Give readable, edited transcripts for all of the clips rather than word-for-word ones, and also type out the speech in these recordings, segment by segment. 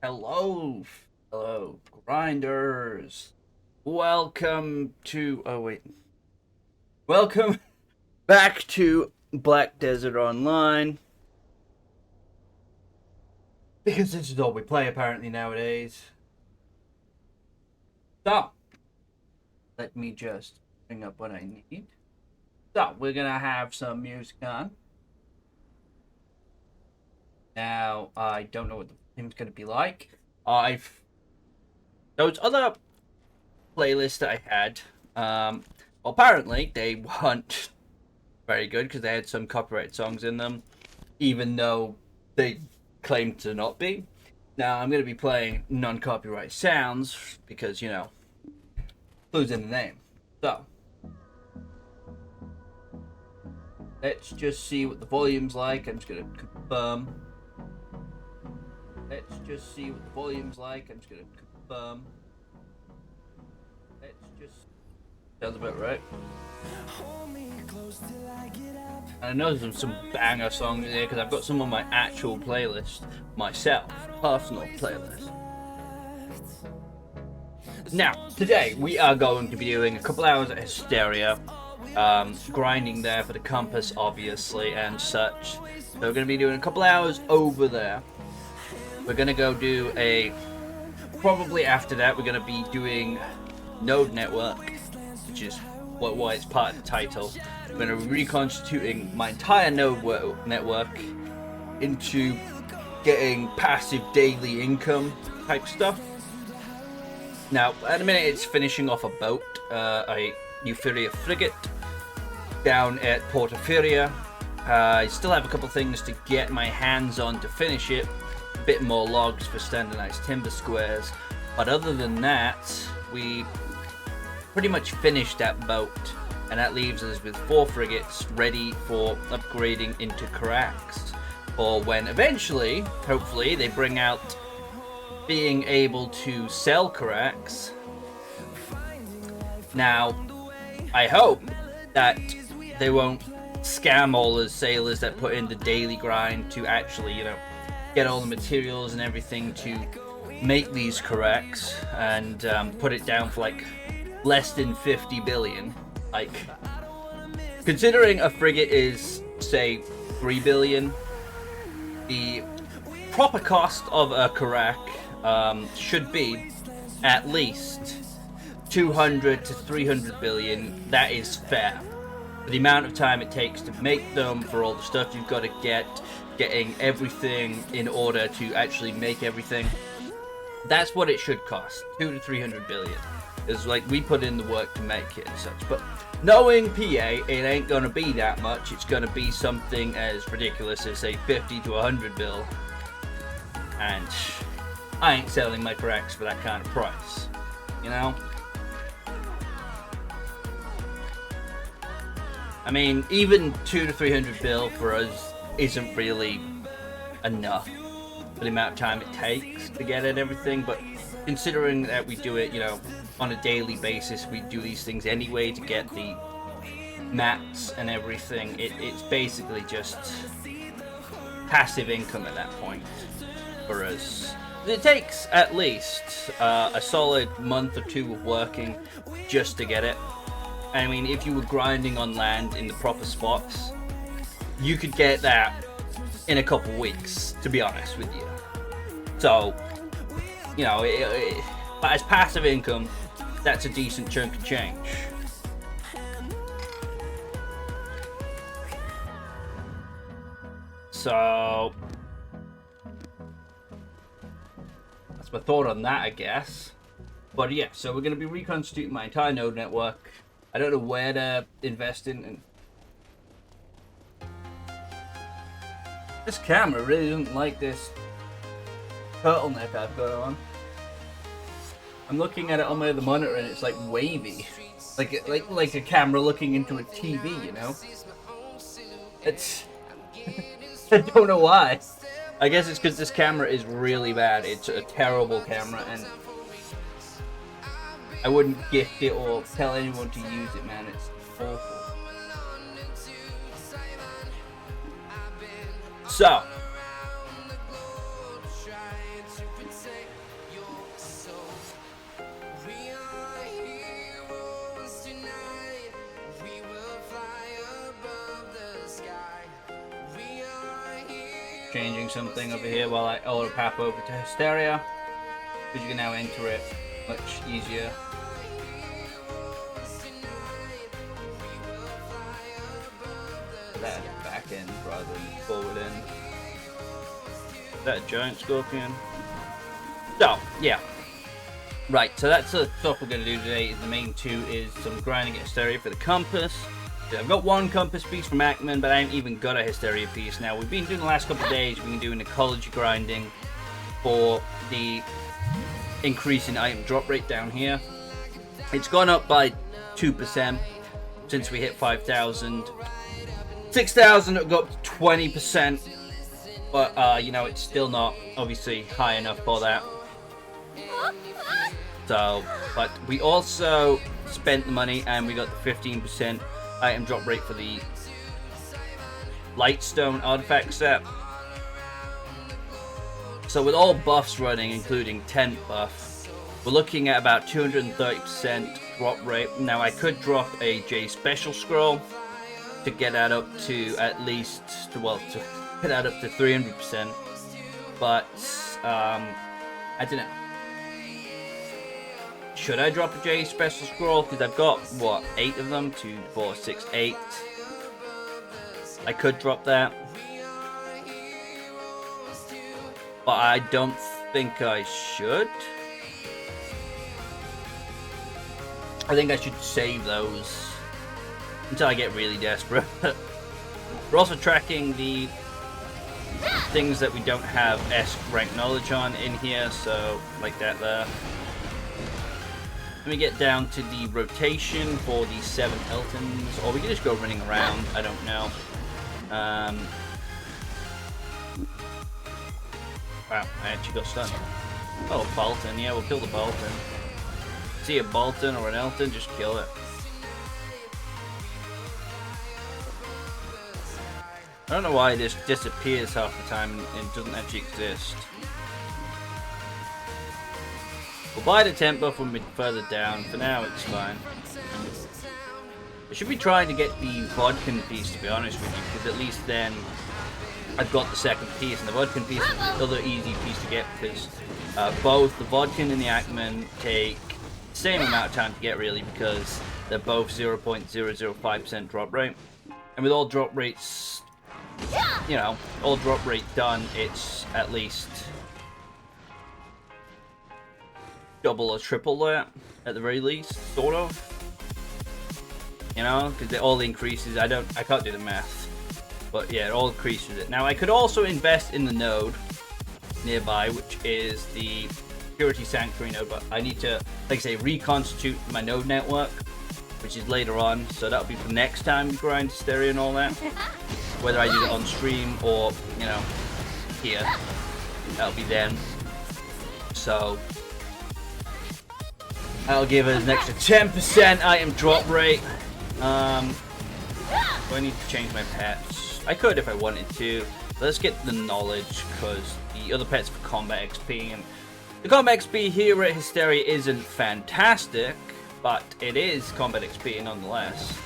Hello, fellow grinders. Welcome to. Oh, wait. Welcome back to Black Desert Online. Because this is all we play apparently nowadays. So, let me just bring up what I need. So, we're gonna have some music on. Now, I don't know what the theme's gonna be like. Those other playlists that I had, apparently they weren't very good because they had some copyright songs in them, even though they claimed to not be. Now I'm going to be playing non-copyright sounds because, clues in the name. So, let's just see what the volume's like. I'm just going to confirm. Let's just see what the volume's like. I'm just going to confirm. Let's just... Sounds about right. I know there's some banger songs in here because I've got some on my actual playlist myself, personal playlist. Now, today we are going to be doing a couple hours of Hysteria, grinding there for the compass, obviously, and such. So we're going to be doing a couple hours over there. We're going to go do probably after that, we're going to be doing Node Network, which is why it's part of the title. I'm going to be reconstituting my entire node network into getting passive daily income type stuff. Now, at a minute, it's finishing off a boat, a Hysteria frigate, down at Port Hysteria. I still have a couple things to get my hands on to finish it. A bit more logs for standardized timber squares. But other than that, we pretty much finished that boat, and that leaves us with 4 frigates ready for upgrading into cracks, or when eventually, hopefully, they bring out being able to sell cracks. Now, I hope that they won't scam all the sailors that put in the daily grind to actually, get all the materials and everything to make these cracks and put it down for like less than 50 billion. Like, considering a frigate is, say, 3 billion, the proper cost of a carack should be at least 200 to 300 billion. That is fair. For the amount of time it takes to make them, for all the stuff you've got to getting everything in order to actually make everything. That's what it should cost, 2 to 300 billion. It's like we put in the work to make it and such. But knowing PA, it ain't gonna be that much. It's gonna be something as ridiculous as, say, 50 to 100 bill. And I ain't selling my cracks for that kind of price, I mean, even 2 to 300 bill for us isn't really enough for the amount of time it takes to get it everything, but considering that we do it, on a daily basis, we do these things anyway to get the mats and everything, it's basically just passive income at that point for us. It takes at least a solid month or 2 of working just to get it. I mean, if you were grinding on land in the proper spots, you could get that in a couple weeks, to be honest with you. So, but as passive income, that's a decent chunk of change. So, that's my thought on that, I guess. But yeah, so we're going to be reconstituting my entire node network. I don't know where to invest in. This camera really doesn't like this turtleneck I've got on. I'm looking at it on my other monitor and it's like wavy, like a camera looking into a TV. It's I don't know why. I guess it's because this camera is really bad. It's a terrible camera, and I wouldn't gift it or tell anyone to use it, man. It's awful. So, changing something over here while I auto pap over to Hysteria, because you can now enter it much easier. That back in rather than forward in. Is that a giant scorpion? So, yeah. Right, so that's the stuff we're going to do today. The main two is some grinding at Hysteria for the compass. I've got one compass piece from Ackman, but I haven't even got a Hysteria piece. Now, we've been doing the last couple of days, we've been doing ecology grinding for the increase in item drop rate down here. It's gone up by 2% since we hit 5,000. 6,000 it'll go up to 20%, but you know, it's still not obviously high enough for that. So, but we also spent the money and we got the 15% item drop rate for the Lightstone artifact set. So with all buffs running, including tent buff, we're looking at about 230% drop rate. Now I could drop a J special scroll to get that up to at least, to get that up to 300%, but I don't know. Should I drop a J special scroll? Because I've got, what, 8 of them? 2, 4, 6, 8. I could drop that. But I don't think I should. I think I should save those until I get really desperate. We're also tracking the things that we don't have S rank knowledge on in here, so like that there. Let me get down to the rotation for the 7 Eltons, or we can just go running around, I don't know. Wow, I actually got stunned. Oh, a Bolton, yeah, we'll kill the Bolton. See a Bolton or an Elton, just kill it. I don't know why this disappears half the time and doesn't actually exist. We'll buy the tent buff when we're further down. For now, it's fine. I should be trying to get the Vodkin piece, to be honest with you, because at least then I've got the second piece, and the Vodkin piece is another easy piece to get, because both the Vodkin and the Ackman take the same amount of time to get, really, because they're both 0.005% drop rate. And with all drop rates, you know, all drop rate done, it's at least double or triple that, at the very least, sort of. You know, because all the increases, I can't do the math. But yeah, it all increases it. Now, I could also invest in the node nearby, which is the Purity Sanctuary node, but I need to, like I say, reconstitute my node network, which is later on, so that'll be for next time we grind Hysteria and all that. Whether I do it on stream or, you know, here, that'll be then. So that'll give us an extra 10% item drop rate. Do I need to change my pets? I could if I wanted to. Let's get the knowledge, because the other pets for combat XP, and the combat XP here at Hysteria isn't fantastic, but it is combat XP nonetheless.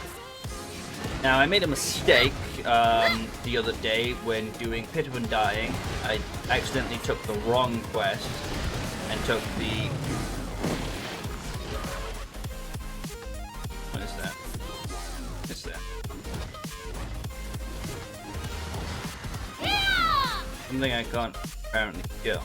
Now, I made a mistake the other day when doing Pit of Undying. I accidentally took the wrong quest and took the... What is that? What's that? Something I can't apparently kill.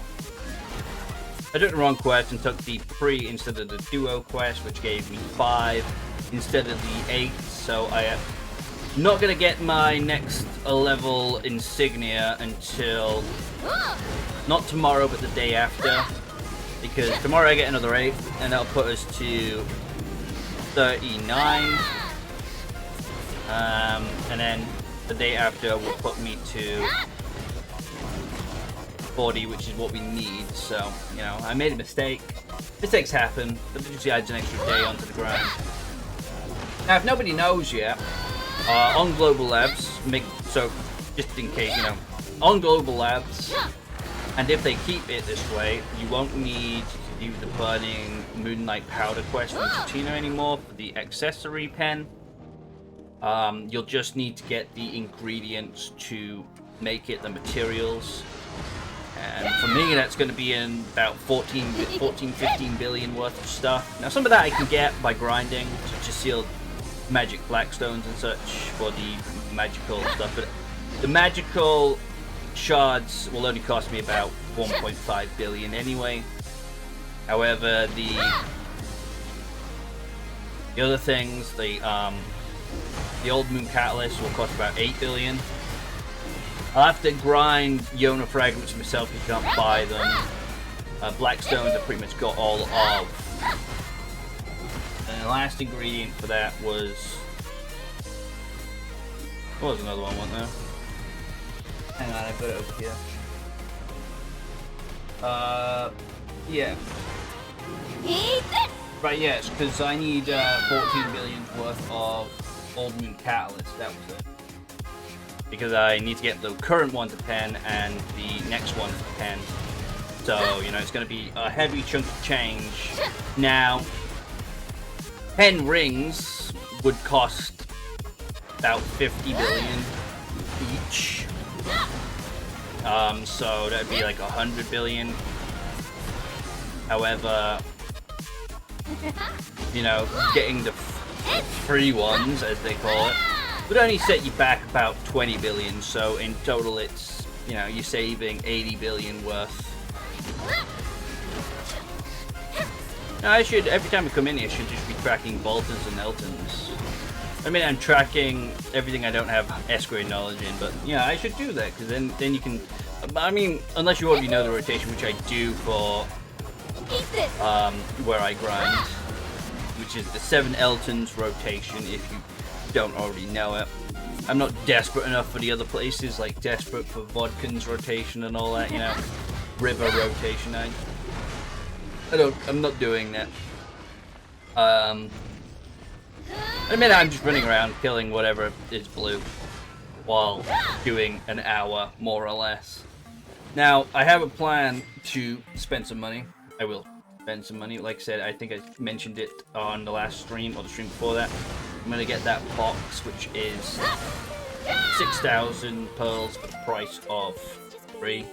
I took the wrong quest and took the pre instead of the duo quest, which gave me 5 instead of the 8, so I am not going to get my next level insignia until not tomorrow but the day after, because tomorrow I get another 8 and that'll put us to 39, and then the day after will put me to 40, which is what we need. So, you know, I made a mistake. Mistakes happen, but it usually adds an extra day onto the grind. Now, if nobody knows yet, on Global Labs, so just in case, you know, on Global Labs, and if they keep it this way, you won't need to do the Burning Moonlight Powder quest from Chatina anymore for the accessory pen. You'll just need to get the ingredients to make it, the materials. And for me, that's going to be in about 14, 15 billion worth of stuff. Now, some of that I can get by grinding, such as sealed magic blackstones and such for the magical stuff. But the magical shards will only cost me about 1.5 billion anyway. However, the other things, the old moon catalyst will cost about 8 billion. I'll have to grind Yona fragments myself, you can't buy them. Blackstones I pretty much got all of. And the last ingredient for that was... What was another one, wasn't there? Hang on, I've got it over here. Yeah. Right, yes, because I need 14 billion worth of Old Moon Catalyst, that was it. Because I need to get the current one to pen and the next one to pen. So, you know, it's going to be a heavy chunk of change. Now, 10 rings would cost about 50 billion each. So that'd be like 100 billion. However, you know, getting the free ones, as they call it, would only set you back about 20 billion. So in total, it's, you know, you're saving 80 billion worth. Now I should, every time I come in here, I should just be tracking Boltons and Eltons. I mean, I'm tracking everything I don't have S-grade knowledge in, but yeah, I should do that, because then you can, I mean, unless you already know the rotation, which I do for where I grind, which is the 7 Eltons rotation, if you don't already know it. I'm not desperate enough for the other places, like desperate for Vodkin's rotation and all that, you know, river rotation. I'm not doing that. I mean, I'm just running around killing whatever is blue while doing an hour, more or less. Now, I have a plan to spend some money. I will spend some money. Like I said, I think I mentioned it on the last stream, or the stream before that. I'm going to get that box, which is 6,000 pearls for the price of 3.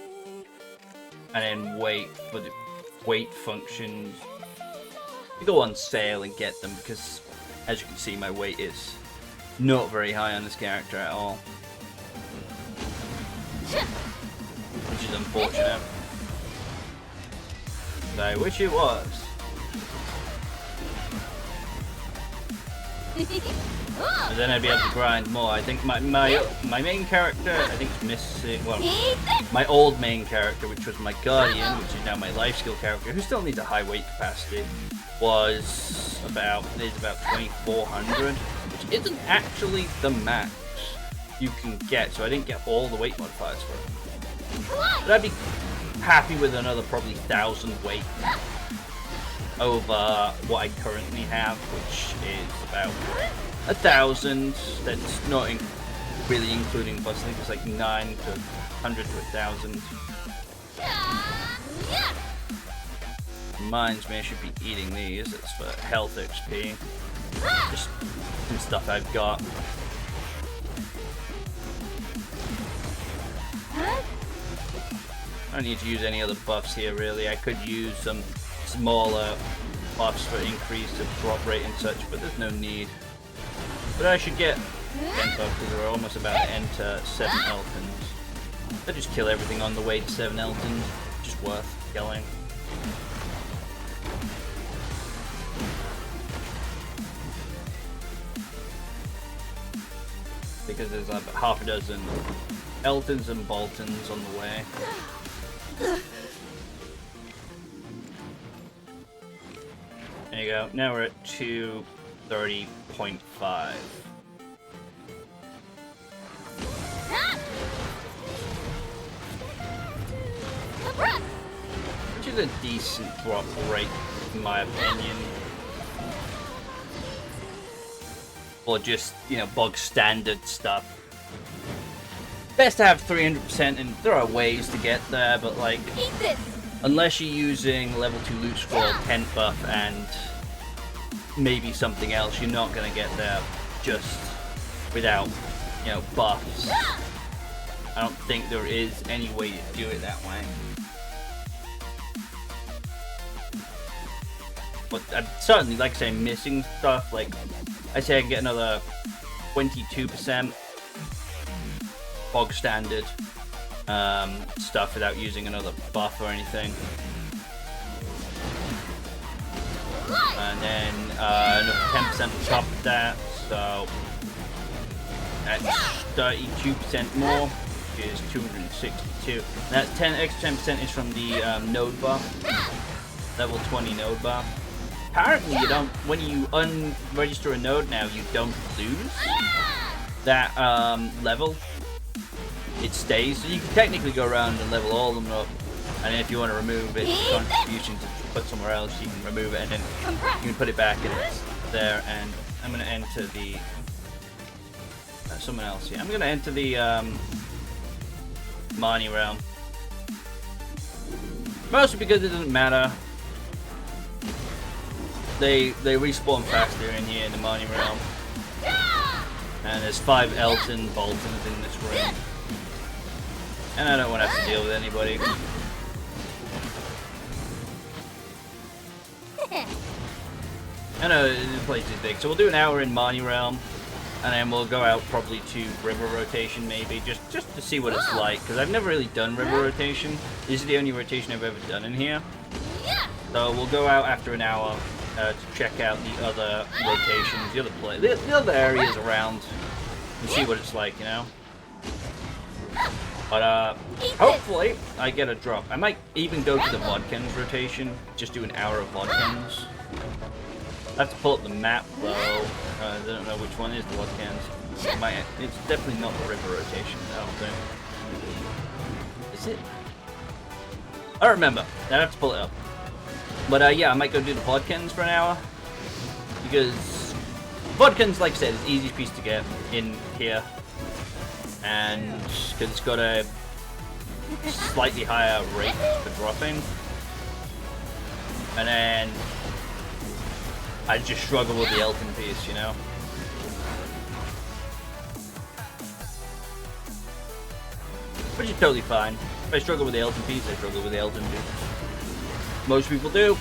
And then wait for the wait functions to go on sale and get them, because as you can see, my weight is not very high on this character at all, which is unfortunate. But I wish it was. And then I'd be able to grind more. I think my main character, I think is missing, well, my old main character, which was my guardian, which is now my life skill character, who still needs a high weight capacity, is about 2,400, which isn't actually the max you can get, so I didn't get all the weight modifiers for it. But I'd be happy with another probably 1,000 weight over what I currently have, which is about 1,000. That's not really including buffs. I think it's like 9 to 100 to 1,000. Reminds me I should be eating these. It's for health XP. Just some stuff I've got. I don't need to use any other buffs here, really. I could use some smaller buffs for increase of drop rate and such, but there's no need. But I should get 10 buffs, because we're almost about to enter 7 Eltons. I just kill everything on the way to 7 Eltons. Just worth killing. Because there's about half a dozen Eltons and Boltons on the way. There you go. Now we're at 230.5. Which is a decent drop rate, in my opinion. Or just, you know, bog standard stuff. Best to have 300%, and there are ways to get there, but like, unless you're using level 2 loot scroll, tent buff, and maybe something else, you're not gonna get there just without, you know, buffs. I don't think there is any way to do it that way. But I'm certainly, like I say, missing stuff. Like, I say I can get another 22% bog standard stuff without using another buff or anything. And then another 10% on top of that, so that's 32% more, which is 262. That 10% is from the node buff, level 20 node buff. Apparently you don't, when you unregister a node now, you don't lose that level. It stays, so you can technically go around and level all of them up, and if you want to remove its contribution to put somewhere else, you can remove it, and then you can put it back and it's there. And I'm going to enter the someone else here. I'm going to enter the Marnie realm, mostly because it doesn't matter. They respawn faster in here in the Marnie realm, and there's 5 Elton Boltons in this room, and I don't want to have to deal with anybody. I know the place is big, so we'll do an hour in Marnie realm, and then we'll go out probably to river rotation maybe, just to see what it's like, because I've never really done river rotation. This is the only rotation I've ever done in here. So we'll go out after an hour to check out the other locations, the other areas around, and see what it's like, you know. But hopefully I get a drop. I might even go to the Vodkins rotation, just do an hour of Vodkins. I have to pull up the map though. I don't know which one is the Vodkins. It's definitely not the river rotation, I don't think. Is it? I don't remember. I have to pull it up. But yeah, I might go do the Vodkins for an hour, because Vodkins, like I said, is the easiest piece to get in here, and because it's got a slightly higher rate for dropping, and then I just struggle with the Elton piece, you know. Which is totally fine. If I struggle with the Elton piece, I struggle with the Elton piece. Most people do.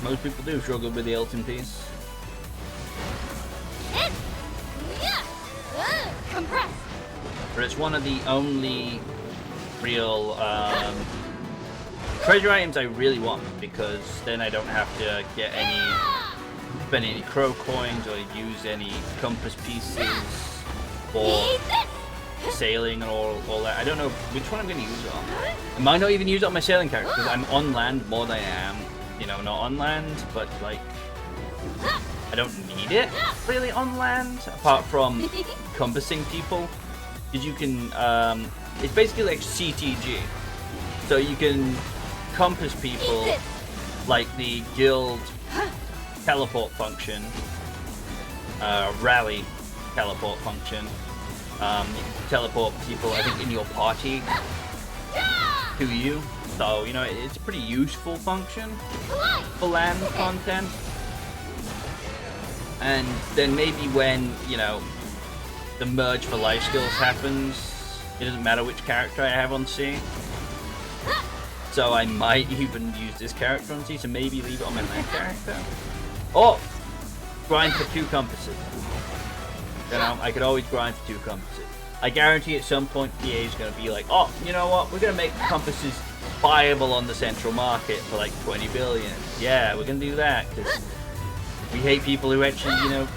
Most people do struggle with the Elton piece. But it's one of the only real treasure items I really want, because then I don't have to get spend any crow coins or use any compass pieces for sailing and all that. I don't know which one I'm going to use it on. I might not even use it on my sailing character, because I'm on land more than I am, you know, not on land, but like, I don't need it really on land, apart from compassing people. Because you can, it's basically like CTG. So you can compass people like the guild teleport function, rally teleport function. You can teleport people, I think, in your party to you. So, you know, it's a pretty useful function for land content. And then maybe when, you know, the merge for life skills happens, it doesn't matter which character I have on C. So I might even use this character on C, so maybe leave it on my land character. Or grind for 2 compasses. You know, I could always grind for 2 compasses. I guarantee at some point PA is going to be like, oh, you know what, we're going to make compasses viable on the central market for like 20 billion. Yeah, we're going to do that, because we hate people who actually, you know,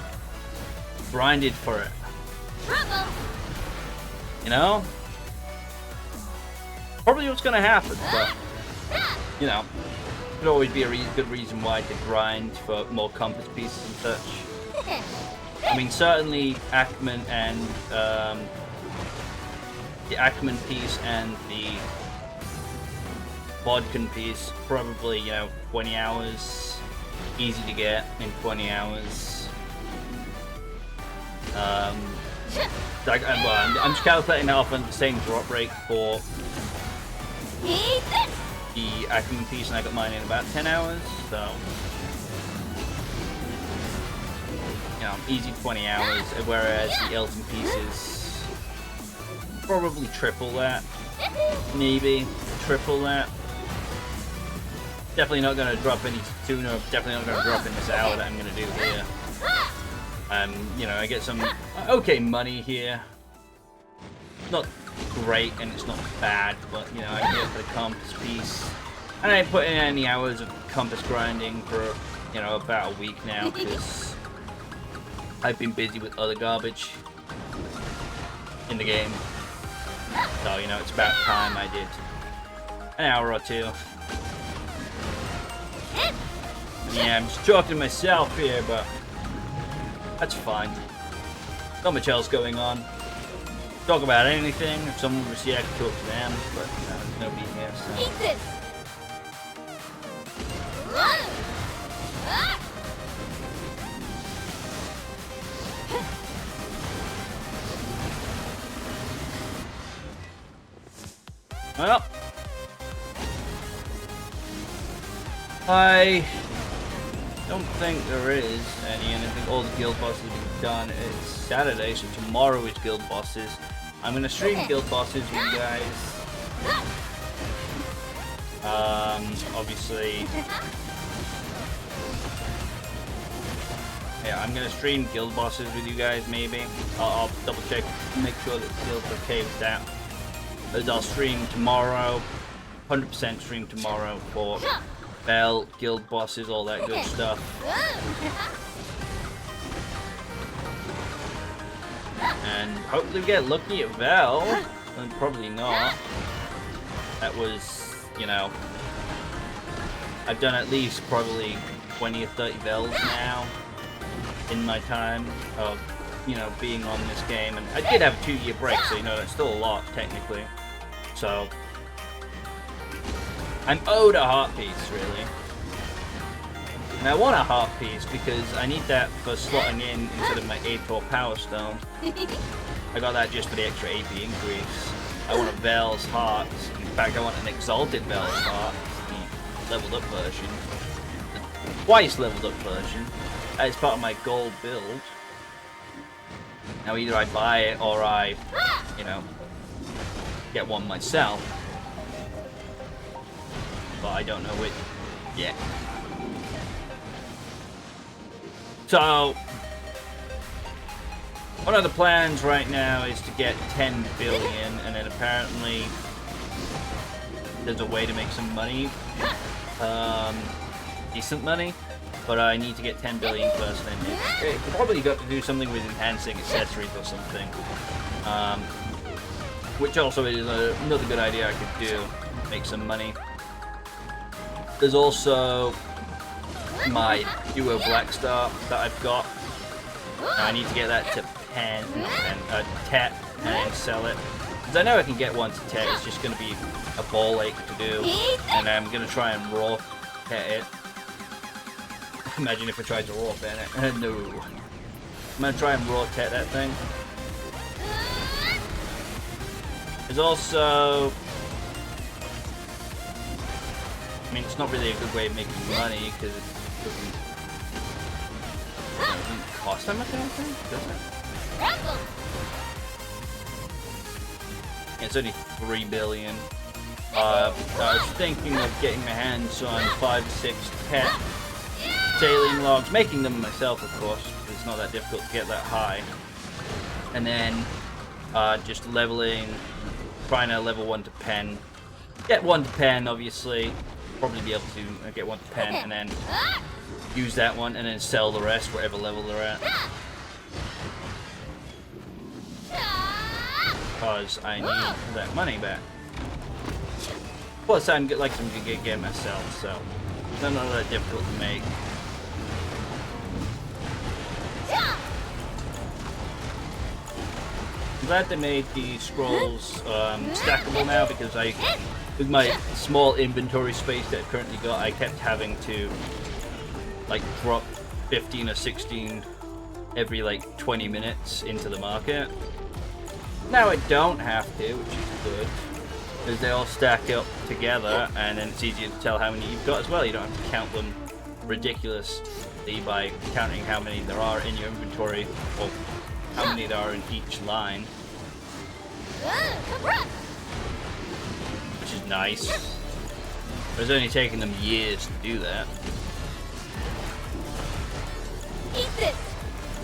grinded for it. You know? Probably what's going to happen, but, you know, could always be a good reason why to grind for more compass pieces and such. I mean, certainly Ackman and the Ackman piece and the Bodkin piece, probably, you know, 20 hours, easy to get in 20 hours. I'm just calculating that off on the same drop rate for the Ackman piece, and I got mine in about 10 hours, so, you know, easy 20 hours, whereas the Elton piece is Probably triple that. Maybe triple that. Definitely not going to drop any tuna. Definitely not going to drop in this hour that I'm going to do here. You know, I get some okay money here. Not great and it's not bad, but you know, I get the compass piece. And I put in any hours of compass grinding for, you know, about a week now because I've been busy with other garbage in the game. So, you know, it's about time I did an hour or two. Yeah, I'm just talking to myself here, but that's fine. Not much else going on. Talk about anything. If someone was here, I could talk to them, but there's nobody here, so. Eat this. Well, I don't think there is anything. All the guild bosses have been done. It's Saturday, so tomorrow is guild bosses. I'm gonna stream guild bosses with you guys. Obviously, yeah, I'm gonna stream guild bosses with you guys. Maybe I'll double check, make sure that the guild's okay with that. As I'll stream tomorrow, 100% stream tomorrow for Bell, guild bosses, all that good stuff. And hopefully we get lucky at Vel, and probably not. That was, you know, I've done at least probably 20 or 30 Vels now in my time of, you know, being on this game. And I did have a 2-year break, so you know, that's still a lot technically. So I'm owed a heart piece, really. And I want a heart piece because I need that for slotting in instead of my A4 Power Stone. I got that just for the extra AP increase. I want a Vel's heart. In fact, I want an Exalted Vel's heart, the leveled up version. The twice leveled up version. That is part of my gold build. Now either I buy it or I, you know, get one myself. But I don't know which yet. So, one of the plans right now is to get 10 billion, and then apparently there's a way to make some money, decent money, but I need to get 10 billion first, and then you probably got to do something with enhancing accessories or something, which also is another good idea I could do, make some money. There's also my duo Black Star that I've got. I need to get that to Tet and sell it. Because I know I can get one to Tet, it's just going to be a ball ache to do. And I'm going to try and raw Tet it. Imagine if I tried to raw ban it. No. I'm going to try and raw Tet that thing. There's also... I mean, it's not really a good way of making money because it doesn't cost that much, I don't think, does it? Yeah, it's only 3 billion. I was thinking of getting my hands on 5 or 6 pet saline logs, making them myself, of course, because it's not that difficult to get that high. And then just leveling, trying to level 1 to pen. Get 1 to pen, obviously. Probably be able to get 1 to pen and then use that one and then sell the rest whatever level they're at. Because I need that money back. Plus I'm like some good game myself, so it's not that difficult to make. I'm glad they made the scrolls stackable now because with my small inventory space that I've currently got, I kept having to like drop 15 or 16 every like 20 minutes into the market. Now I don't have to, which is good, because they all stack up together and then it's easier to tell how many you've got as well. You don't have to count them ridiculously by counting how many there are in your inventory or how many there are in each line. which is nice. But it's only taken them years to do that.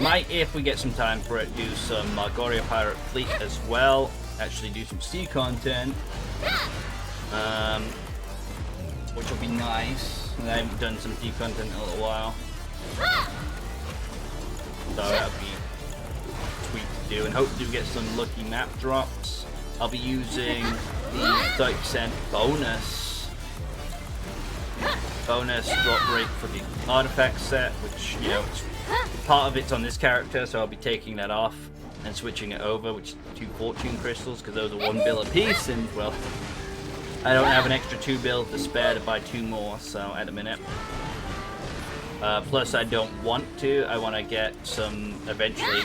Might, if we get some time for it, do some Margoria Pirate Fleet as well. Actually do some sea content. Which will be nice. I haven't done some sea content in a little while. So that'll be sweet to do. And hopefully we get some lucky map drops. I'll be using the 30% bonus drop rate for the artifact set, which, you know, part of it's on this character, so I'll be taking that off and switching it over, which is 2 fortune crystals, because those are 1 bill a piece, and, well, I don't have an extra 2 bill to spare to buy 2 more, so at a minute. Plus, I don't want to. I want to get some eventually.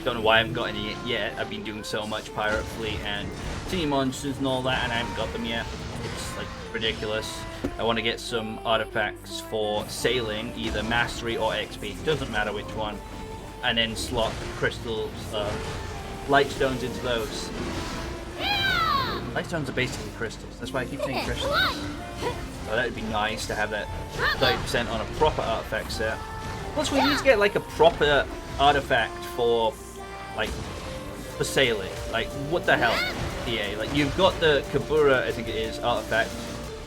Don't know why I haven't got any yet. I've been doing so much Pirate Fleet and Sea Monsters and all that, and I haven't got them yet. It's like ridiculous. I want to get some artifacts for sailing, either Mastery or XP. Doesn't matter which one. And then slot crystals, light stones into those. Light stones are basically crystals. That's why I keep saying crystals. So that would be nice to have that 30% on a proper artifact set. Plus, we need to get like a proper artifact for, like, for sailing. Like, what the hell, EA? Like, you've got the Kabura, I think it is, artifact,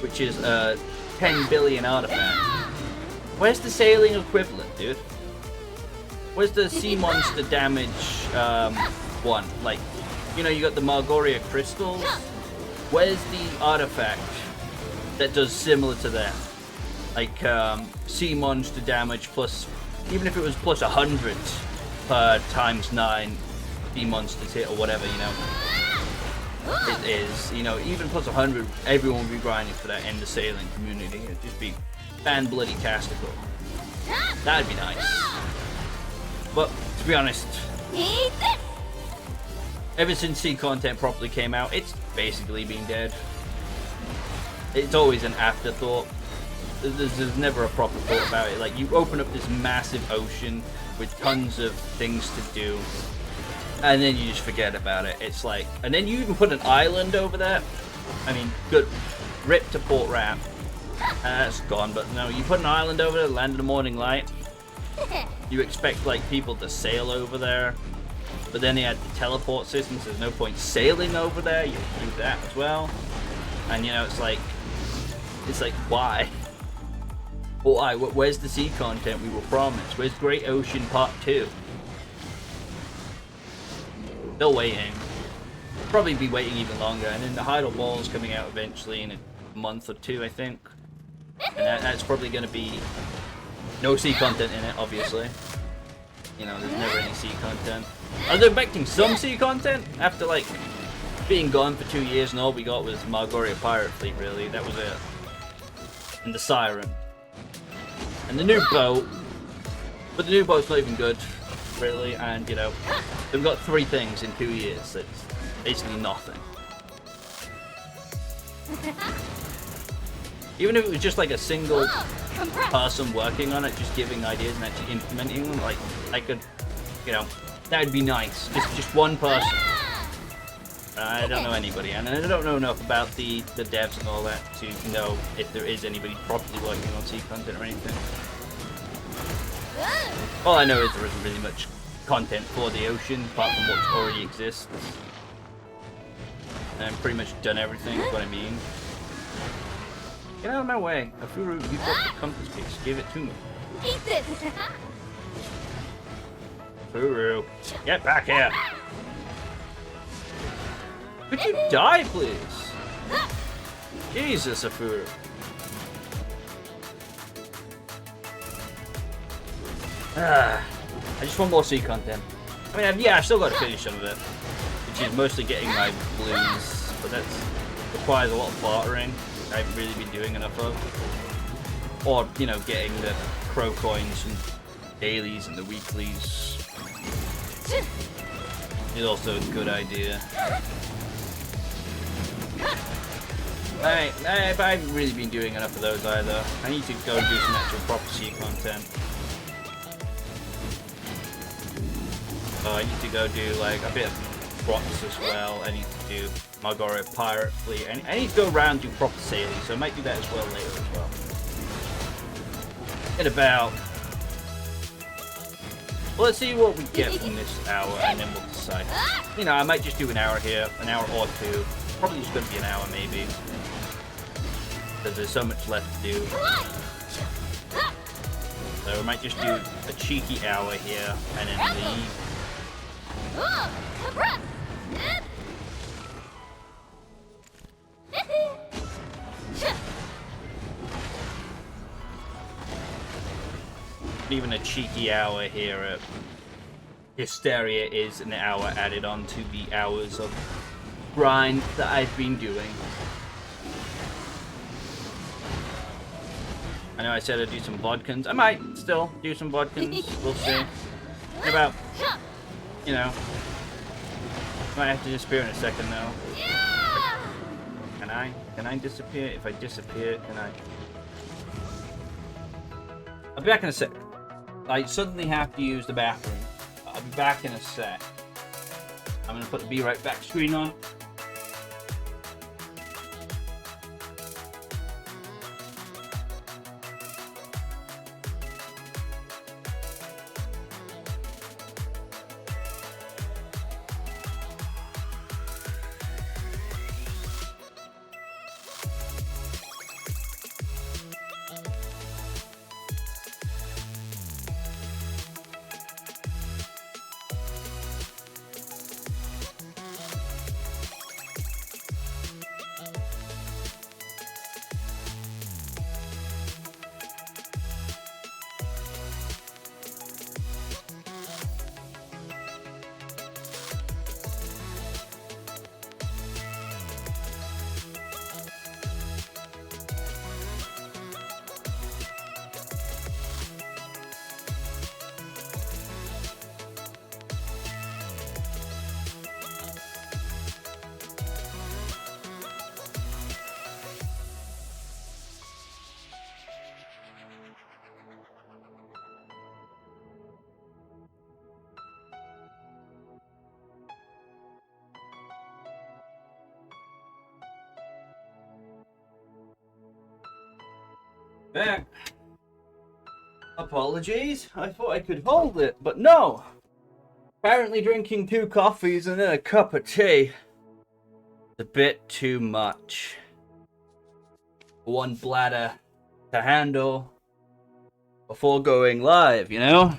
which is a 10 billion artifact. Where's the sailing equivalent, dude? Where's the sea monster damage one? Like, you know, you got the Margoria crystals. Where's the artifact that does similar to that? Like, sea monster damage plus, even if it was plus 100 per times 9 sea monsters hit or whatever, you know. It is, you know, even plus 100, everyone will be grinding for that in the sailing community. It'd just be fan-bloody-tastical. That'd be nice. But, to be honest, ever since sea content properly came out, it's basically been dead. It's always an afterthought. There's never a proper thought about it. Like, you open up this massive ocean with tons of things to do, and then you just forget about it. It's like, and then you even put an island over there. I mean, good, rip to Port Ram. That's gone, but no, you put an island over there, land of the morning light. You expect, like, people to sail over there, but then they had the teleport system, so there's no point sailing over there. You do that as well, and you know, it's like, why? Why? Where's the sea content we were promised? Where's Great Ocean Part 2? Still waiting. Probably be waiting even longer, and then the Hydal Ball's coming out eventually in a month or 2, I think, and that's probably going to be no sea content in it, obviously. You know, there's never any sea content. I was expecting some sea content after, like, being gone for 2 years, and all we got was Margoria Pirate Fleet, really. That was it. And the Siren. And the new boat. But the new boat's not even good, really, and, you know, we've got 3 things in 2 years. That's basically nothing. Even if it was just like a single person working on it, just giving ideas and actually implementing them, like, I could, you know, that would be nice. Just one person. I don't know anybody, and I don't know enough about the devs and all that to know if there is anybody properly working on sea content or anything. All I know is there isn't really much content for the ocean, apart from what already exists. And I've pretty much done everything, is what I mean. Get out of my way. Afuru, you've got the compass piece. Give it to me. Afuru, get back here. Could you die, please? Jesus, Afuru. I just want more sea content. I mean, yeah, I've still got to finish some of it, which is mostly getting my blues, but that requires a lot of bartering. I haven't really been doing enough of. Or, you know, getting the crow coins and dailies and the weeklies is also a good idea. Alright, but I haven't really been doing enough of those either. I need to go and do some actual proper sea content. So I need to go do like a bit of props as well. I need to do Margaret Pirate Fleet. I need to go around and do proper sailing, so I might do that as well later as well. In about... Well, let's see what we get from this hour, and then we'll decide. You know, I might just do an hour here, an hour or two. Probably just going to be an hour, maybe. Because there's so much left to do. So we might just do a cheeky hour here, and then leave. Even a cheeky hour here at Hysteria is an hour added on to the hours of grind that I've been doing. I know I said I'd do some vodkins. I might still do some vodkins. We'll see. What about, you know, might have to disappear in a second though. Can I? Can I disappear? If I disappear, can I? I'll be back in a sec. I suddenly have to use the bathroom. I'll be back in a sec. I'm gonna put the Be Right Back screen on. Back. Apologies. I thought I could hold it, but no. Apparently drinking 2 coffees and then a cup of tea is a bit too much. One bladder to handle before going live, you know?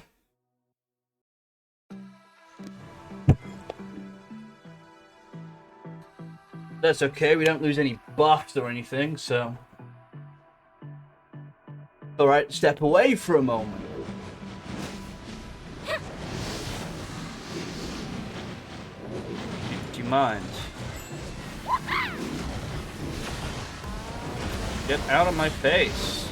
That's okay, we don't lose any buffs or anything, so... Alright, step away for a moment. Do you mind? Get out of my face.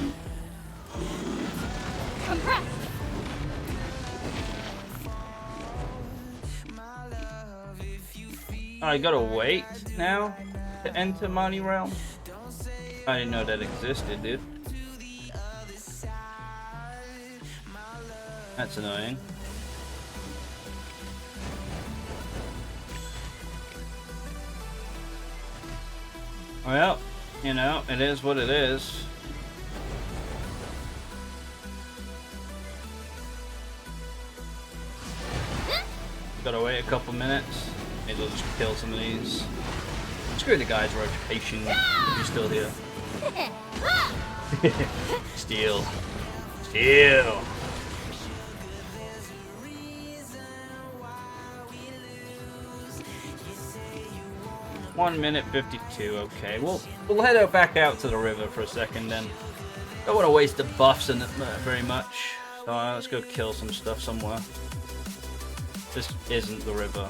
I gotta wait now to enter Money Realm? I didn't know that existed, dude. That's annoying. Well, you know, it is what it is. Gotta wait a couple minutes. Maybe we'll just kill some of these. Screw the guy's rotation if he's still here. Steal. Steal. 1 minute 52. Okay, we'll head back out to the river for a second then. Don't want to waste the buffs in it very much. So let's go kill some stuff somewhere. This isn't the river.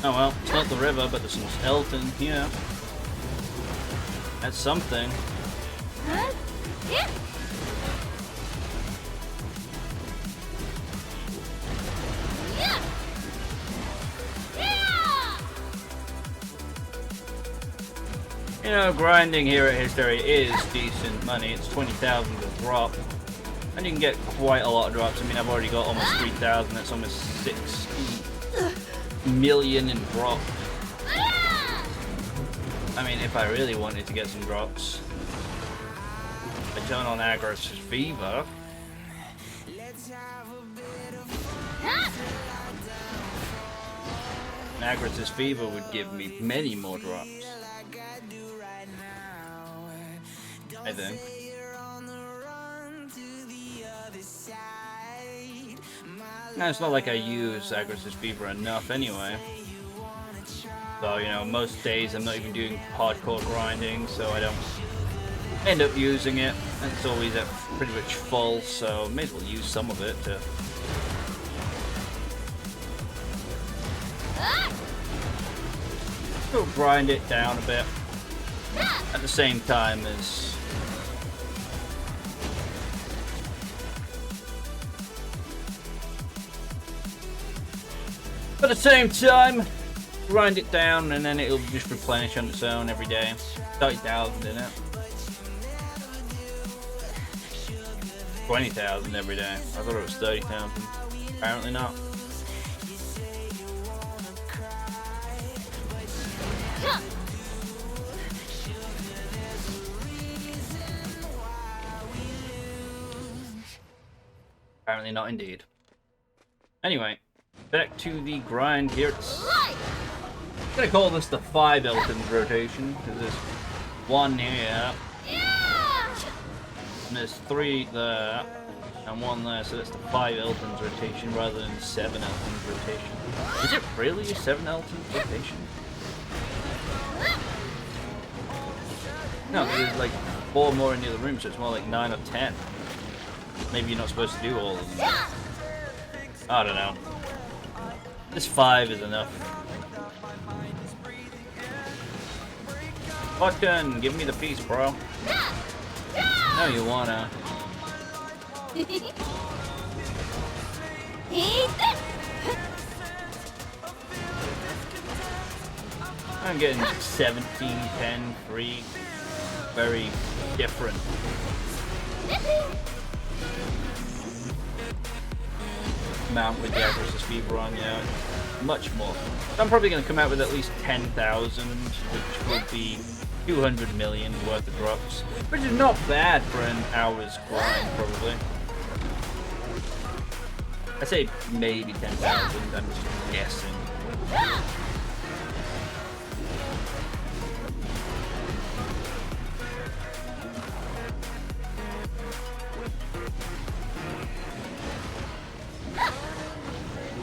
Oh well, it's not the river, but there's some skeleton here. That's something. You know, grinding here at Hysteria is decent money. It's 20,000 to drop. And you can get quite a lot of drops. I mean, I've already got almost 3,000. That's almost 6 million in drops. I mean, if I really wanted to get some drops, I turn on Aggressive Fever. And Aggressive Fever would give me many more drops, I think. Now, it's not like I use Aggressive Fever enough anyway. So, you know, most days I'm not even doing hardcore grinding, so I don't end up using it. And it's always at pretty much full, so may as well use some of it to... Still grind it down a bit. At the same time as... At the same time, grind it down and then it'll just replenish on its own every day. 30,000 in it. 20,000 every day. I thought it was 30,000. Apparently not. Apparently not indeed. Anyway, back to the grind here. I'm gonna call this the 5 Eltons rotation, because there's 1 here, and there's 3 there, and 1 there, so that's the 5 Eltons rotation rather than 7 Eltons rotation. Is it really a 7 Eltons rotation? No, there's like 4 more in the other room, so it's more like 9 or 10. Maybe you're not supposed to do all of them. I don't know. This 5 is enough. Button, give me the piece, bro. No, you wanna. I'm getting 17, 10, 3. Very different. Amount with the Aggressive Fever on, yeah, much more. I'm probably going to come out with at least 10,000, which will be 200 million worth of drops, which is not bad for an hour's grind, probably. I say maybe 10,000, I'm just guessing.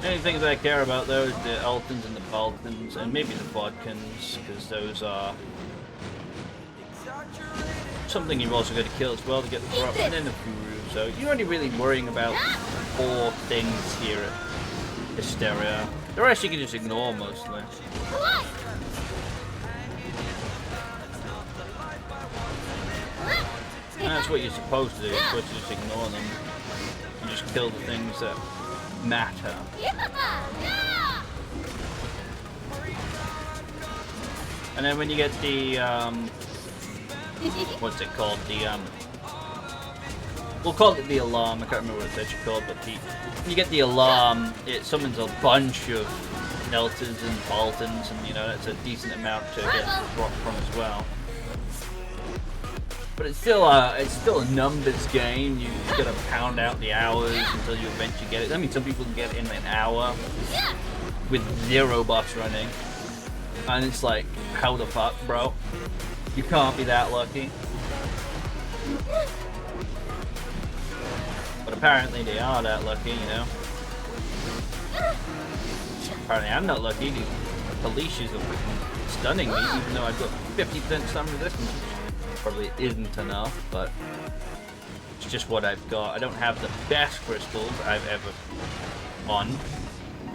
The only things I care about though is the Eltons and the Baltons, and maybe the Vodkins, because those are something you've also got to kill as well to get the drop, and then the Furu. So you're only really worrying about 4 things here at Hysteria. The rest you can just ignore mostly. And that's what you're supposed to do, you're supposed to just ignore them. You just kill the things that matter. And then when you get the what's it called, the we'll call it the alarm, I can't remember what it's actually called, but when you get the alarm, it summons a bunch of Deltas and Baltons, and you know, that's a decent amount to get drop from as well. But it's still a numbers game. You just gotta pound out the hours until you eventually get it. I mean, some people can get it in an hour with 0 bots running, and it's like, how the fuck, bro? You can't be that lucky. But apparently they are that lucky, you know. Apparently I'm not lucky. These Felicias are freaking stunning me, even though I've got 50% stun resistance. Probably isn't enough, but it's just what I've got. I don't have the best crystals I've ever on.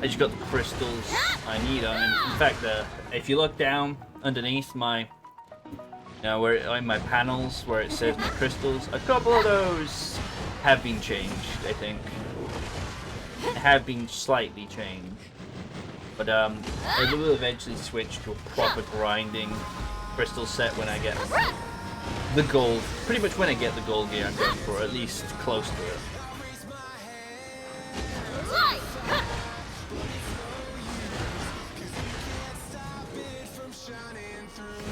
I just got the crystals I need on. And in fact, if you look down underneath my, you know, where on my panels where it says my crystals, a couple of those have been changed. I think have been slightly changed, but I will eventually switch to a proper grinding crystal set when I get the gold. Pretty much when I get the gold gear, I'm going for at least close to it.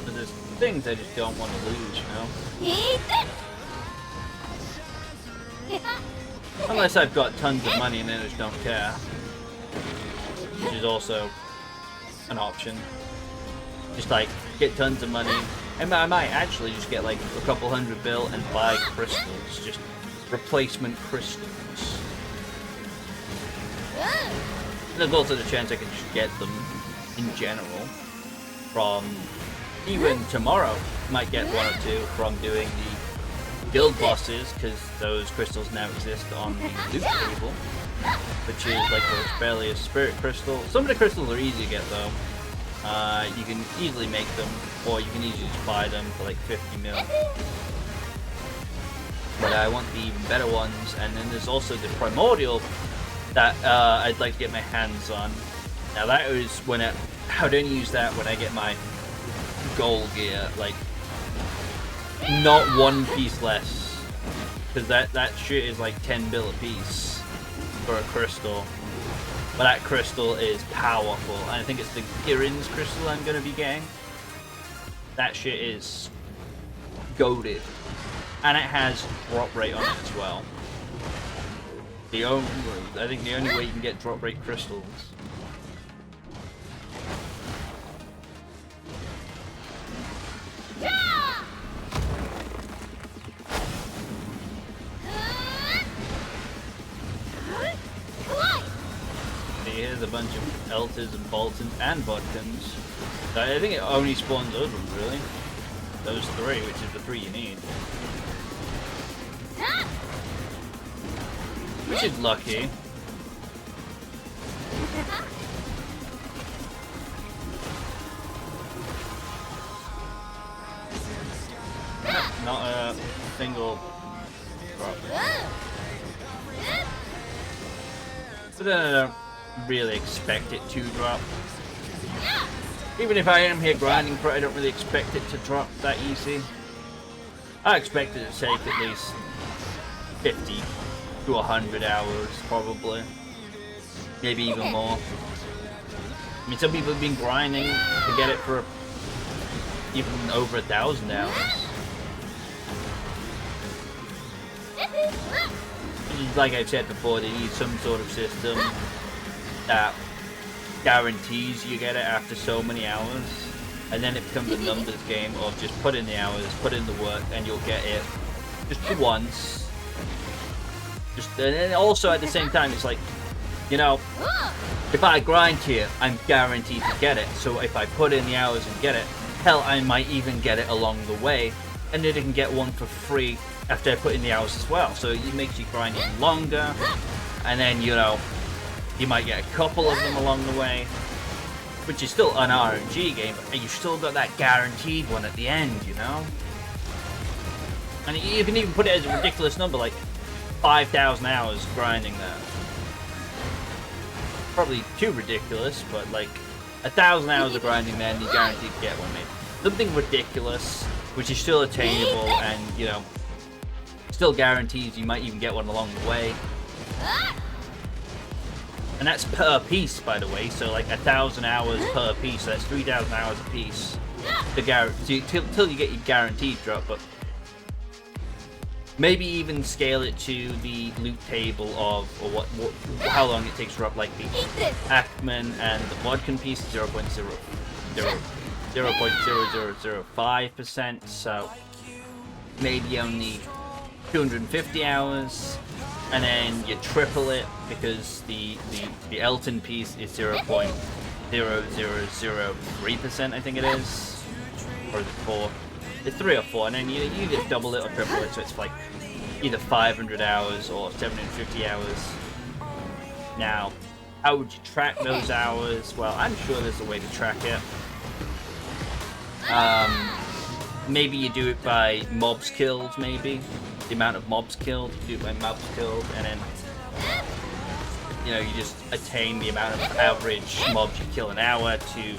But there's things I just don't want to lose, you know? Unless I've got tons of money and then I just don't care. Which is also an option. Just like, get tons of money. And I might actually just get like a couple $100 bill and buy crystals. Just replacement crystals. And there's also the chance I can just get them in general from even tomorrow. Might get one or two from doing the guild bosses, because those crystals now exist on the loot table, which is like the Rebellious Spirit Crystal. Some of the crystals are easy to get though. You can easily make them, or you can easily just buy them for like 50 mil. But I want the even better ones, and then there's also the Primordial that I'd like to get my hands on. Now that is when I would only use that when I get my gold gear, like not one piece less, because that shit is like 10 bill a piece for a crystal. But that crystal is powerful, and I think it's the Girin's crystal I'm going to be getting. That shit is goated, and it has drop rate on it as well. I think the only way you can get drop rate crystals. Here's a bunch of Elters and Boltons and Vodkins. So I think it only spawns those ones, really. Those three, which is the three you need. Which is lucky. Not a single drop. But then I don't really expect it to drop. Even if I am here grinding for it, I don't really expect it to drop that easy. I expect it to take at least 50 to 100 hours, probably. Maybe even more. I mean, some people have been grinding to get it for even over 1,000 hours. Like I've said before, they need some sort of system that guarantees you get it after so many hours, and then it becomes a numbers game of just put in the hours, put in the work, and you'll get it just once. And then also at the same time, it's like, you know, if I grind here, I'm guaranteed to get it. So if I put in the hours and get it, hell, I might even get it along the way, and then I can get one for free after I put in the hours as well. So it makes you grind even longer, and then, you know, you might get a couple of them along the way, which is still an RNG game, but you still got that guaranteed one at the end, you know? And you can even put it as a ridiculous number, like 5,000 hours grinding that. Probably too ridiculous, but like 1,000 hours of grinding, then you're guaranteed to get one, maybe. Something ridiculous, which is still attainable, and, you know, still guarantees you might even get one along the way. And that's per piece, by the way, so like 1,000 hours per piece, so that's 3,000 hours a piece till you get your guaranteed drop. But maybe even scale it to the loot table of, or how long it takes to drop, like the Ackman and the Vodkin piece, 0.0005%, so maybe only 250 hours, and then you triple it because the Elton piece is 0.0003%, I think it is, or is it 4? It's 3 or 4, and then you either double it or triple it, so it's like either 500 hours or 750 hours. Now, how would you track those hours? Well, I'm sure there's a way to track it. Maybe you do it by mobs killed, maybe. The amount of mobs killed, you do it by mobs killed, and then, you know, you just attain the amount of average mobs you kill an hour to,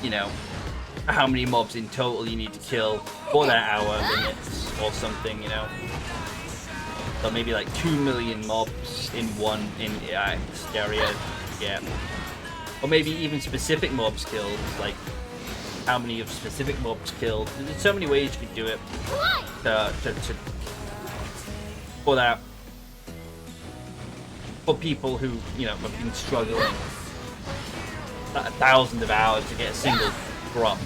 you know, how many mobs in total you need to kill for that hour limits or something, you know. So maybe like 2 million mobs in Hysteria, yeah. Or maybe even specific mobs killed, like how many of specific mobs killed. There's so many ways you could do it for that. For people who, you know, have been struggling thousands of hours to get a single drop.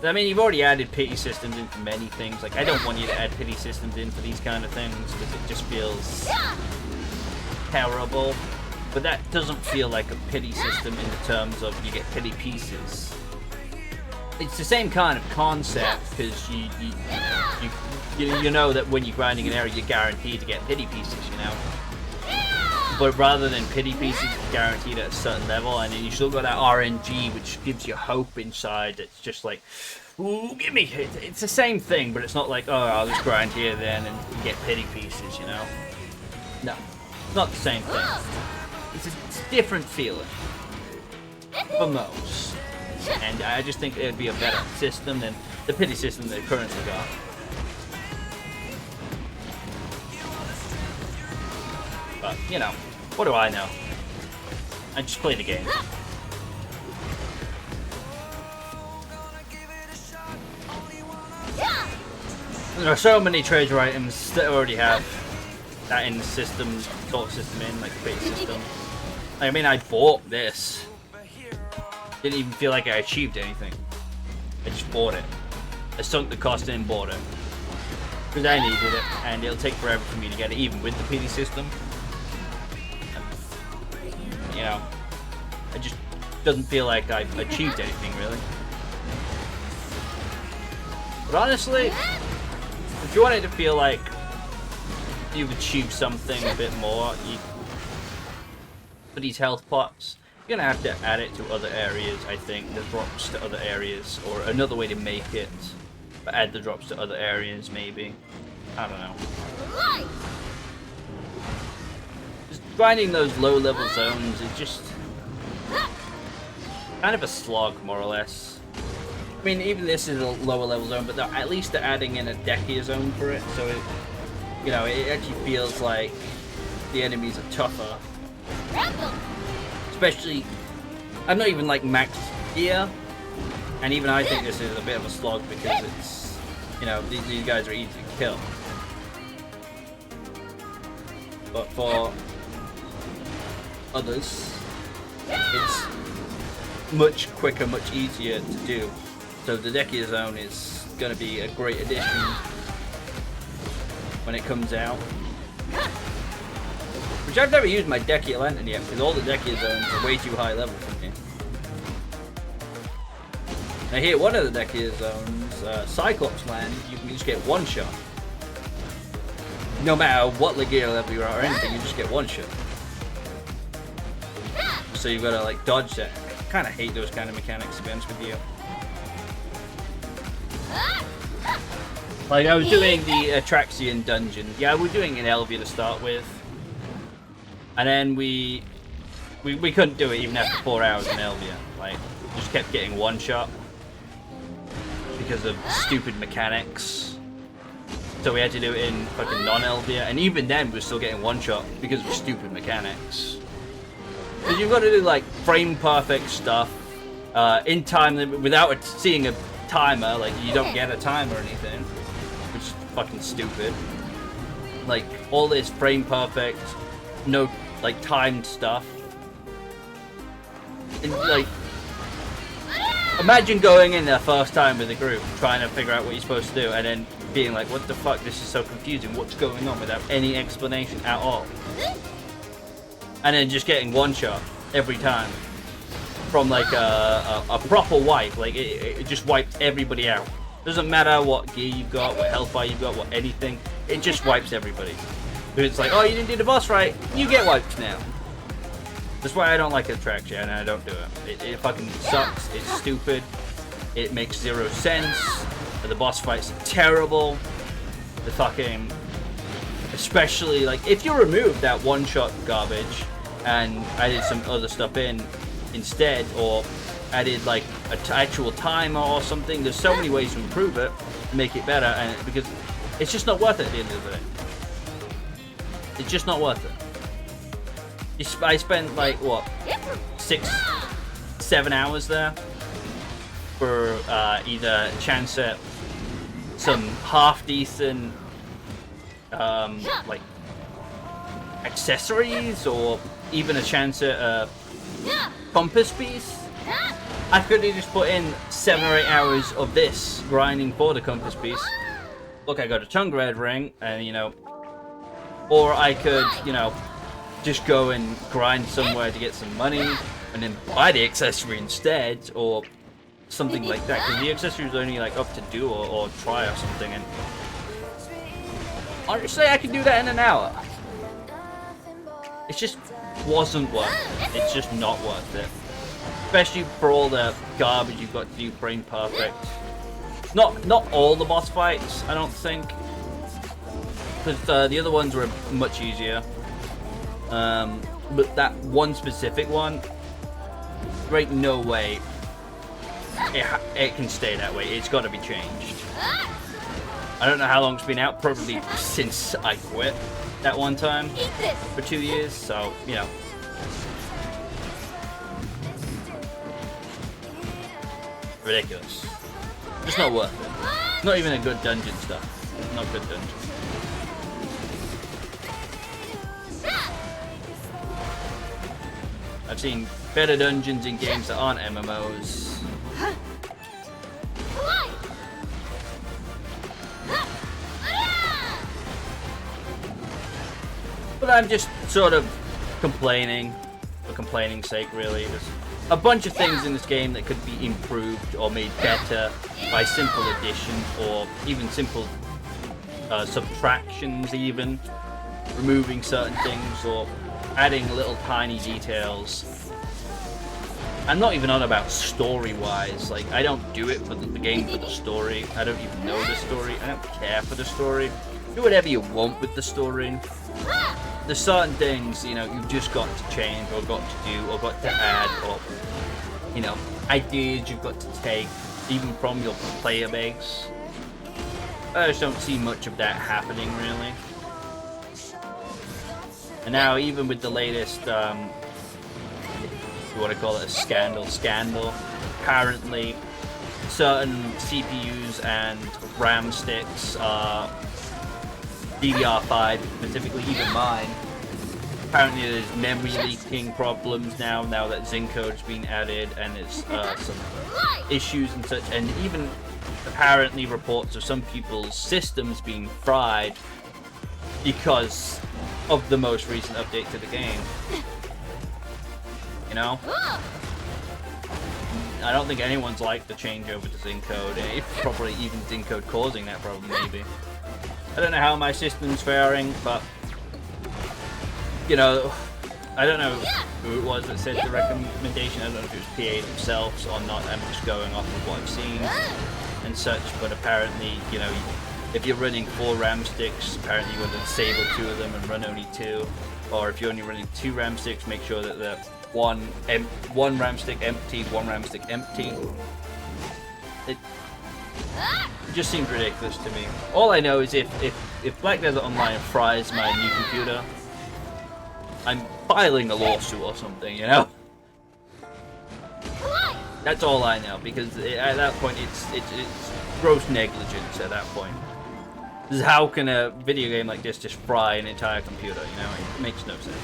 I mean, you've already added pity systems into many things. Like, I don't want you to add pity systems in for these kind of things because it just feels terrible. But that doesn't feel like a pity system in the terms of you get pity pieces. It's the same kind of concept because you know that when you're grinding an area, you're guaranteed to get pity pieces, you know. But rather than pity pieces, it's guaranteed at a certain level, and then you still got that RNG, which gives you hope inside. It's just like, ooh, give me. It's the same thing, but it's not like, oh, I'll just grind here then and get pity pieces, you know. No, it's not the same thing. It's a different feeling for most, and I just think it'd be a better system than the pity system they've currently got. But, you know, what do I know? I just play the game. There are so many treasure items that already have that in the system, sort of system in, like the base system. I mean, I bought this. Didn't even feel like I achieved anything. I just bought it. I sunk the cost in and bought it. Because I needed it, and it'll take forever for me to get it, even with the PD system. You know, it just doesn't feel like I've achieved anything, really. But honestly, if you want it to feel like you've achieved something a bit more, for these health pots, you're gonna have to add it to other areas, I think, the drops to other areas, or another way to make it, but add the drops to other areas, maybe. I don't know. Just grinding those low-level zones is just kind of a slog, more or less. I mean, even this is a lower-level zone, but at least they're adding in a Dekia zone for it, so it, you know, it actually feels like the enemies are tougher. Especially, I'm not even like max gear, and even I think this is a bit of a slog because it's, you know, these guys are easy to kill. But for others, it's much quicker, much easier to do. So the Dekia zone is going to be a great addition when it comes out. Which I've never used my Dekia Lantern yet, because all the Dekia zones are way too high level for me. Now here, one of the Dekia zones, Cyclops Land, you can just get one shot. No matter what gear level you are or anything, you just get one shot. So you've got to like dodge that. I kind of hate those kind of mechanics, to be honest with you. Like I was doing the Atraxian dungeon. Yeah, we're doing an Elvia to start with. And then we couldn't do it even after 4 hours in Elvia. Like, we just kept getting one shot because of stupid mechanics. So we had to do it in fucking non-Elvia, and even then we're still getting one shot because of stupid mechanics. Because you've got to do like frame perfect stuff in time without seeing a timer. Like you don't get a timer or anything, which is fucking stupid. Like all this frame perfect, no like timed stuff. And like, imagine going in there first time with a group, trying to figure out what you're supposed to do, and then being like, what the fuck, this is so confusing, what's going on, without any explanation at all. And then just getting one shot every time. From like a proper wipe, like it just wipes everybody out. Doesn't matter what gear you've got, what health bar you've got, what anything, it just wipes everybody. It's like, oh, you didn't do the boss right, you get wiped now. That's why I don't like Atraxian, and I don't do it. It fucking sucks, it's stupid, it makes zero sense, the boss fights are terrible, the fucking... Especially, like, if you remove that one-shot garbage, and added some other stuff in instead, or added like an actual timer or something. There's so many ways to improve it, make it better, and because it's just not worth it at the end of the day. It's just not worth it. I spent like what, 6-7 hours there for either a chance at some half decent like accessories, or even a chance at a compass piece. I could have just put in 7 or 8 hours of this grinding for the compass piece. Look, I got a tongue red ring, and you know, or I could, you know, just go and grind somewhere to get some money and then buy the accessory instead, or something like that, because the accessory is only like up to do or try or something, and honestly I could do that in an hour. It just wasn't worth it. It's just not worth it, especially for all the garbage you've got to do brain perfect. Not all the boss fights, I don't think, because the other ones were much easier, but that one specific one, there ain't no way it can stay that way. It's got to be changed. I don't know how long it's been out, probably since I quit that one time for 2 years, so you know. Ridiculous. Just not worth it. Not even a good dungeon stuff. Not good dungeon. I've seen better dungeons in games that aren't MMOs. But I'm just sort of complaining for complaining's sake, really. There's a bunch of things in this game that could be improved or made better by simple additions, or even simple subtractions, even removing certain things or adding little tiny details. I'm not even on about story-wise. Like, I don't do it for the game for the story. I don't even know the story. I don't care for the story. Do whatever you want with the story. There's certain things, you know, you've just got to change, or got to do, or got to add, or, you know, ideas you've got to take, even from your player base. I just don't see much of that happening, really. And now, even with the latest, you want to call it a scandal, apparently certain CPUs and RAM sticks are DDR5, specifically even mine. Apparently there's memory leaking problems now that Zincode's been added, and it's some issues and such, and even apparently reports of some people's systems being fried because of the most recent update to the game. You know? I don't think anyone's liked the changeover to Zincode. It's probably even Zincode causing that problem, maybe. I don't know how my system's faring, but, you know, I don't know who it was that said the recommendation. I don't know if it was PA themselves or not. I'm just going off of what I've seen and such, but apparently, you know, if you're running 4 RAM sticks, apparently you want to disable 2 of them and run only 2. Or if you're only running 2 RAM sticks, make sure that the one RAM stick empty, 1 RAM stick empty. It just seems ridiculous to me. All I know is if Black Desert Online fries my new computer, I'm filing a lawsuit or something, you know? That's all I know, because at that point it's gross negligence at that point. Because how can a video game like this just fry an entire computer, you know? It makes no sense.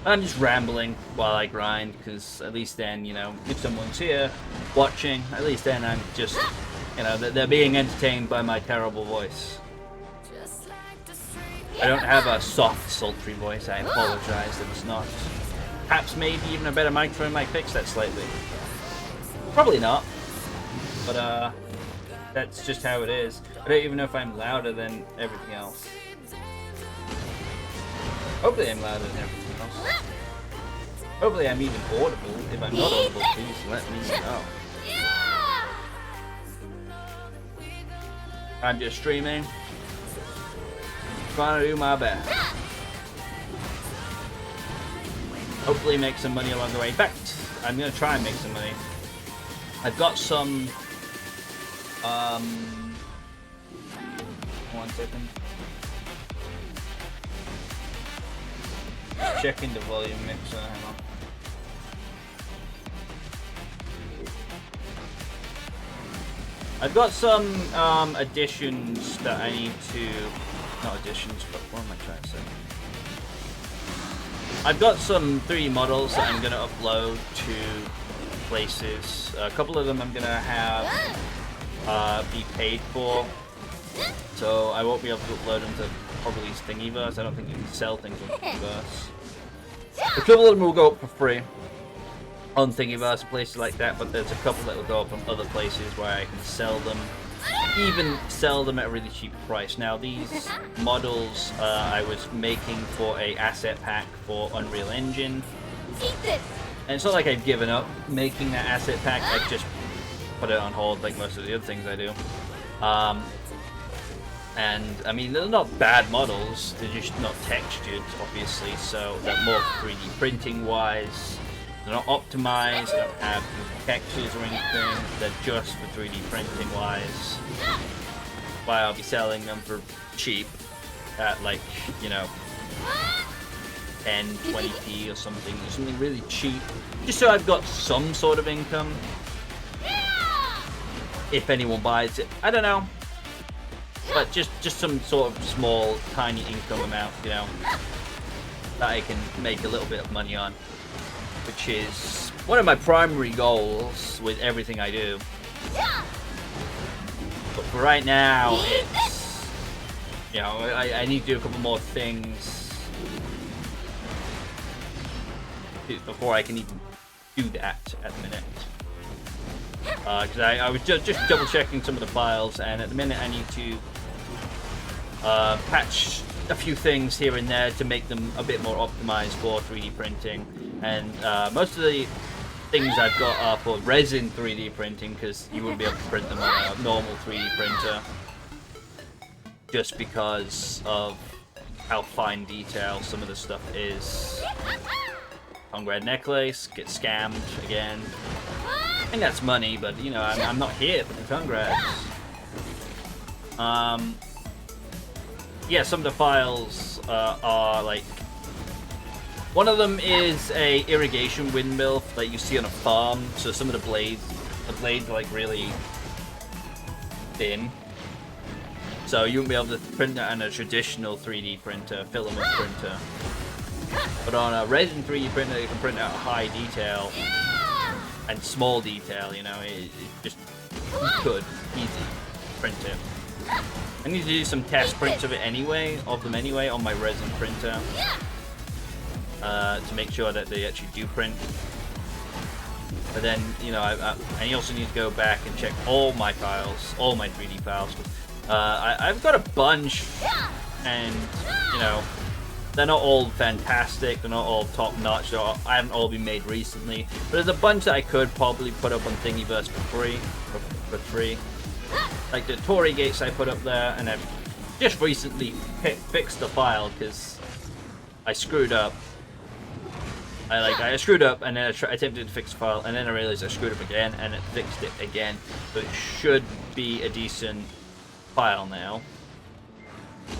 I'm just rambling while I grind, because at least then, you know, if someone's here watching, at least then I'm just, you know, they're being entertained by my terrible voice. I don't have a soft, sultry voice. I apologize that it's not. Perhaps maybe even a better microphone might fix that slightly. Probably not, but that's just how it is. I don't even know if I'm louder than everything else. Hopefully I'm louder than everything else. Hopefully I'm even audible. If I'm not audible, please let me know. I'm just streaming, trying to do my best. Hopefully make some money along the way. In fact, I'm gonna try and make some money. I've got some 1 second. Checking the volume mixer, hang on. I've got some additions that I need to, not additions, but what am I trying to say? I've got some 3D models that I'm gonna upload to places. A couple of them I'm gonna have be paid for, so I won't be able to upload them to probably Thingiverse. I don't think you can sell things on Thingiverse. A couple of them will go up for free on Thingiverse and places like that, but there's a couple that will go up on other places where I can sell them, even sell them at a really cheap price. Now these models I was making for a asset pack for Unreal Engine, and it's not like I've given up making that asset pack. I've just put it on hold like most of the other things I do. And I mean, they're not bad models, they're just not textured, obviously, so they're more 3D printing wise. They're not optimized, they don't have textures or anything, they're just for 3D printing wise. Why I'll be selling them for cheap at, like, you know, 10, 20p or something really cheap, just so I've got some sort of income. If anyone buys it, I don't know. But just some sort of small, tiny income amount, you know, that I can make a little bit of money on, which is one of my primary goals with everything I do. But for right now, it's, you know, I need to do a couple more things before I can even do that at the minute. Because I was just double checking some of the files, and at the minute I need to patch a few things here and there to make them a bit more optimized for 3D printing. And most of the things I've got are for resin 3D printing, because you wouldn't be able to print them on a normal 3D printer, just because of how fine detail some of the stuff is. Congrad necklace, get scammed again. And that's money, but you know, I'm not here for the congrats. Yeah, some of the files are like, one of them is a irrigation windmill that you see on a farm. So some of the blades are like really thin. So you won't be able to print that on a traditional 3D printer, filament printer. But on a resin 3D printer, you can print out high detail and small detail, you know, it just, you could easy print it. I need to do some test prints of it anyway, on my resin printer, to make sure that they actually do print. But then, you know, I also need to go back and check all my files, all my 3D files. I've got a bunch, and, you know, they're not all fantastic, they're not all top-notch, I haven't all been made recently, but there's a bunch that I could probably put up on Thingiverse for free. Like the Torii gates I put up there, and I've just recently fixed the file because I screwed up. I screwed up, and then I attempted to fix the file, and then I realized I screwed up again, and it fixed it again. So it should be a decent file now.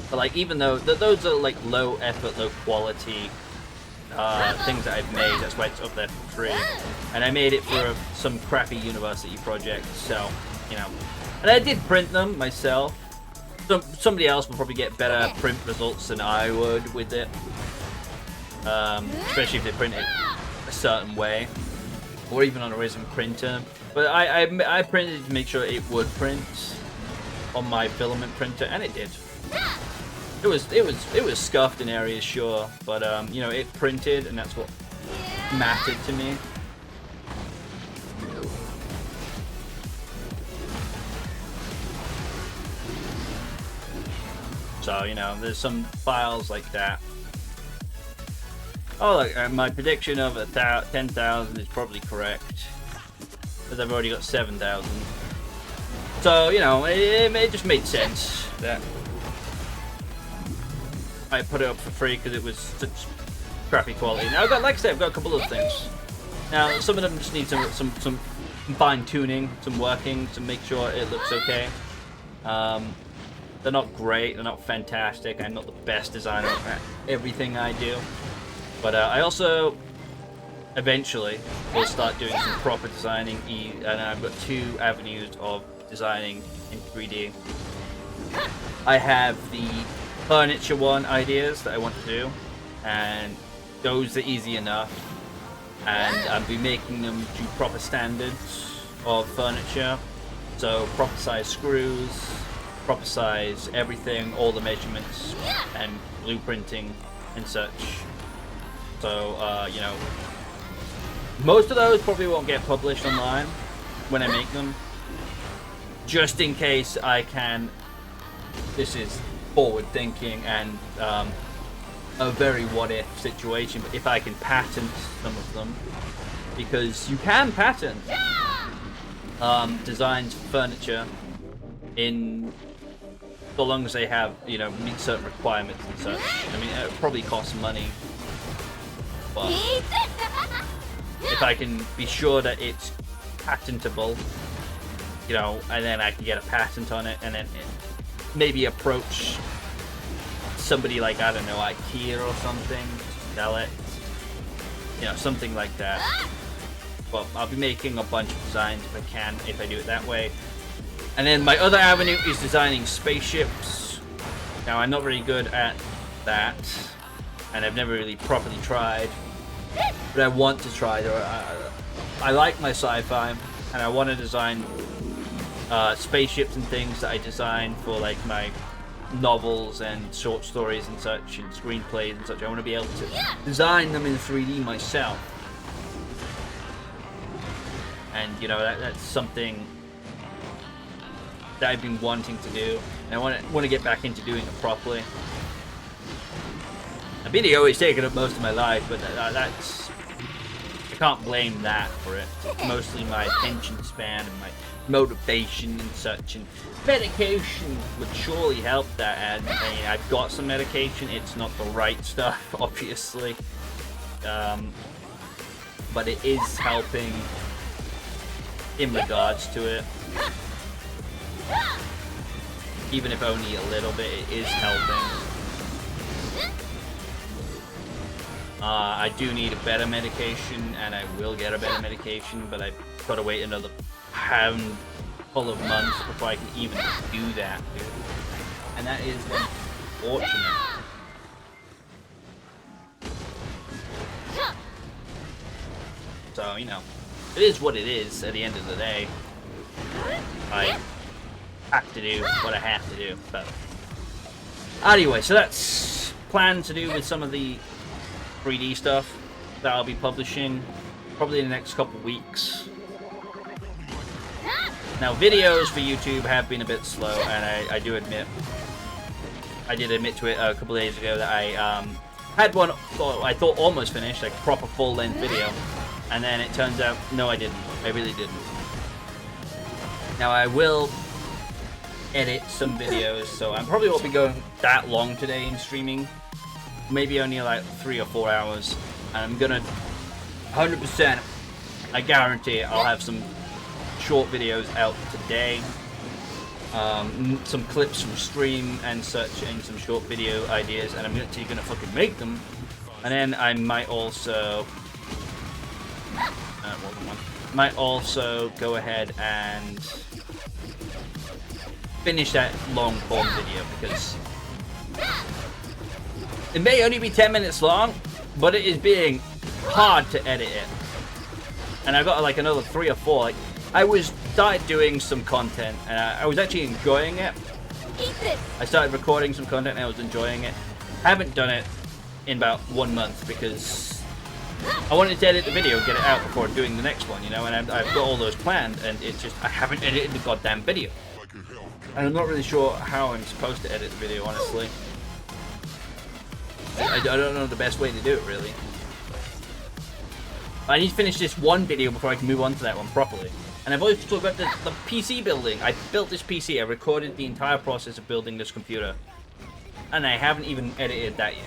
But like, even though those are like low effort, low quality things that I've made, that's why it's up there for free. And I made it for some crappy university project, so, you know. And I did print them myself. Somebody else will probably get better print results than I would with it. Especially if they print it a certain way, or even on a resin printer. But I printed it to make sure it would print on my filament printer, and it did. It was scuffed in areas, sure, but you know, it printed, and that's what mattered to me. So, you know, there's some files like that. Oh, look, my prediction of 10,000 is probably correct, because I've already got 7,000. So, you know, it just made sense that I put it up for free, because it was such crappy quality. Now, like I said, I've got a couple of things. Now, some of them just need some fine tuning, some working to make sure it looks okay. They're not great, they're not fantastic. I'm not the best designer at everything I do, but I also eventually will start doing some proper designing. And I've got 2 avenues of designing in 3D. I have the furniture one ideas that I want to do, and those are easy enough, and I'll be making them to proper standards of furniture, so proper size screws, proper size everything, all the measurements and blueprinting and such. So you know, most of those probably won't get published online when I make them, just in case I can. This is forward thinking and a very what if situation, but if I can patent some of them, because you can patent designs for furniture in so long as they have, you know, meet certain requirements and such. I mean, it probably costs money, but if I can be sure that it's patentable, you know, and then I can get a patent on it, and then maybe approach somebody like, I don't know, IKEA or something, sell it, you know, something like that. But I'll be making a bunch of designs if I can, if I do it that way. And then my other avenue is designing spaceships. Now, I'm not very good at that, and I've never really properly tried, but I want to try. I like my sci-fi, and I want to design spaceships and things that I design for like my novels and short stories and such, and screenplays and such. I want to be able to design them in 3D myself, and you know, that's something that I've been wanting to do, and I want to get back into doing it properly. A video is taking up most of my life, but that's, I can't blame that for it. It's mostly my attention span and my motivation and such, and medication would surely help that. And I mean, I've got some medication. It's not the right stuff, obviously, but it is helping in regards to it. Even if only a little bit, it is helping. I do need a better medication, and I will get a better medication, but I've got to wait another handful of months before I can even do that, dude. And that is unfortunate. So, you know, it is what it is at the end of the day. I have to do what I have to do. But anyway, so that's planned to do with some of the 3D stuff that I'll be publishing probably in the next couple weeks. Now, videos for YouTube have been a bit slow, and I do admit, I did admit to it a couple days ago that I had one I thought almost finished, like a proper full-length video, and then it turns out, no, I didn't. I really didn't. Now, I will edit some videos, so I probably won't be going that long today in streaming. Maybe only like 3 or 4 hours. And I'm gonna 100%, I guarantee I'll have some short videos out today. Some clips from stream and such, and some short video ideas, and I'm actually gonna fucking make them. And then I might also go ahead and finish that long form video, because it may only be 10 minutes long, but it is being hard to edit it. And I've got like another 3 or 4. Like, I started doing some content, and I was actually enjoying it. I started recording some content, and I was enjoying it. I haven't done it in about 1 month, because I wanted to edit the video, get it out before doing the next one, you know, and I've got all those planned, and it's just, I haven't edited the goddamn video. And I'm not really sure how I'm supposed to edit the video, honestly. I don't know the best way to do it, really. I need to finish this one video before I can move on to that one properly. And I've always talked about the PC building. I built this PC, I recorded the entire process of building this computer. And I haven't even edited that yet.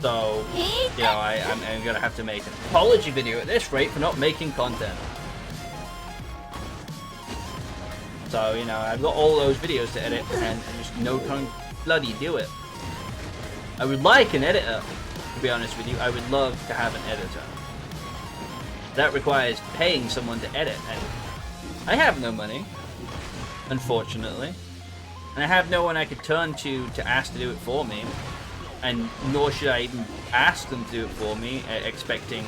So, you know, I'm gonna have to make an apology video at this rate for not making content. So, you know, I've got all those videos to edit and just no time to bloody do it. I would like an editor, to be honest with you. I would love to have an editor. That requires paying someone to edit, and I have no money, unfortunately. And I have no one I could turn to ask to do it for me. And nor should I even ask them to do it for me, expecting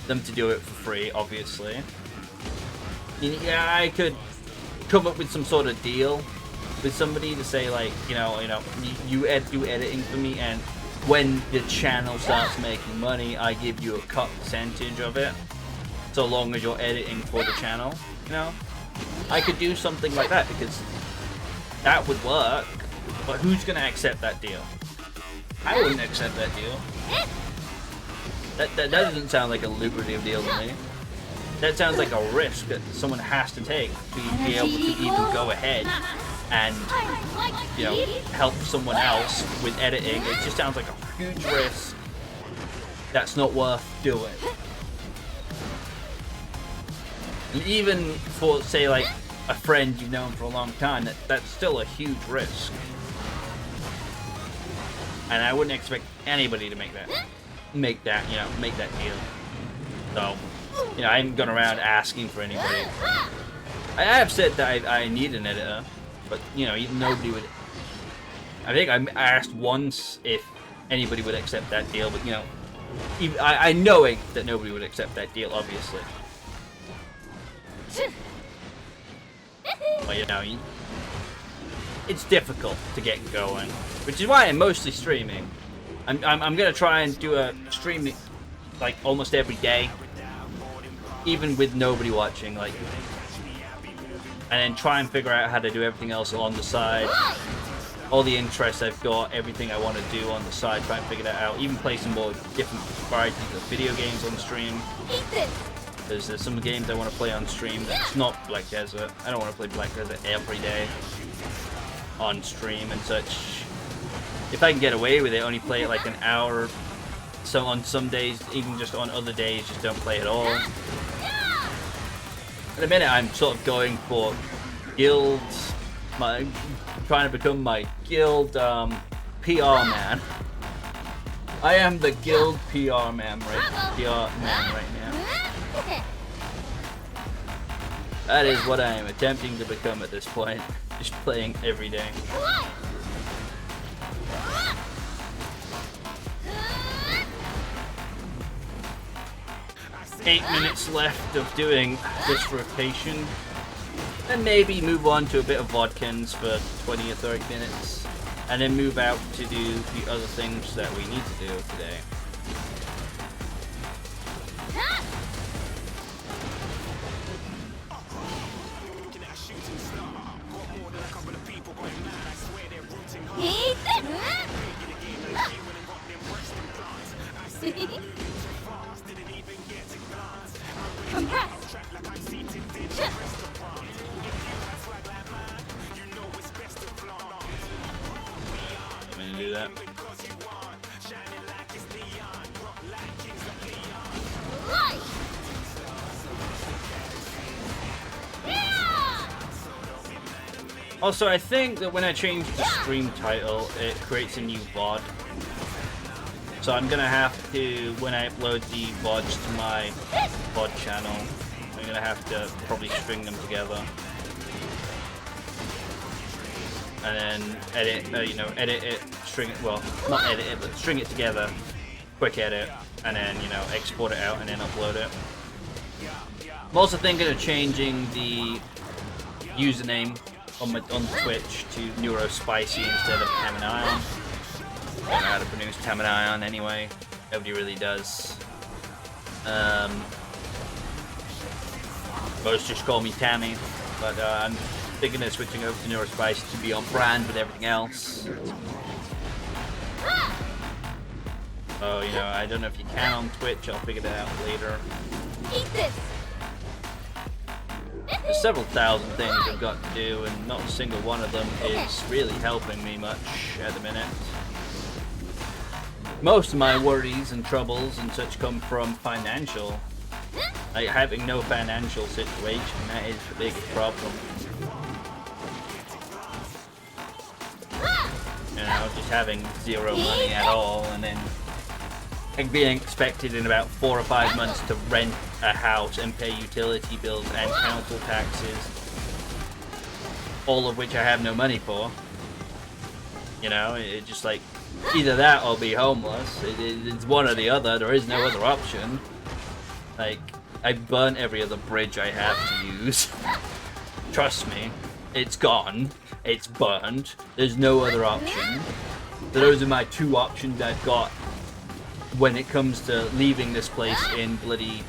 them to do it for free, obviously. Yeah, I could come up with some sort of deal with somebody to say, like, you do editing for me, and when the channel starts making money, I give you a cut percentage of it, so long as you're editing for the channel. You know, I could do something like that, because that would work. But who's gonna accept that deal? I wouldn't accept that deal. That doesn't sound like a lucrative deal to me. That sounds like a risk that someone has to take to be able to even go ahead and, you know, help someone else with editing. It just sounds like a huge risk that's not worth doing. And even for, say, like a friend you've known for a long time, that's still a huge risk. And I wouldn't expect anybody to make that deal. So, you know, I haven't gone around asking for anybody. I have said that I need an editor, but, you know, nobody would. I think I asked once if anybody would accept that deal, but, you know, I knowing that nobody would accept that deal, obviously. But, you know, it's difficult to get going, which is why I'm mostly streaming. I'm gonna try and do a stream like almost every day, even with nobody watching, like, and then try and figure out how to do everything else on the side. All the interests I've got, everything I want to do on the side, try and figure that out. Even play some more different varieties of video games on stream. There's some games I want to play on stream that's not Black Desert. I don't want to play Black Desert every day on stream and such. If I can get away with it, only play it like an hour. So on some days, even just on other days, just don't play at all. At the minute, I'm sort of going for guilds. Trying to become my guild PR man. I am the guild PR man right now. That is what I am attempting to become at this point. Just playing every day. 8 minutes left of doing this rotation, and maybe move on to a bit of Vodkins for 20 or 30 minutes, and then move out to do the other things that we need to do today. Do that. Also, I think that when I change the stream title, it creates a new VOD. So I'm gonna have to, when I upload the VODs to my VOD channel, I'm gonna have to probably string them together. And then edit it, string it, well, not edit it, but string it together, quick edit, and then, export it out and then upload it. I'm also thinking of changing the username on Twitch to Neurospicy instead of Tamanion. I don't know how to pronounce Tamanion anyway, nobody really does. Most just call me Tammy, but I'm thinking of switching over to Neurospicy to be on brand with everything else. So, I don't know if you can on Twitch, I'll figure that out later. Eat this. There's several thousand things I've got to do, and not a single one of them is really helping me much at the minute. most of my worries and troubles and such come from financial. Like having no financial situation, that is the biggest problem. You know, just having zero money at all, and then being expected in about 4 or 5 months to rent a house and pay utility bills and council taxes, all of which I have no money for. You know, it's just like, either that or be homeless. It's one or the other. There is no other option. Like, I burnt every other bridge I have to use. Trust me, it's gone. It's burned. There's no other option. So those are my 2 options I've got when it comes to leaving this place in bloody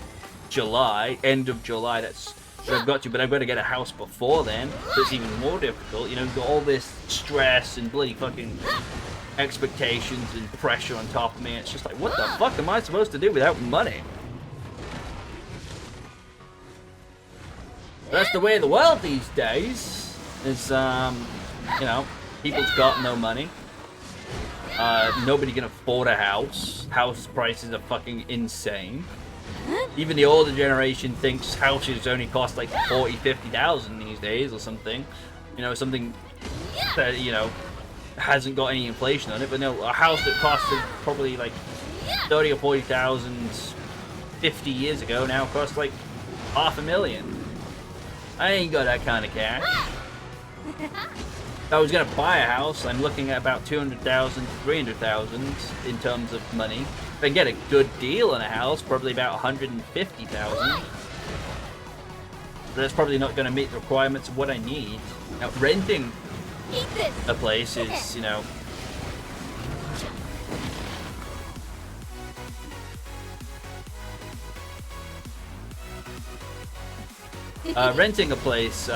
July, end of July. That's what I've got to, but I've got to get a house before then, so it's even more difficult. You know, got all this stress and bloody fucking expectations and pressure on top of me. It's just like, what the fuck am I supposed to do without money? That's the way of the world these days. Is you know, people's got no money. Nobody can afford a house. House prices are fucking insane. Even the older generation thinks houses only cost like 40,000-50,000 these days or something. You know, something that, you know, hasn't got any inflation on it. But no, a house that costed probably like 30 or 40,000 50 years ago now costs like $500,000. I ain't got that kind of cash. If I was gonna buy a house, I'm looking at about 200,000 to 300,000 in terms of money. If I get a good deal on a house, probably about 150,000. But that's probably not gonna meet the requirements of what I need. Now, renting a place is, you know, renting a place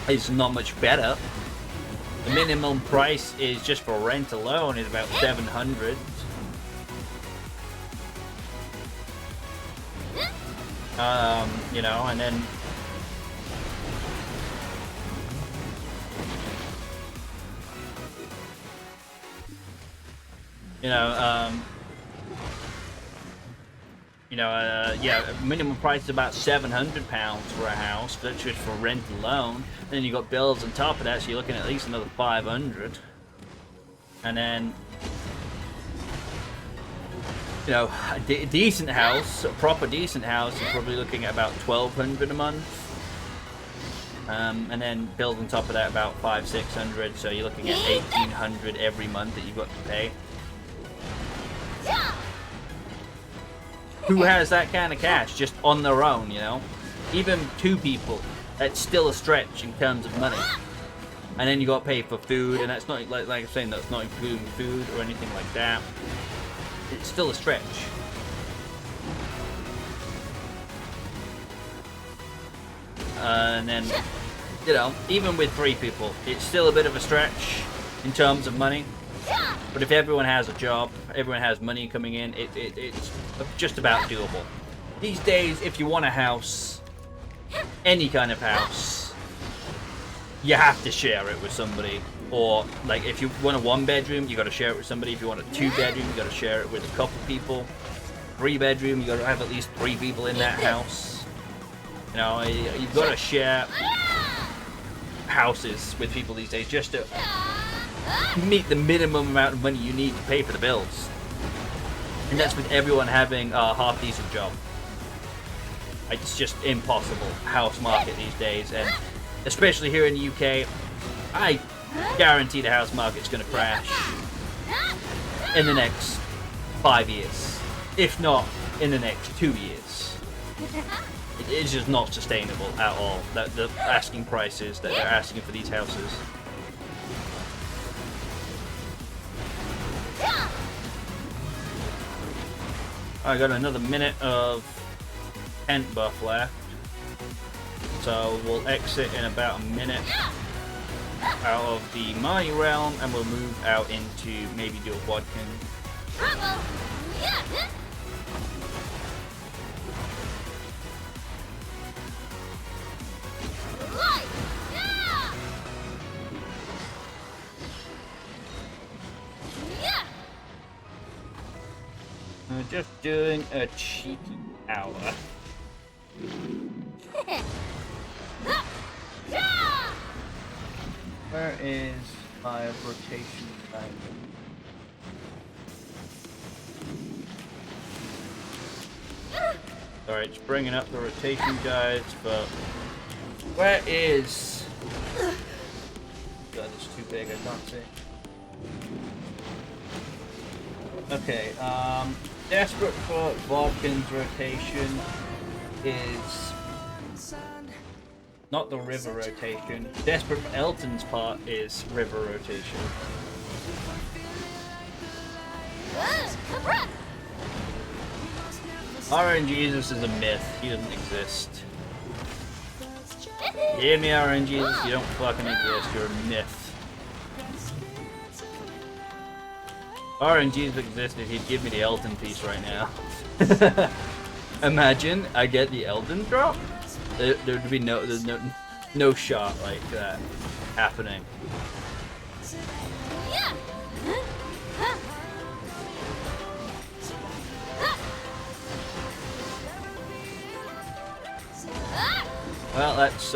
is not much better. The minimum price is just for rent alone is about $700. You know, and then yeah, minimum price is about £700 for a house. That's just for rent alone. And then you got bills on top of that, so you're looking at least another 500. And then, you know, a decent house, a proper decent house, you're probably looking at about $1,200 a month. And then bills on top of that about $500-600. So you're looking at $1,800 every month that you've got to pay. Who has that kind of cash just on their own, you know? Even 2 people, that's still a stretch in terms of money. And then you got to pay for food, and that's not, like I'm saying, that's not including food or anything like that. It's still a stretch. And then, you know, even with 3 people, it's still a bit of a stretch in terms of money. But if everyone has a job, everyone has money coming in, it's just about doable. These days, if you want a house, any kind of house, you have to share it with somebody. Or, like, if you want a 1-bedroom, you got to share it with somebody. If you want a 2-bedroom, you got to share it with a couple people. 3-bedroom, you got to have at least 3 people in that house. You know, you've got to share houses with people these days just to meet the minimum amount of money you need to pay for the bills. And that's with everyone having a half-decent job. It's just impossible house market these days, and especially here in the UK, I guarantee the house market's going to crash in the next 5 years, if not in the next 2 years. It's just not sustainable at all, the asking prices that they're asking for these houses. I got another minute of tent buff left, so we'll exit in about a minute out of the Mani realm, and we'll move out into maybe do a Wadkin. We're just doing a cheeky hour. Where is my rotation time? Alright, just bringing up the rotation guides, but where is... God, it's too big, I can't see. Okay, desperate for Vodkin's rotation is not the river rotation. Desperate for Elton's part is river rotation. RNG Jesus is a myth. He doesn't exist. You hear me, RNG Jesus? You don't fucking exist. You're a myth. RNG existed, he'd give me the Elton piece right now. Imagine I get the Elton drop. There'd be there's no shot like that happening. Well, that's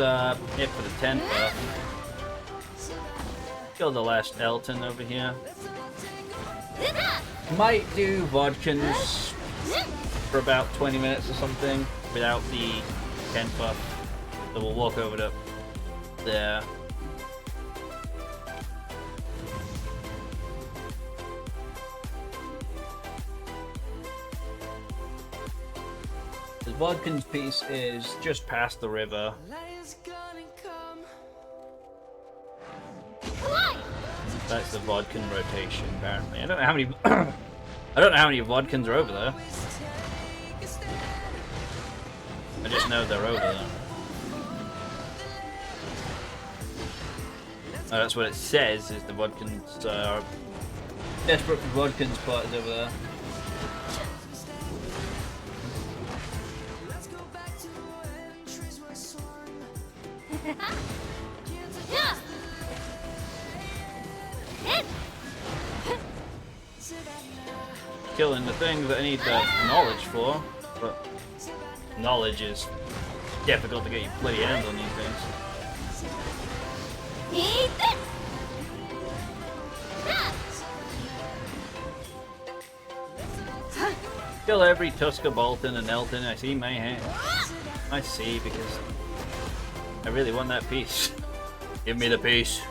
it for the 10th buff. Kill the last Elton over here. Might do Vodkins for about 20 minutes or something without the 10th buff. So we'll walk over to there. The Vodkin's piece is just past the river. That's the Vodkin rotation, apparently. I don't know how many. I don't know how many Vodkins are over there. I just know they're over there. Oh, that's what it says. Is the Vodkins desperate for Vodkins part is over there. Killing the things that I need the knowledge for, but knowledge is difficult to get your bloody hands on these things. Kill every Tusker Bolton and Elton I see in my hand. I see, because I really want that piece. Give me the piece.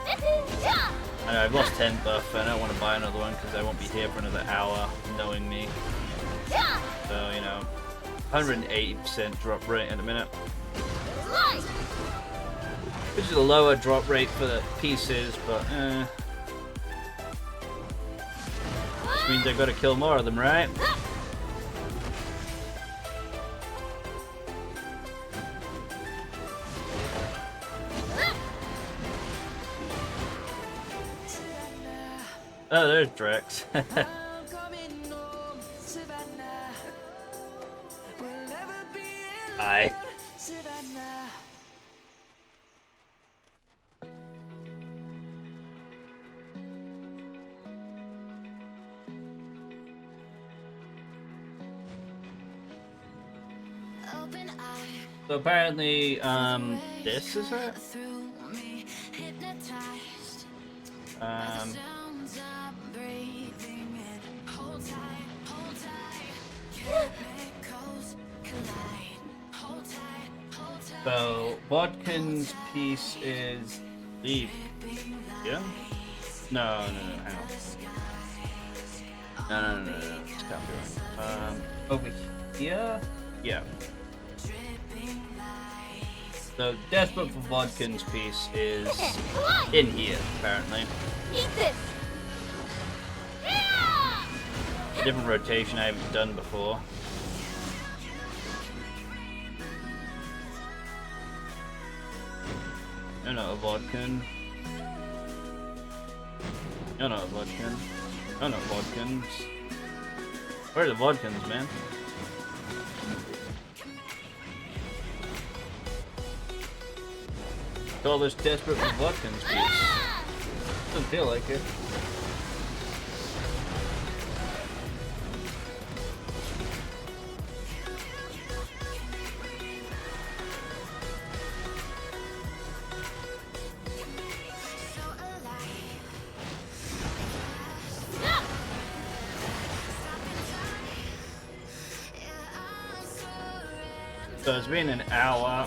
I know, I've lost 10 buff, I don't want to buy another one because I won't be here for another hour, knowing me. So, you know, 180% drop rate in a minute. Which is a lower drop rate for the pieces, but which means I've got to kill more of them, right? Oh, there's Drex. Hi. So apparently, this is it? So, Vodkin's piece is deep. Yeah? No, hang on. No, this can't be right. Over here? Yeah. So, Desperate for Vodkin's piece is in here, apparently. Eat this. Different rotation I haven't done before. You're not a Vodkin. You're not a Vodkin. You're not Vodkins. Where are the Vodkins, man? Call this Desperate for Vodkins piece. Doesn't feel like it. So it's been an hour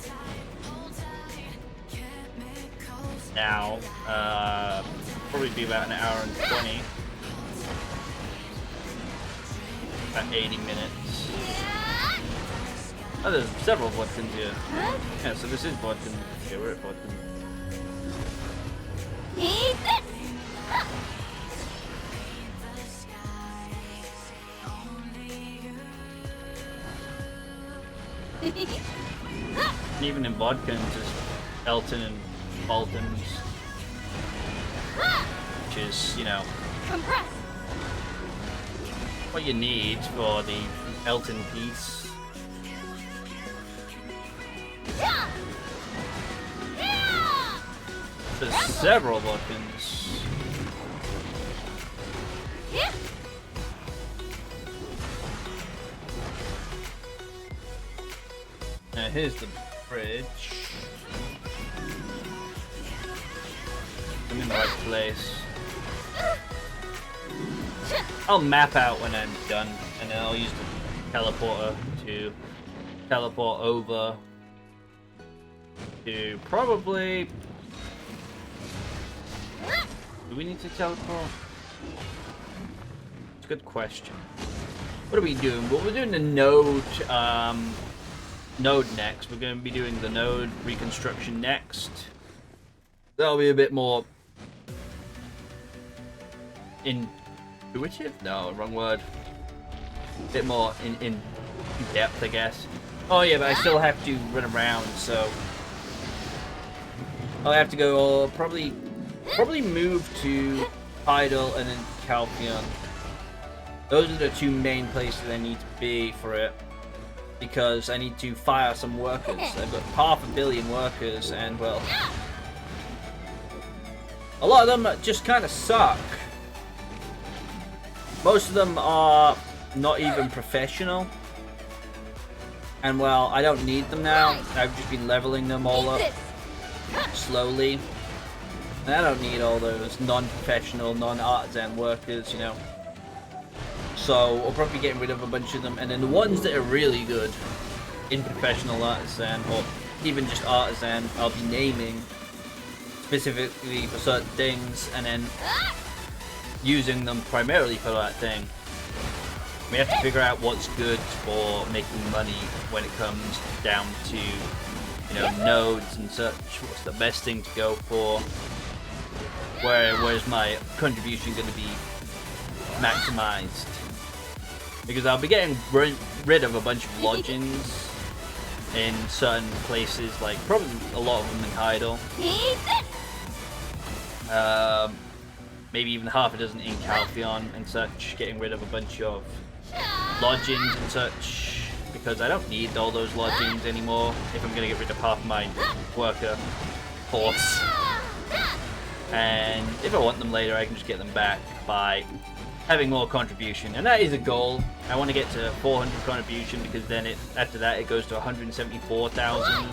now. Probably be about an hour and 20. About 80 minutes. Oh, there's several Vodkins here. Yeah, so this is Vodkin. Okay, we're at Vodkin. Even in Vodkins, there's Elton and Boltons. Which is, you know, what you need for the Elton piece. There's several Vodkins. Now here's the bridge. I'm in the right place. I'll map out when I'm done, and then I'll use the teleporter to teleport over to probably... Do we need to teleport? It's a good question. What are we doing? Well, we're doing the node next. We're going to be doing the node reconstruction next. That'll be a bit more intuitive? No, wrong word. A bit more in depth, I guess. Oh yeah, but I still have to run around, so I'll have to go probably move to Tidal and then Calpheon. Those are the two main places I need to be for it, because I need to fire some workers. I've got 500 million workers, and well, a lot of them just kind of suck. Most of them are not even professional. And well, I don't need them now. I've just been leveling them all up slowly. And I don't need all those non-professional, non-artisan workers, you know. So I'll probably be getting rid of a bunch of them. And then the ones that are really good in professional artisan, or even just artisan, I'll be naming specifically for certain things, and then using them primarily for that thing. We have to figure out what's good for making money when it comes down to, you know, nodes and such. What's the best thing to go for? Where's my contribution going to be maximized? Because I'll be getting rid of a bunch of lodgings in certain places, like probably a lot of them in Heidel. Maybe even half a dozen in Calpheon and such, getting rid of a bunch of lodgings and such, because I don't need all those lodgings anymore if I'm going to get rid of half my worker force. And if I want them later, I can just get them back by having more contribution, and that is a goal. I want to get to 400 contribution, because then after that it goes to 174,000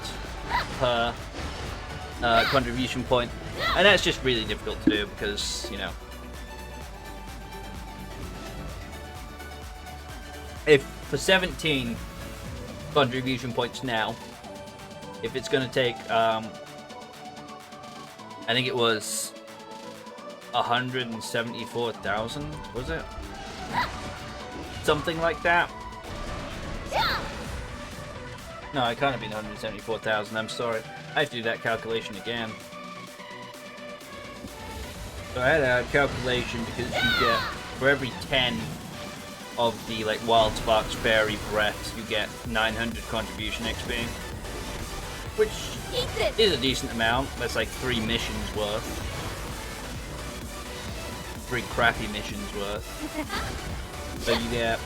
per contribution point, and that's just really difficult to do because, you know, if for 17 contribution points now, if it's going to take I think it was 174,000, was it? Something like that. No, it can't have been 174,000, I'm sorry. I have to do that calculation again. So I had a calculation because you get, for every 10 of the like Wild Sparks Fairy Breaths, you get 900 contribution XP. Which is a decent amount. That's like 3 missions worth. 3 crappy missions worth. So you get...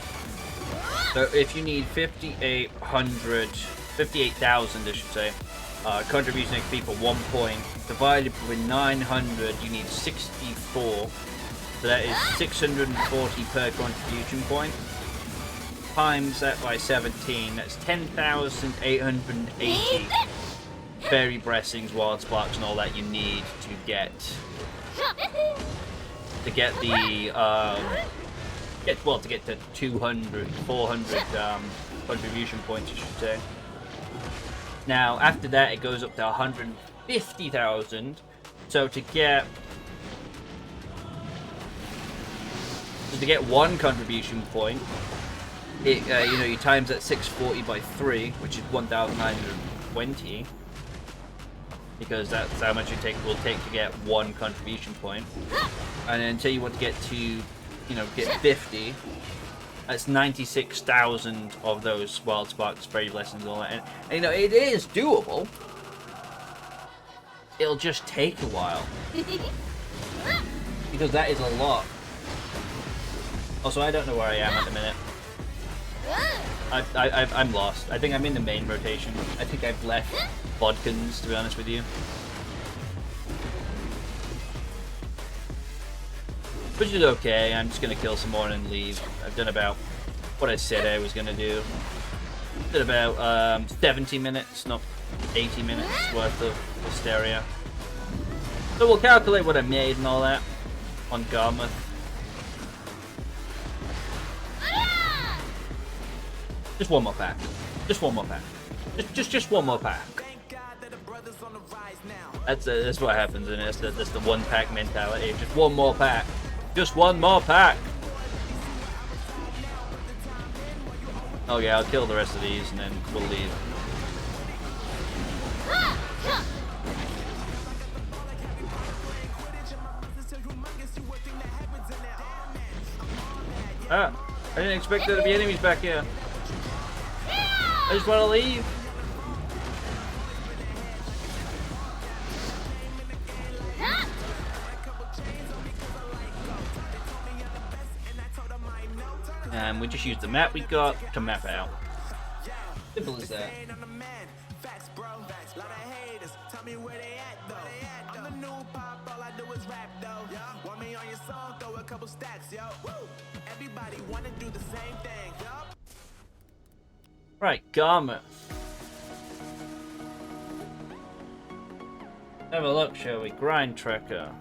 So if you need 58,000 I should say, contribution XP for 1 point, divided by 900, you need 64. So that is 640 per contribution point. Times that by 17, that's 10,880 fairy blessings, wild sparks, and all that you need to get the to get to 200, 400 contribution points, I should say. Now, after that, it goes up to 150,000. So to get one contribution point, it you times that 640 by 3, which is 1,920, because that's how much it will take to get one contribution point. And then say you want to get to, get 50. That's 96,000 of those wild sparks, brave lessons, all that. And it is doable. It'll just take a while. Because that is a lot. Also, I don't know where I am at the minute. I'm lost. I think I'm in the main rotation. I think I've left Bodkins, to be honest with you. Which is okay. I'm just going to kill some more and leave. I've done about what I said I was going to do. Did about 70 minutes, not 80 minutes worth of Hysteria. So we'll calculate what I made and all that on Garmouth. Just one more pack. Just one more pack. Just one more pack. That's what happens in this. That's the one pack mentality. Just one more pack. Just one more pack. Okay, I'll kill the rest of these and then we'll leave. Ah, I didn't expect there to be enemies back here. I just want to leave. And we just use the map we got to map out. Simple as that. Right, Garmouth. Have a look, shall we? Grind tracker.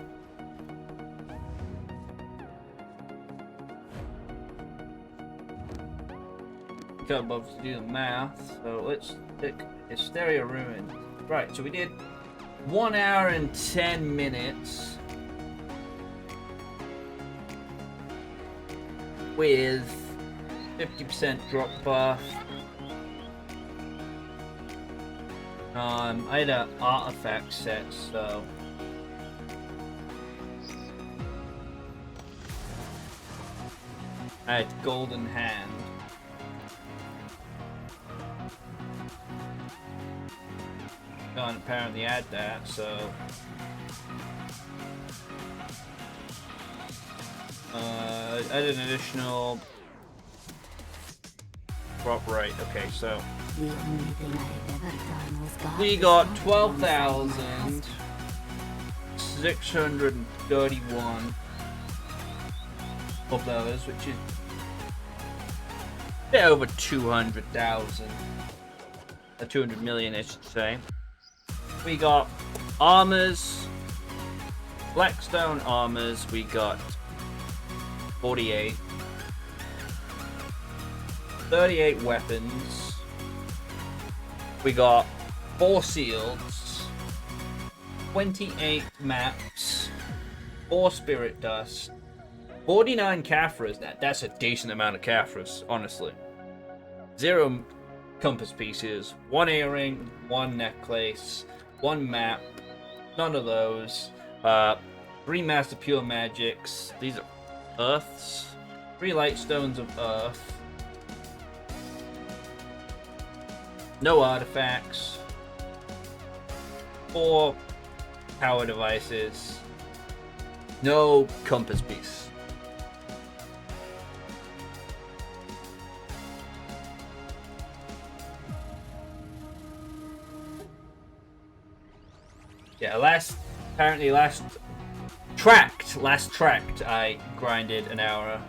Can't bother to do the math, so let's pick Hysteria Ruin. Right, so we did 1 hour and 10 minutes with 50% drop buff. I had an artifact set, so I had Golden Hand. Can't apparently add that, so add an additional drop rate. Okay, so we got 12,631 of those, which is a bit over 200,000. 200 million, I should say. We got armors, Blackstone armors. We got 48. 38 weapons. We got 4 seals, 28 maps, 4 spirit dust, 49 Caphras. That's a decent amount of Caphras, honestly. 0 compass pieces, 1 earring, 1 necklace, 1 map, none of those. 3 master pure magics. These are earths. 3 light stones of earth. No artifacts. 4 power devices. No compass piece. Yeah, last tracked, I grinded an hour.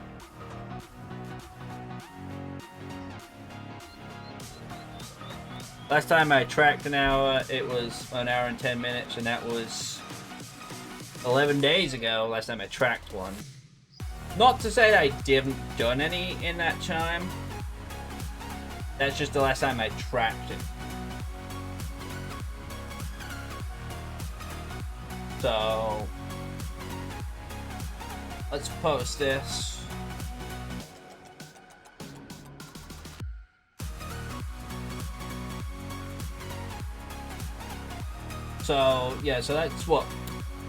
Last time I tracked an hour, it was an hour and 10 minutes, and that was 11 days ago, last time I tracked one. Not to say that I didn't done any in that time. That's just the last time I tracked it. So let's post this. So yeah, so that's what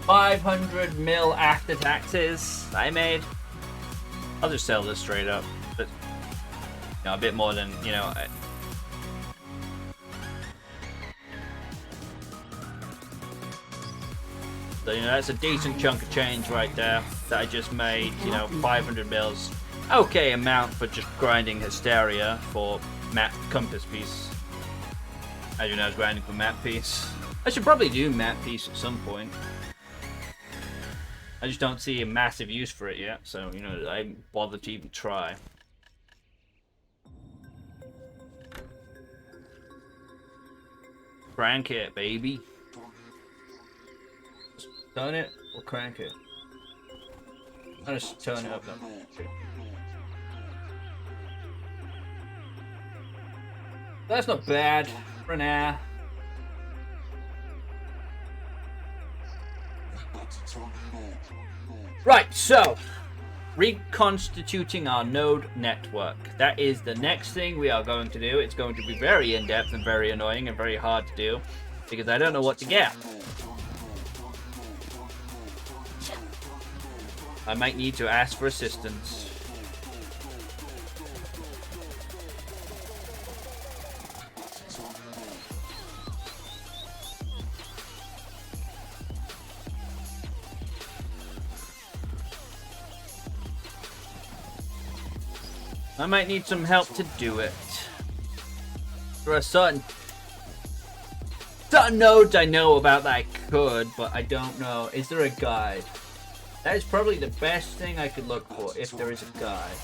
500 mil after taxes I made. I'll just sell this straight up, but you know, a bit more than So, you know, that's a decent chunk of change right there that I just made, you know, 500 mils. Okay amount for just grinding Hysteria for map compass piece. As you know, I was grinding for map piece. I should probably do map piece at some point. I just don't see a massive use for it yet, so, you know, I didn't bother to even try. Crank it, baby. Turn it or crank it? I'll just turn it up then. That's not bad for now. Right, so reconstituting our node network. That is the next thing we are going to do. It's going to be very in-depth and very annoying and very hard to do because I don't know what to get. I might need to ask for assistance. I might need some help to do it. There are certain nodes I know about that I could, but I don't know. Is there a guide? That is probably the best thing I could look for, if there is a guide.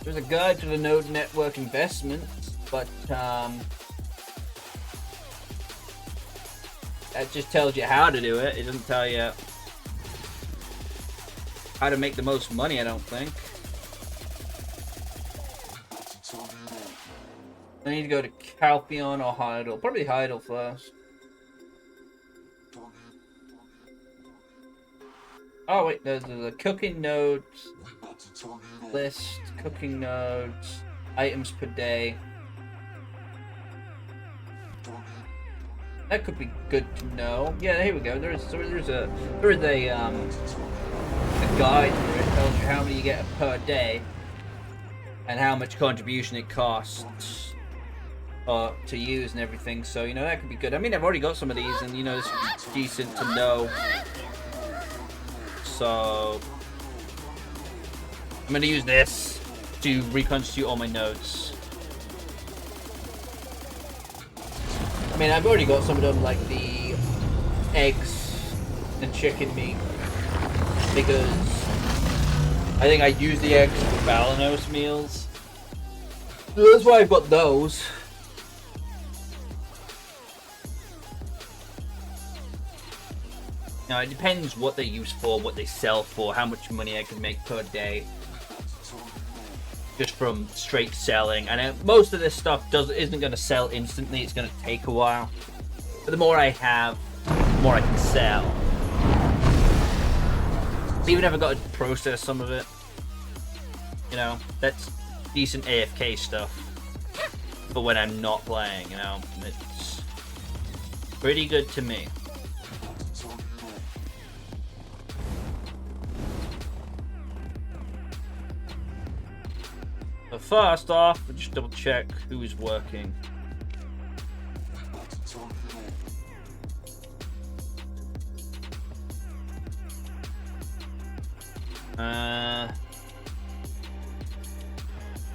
There's a guide to the node network investments, but that just tells you how to do it. It doesn't tell you how to make the most money, I don't think. I need to go to Calpheon or Heidel. Probably Heidel first. Oh wait, there's a cooking nodes list, cooking nodes, items per day. That could be good to know. Yeah, here we go. There is a guide for it. It tells you how many you get per day and how much contribution it costs to use and everything. So, you know, that could be good. I mean, I've already got some of these, and you know, this would be decent to know. So I'm going to use this to reconstitute all my nodes. I mean, I've already got some of them, like the eggs and chicken meat, because I think I use the eggs for Balanos meals. So that's why I've got those. Now, it depends what they're used for, what they sell for, how much money I can make per day. Just from straight selling. And most of this stuff isn't going to sell instantly, it's going to take a while. But the more I have, the more I can sell. Even if I've got to process some of it. You know, that's decent AFK stuff. But when I'm not playing, you know, it's pretty good to me. But first off, we'll just double check who is working.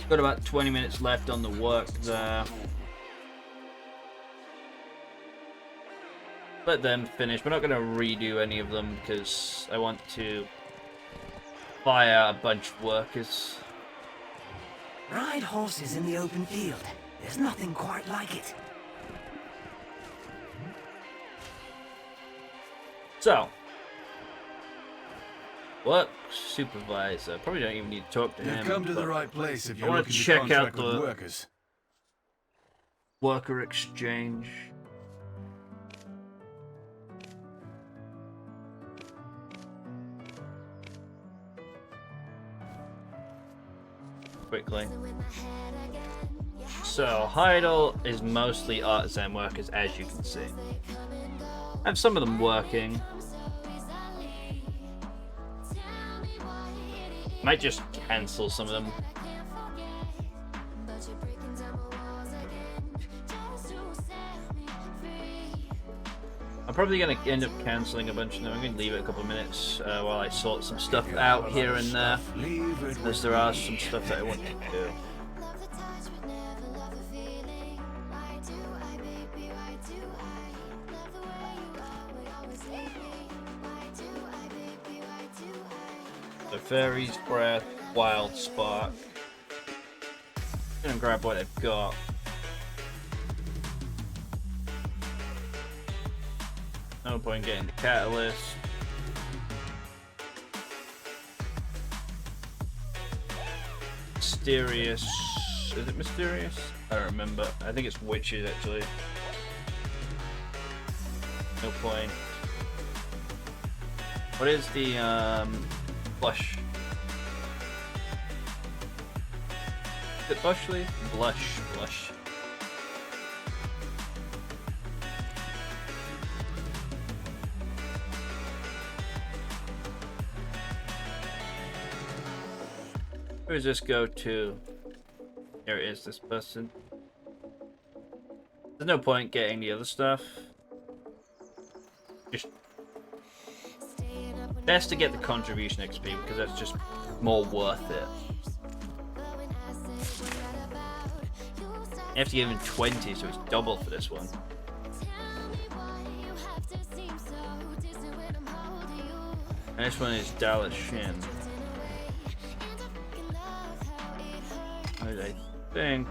Got about 20 minutes left on the work there. Let them finish. We're not going to redo any of them because I want to fire a bunch of workers. Ride horses in the open field. There's nothing quite like it. So, work supervisor. Probably don't even need to talk to him. You've come to the right place if you're I want looking to to check out contract with workers. Worker exchange. Quickly. So, Heidel is mostly artisan workers, as you can see. I have some of them working. Might just cancel some of them. I'm probably going to end up cancelling a bunch of them. I'm going to leave it a couple of minutes while I sort some stuff out here and there. As there are some stuff that I want to do. The Fairy's Breath, Wild Spark. I'm gonna grab what I've got. No point getting the Catalyst. Mysterious. Is it Mysterious? I don't remember. I think it's Witches actually. No point. What is the blush? Is it Blushly? Blush. Where does this go to? There it is, this person. There's no point getting the other stuff. Just best to get the contribution XP because that's just more worth it. You have to give him 20, so it's double for this one. And this one is Dallas Shin. I think.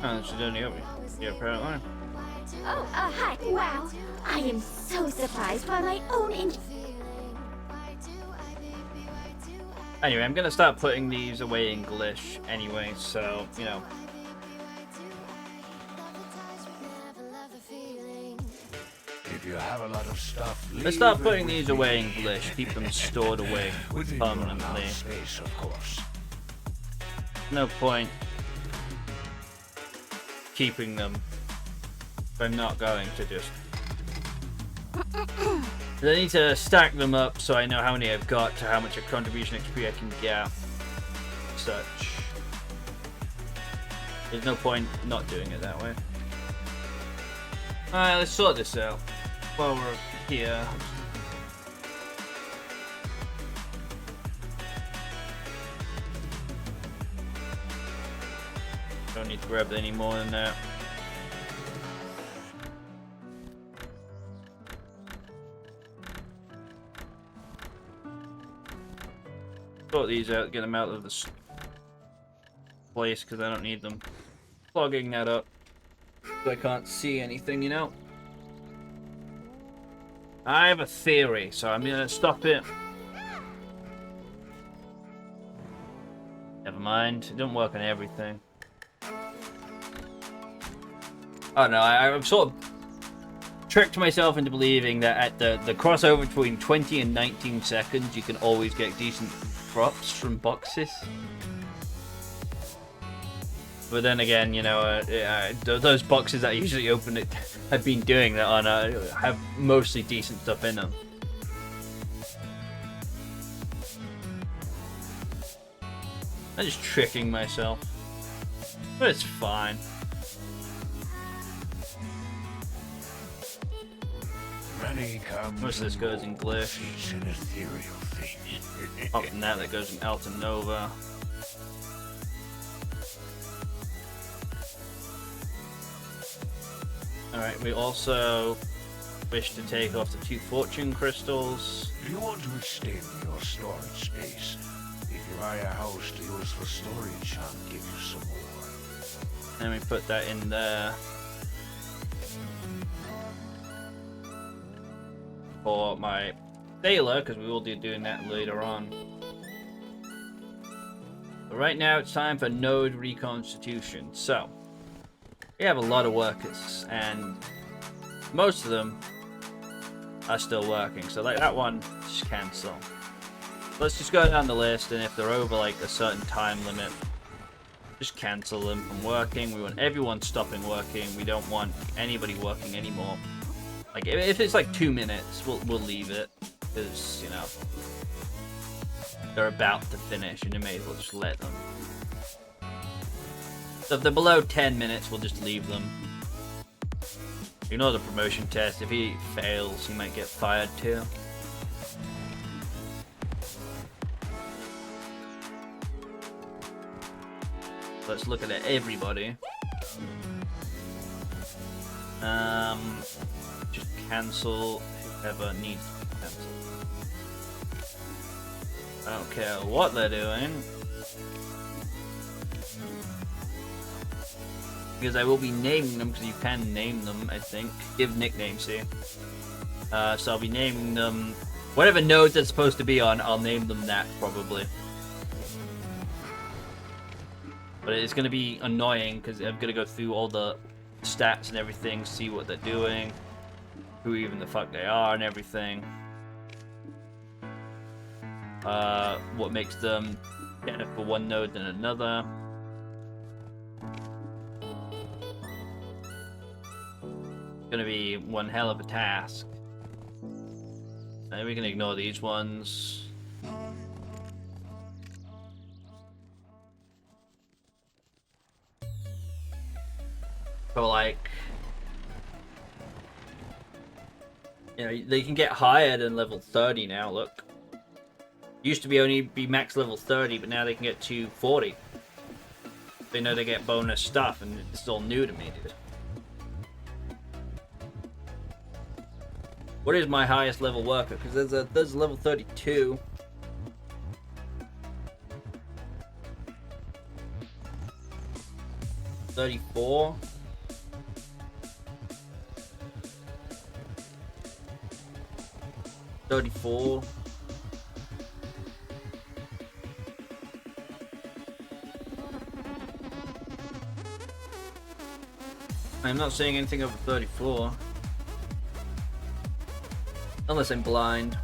Oh, she's only over. Yeah, apparently. Oh, hi. Wow. I am so surprised by my own Anyway, I'm gonna start putting these away in Glish anyway, so, you know. If you have a lot of stuff, Let's start putting these away in Glish, keep them stored away permanently. Space, of course. No point keeping them if I'm not going to just... I need to stack them up so I know how many I've got to how much a contribution XP I can get. Such. There's no point not doing it that way. Alright, let's sort this out while we're here. Don't need to grab any more than that. Sort these out, get them out of this place because I don't need them. Plugging that up so I can't see anything, you know. I have a theory, so I'm gonna stop it. Never mind, it doesn't work on everything. Oh no, I've sort of tricked myself into believing that at the crossover between 20 and 19 seconds, you can always get decent drops from boxes. But then again, you know, those boxes that I usually open it have been doing that on have mostly decent stuff in them. I'm just tricking myself, but it's fine. Most of this goes in Glish. Apart from that goes in Alta Nova. Alright, we also wish to take off the 2 fortune crystals. If you want to extend your storage space, if you buy a house to use for storage, I'll give you some more. And we put that in there. for my sailor, because we will be doing that later on. But right now it's time for node reconstitution. So we have a lot of workers, and most of them are still working. So like that one, just cancel. Let's just go down the list, and if they're over like a certain time limit, just cancel them from working. We want everyone stopping working. We don't want anybody working anymore. Like if it's like 2 minutes, we'll leave it, because you know they're about to finish, and you may as well just let them. So if they're below 10 minutes, we'll just leave them. Ignore the promotion test. If he fails, he might get fired too. Let's look at everybody. Just cancel whoever needs to be cancelled. I don't care what they're doing, because I will be naming them, because you can name them, I think. Give nicknames here. So I'll be naming them whatever node they're supposed to be on. I'll name them that probably. But it's going to be annoying, because I'm going to go through all the stats and everything, see what they're doing, who even the fuck they are and everything. What makes them better for one node than another. It's going to be one hell of a task. And we can ignore these ones. So like, you know, they can get higher than level 30 now. Look, used to be only be max level 30, but now they can get to 40. They know they get bonus stuff, and it's all new to me, dude. What is my highest level worker? Because there's level 32. $34. $34. I'm not seeing anything over 34. Unless I'm blind.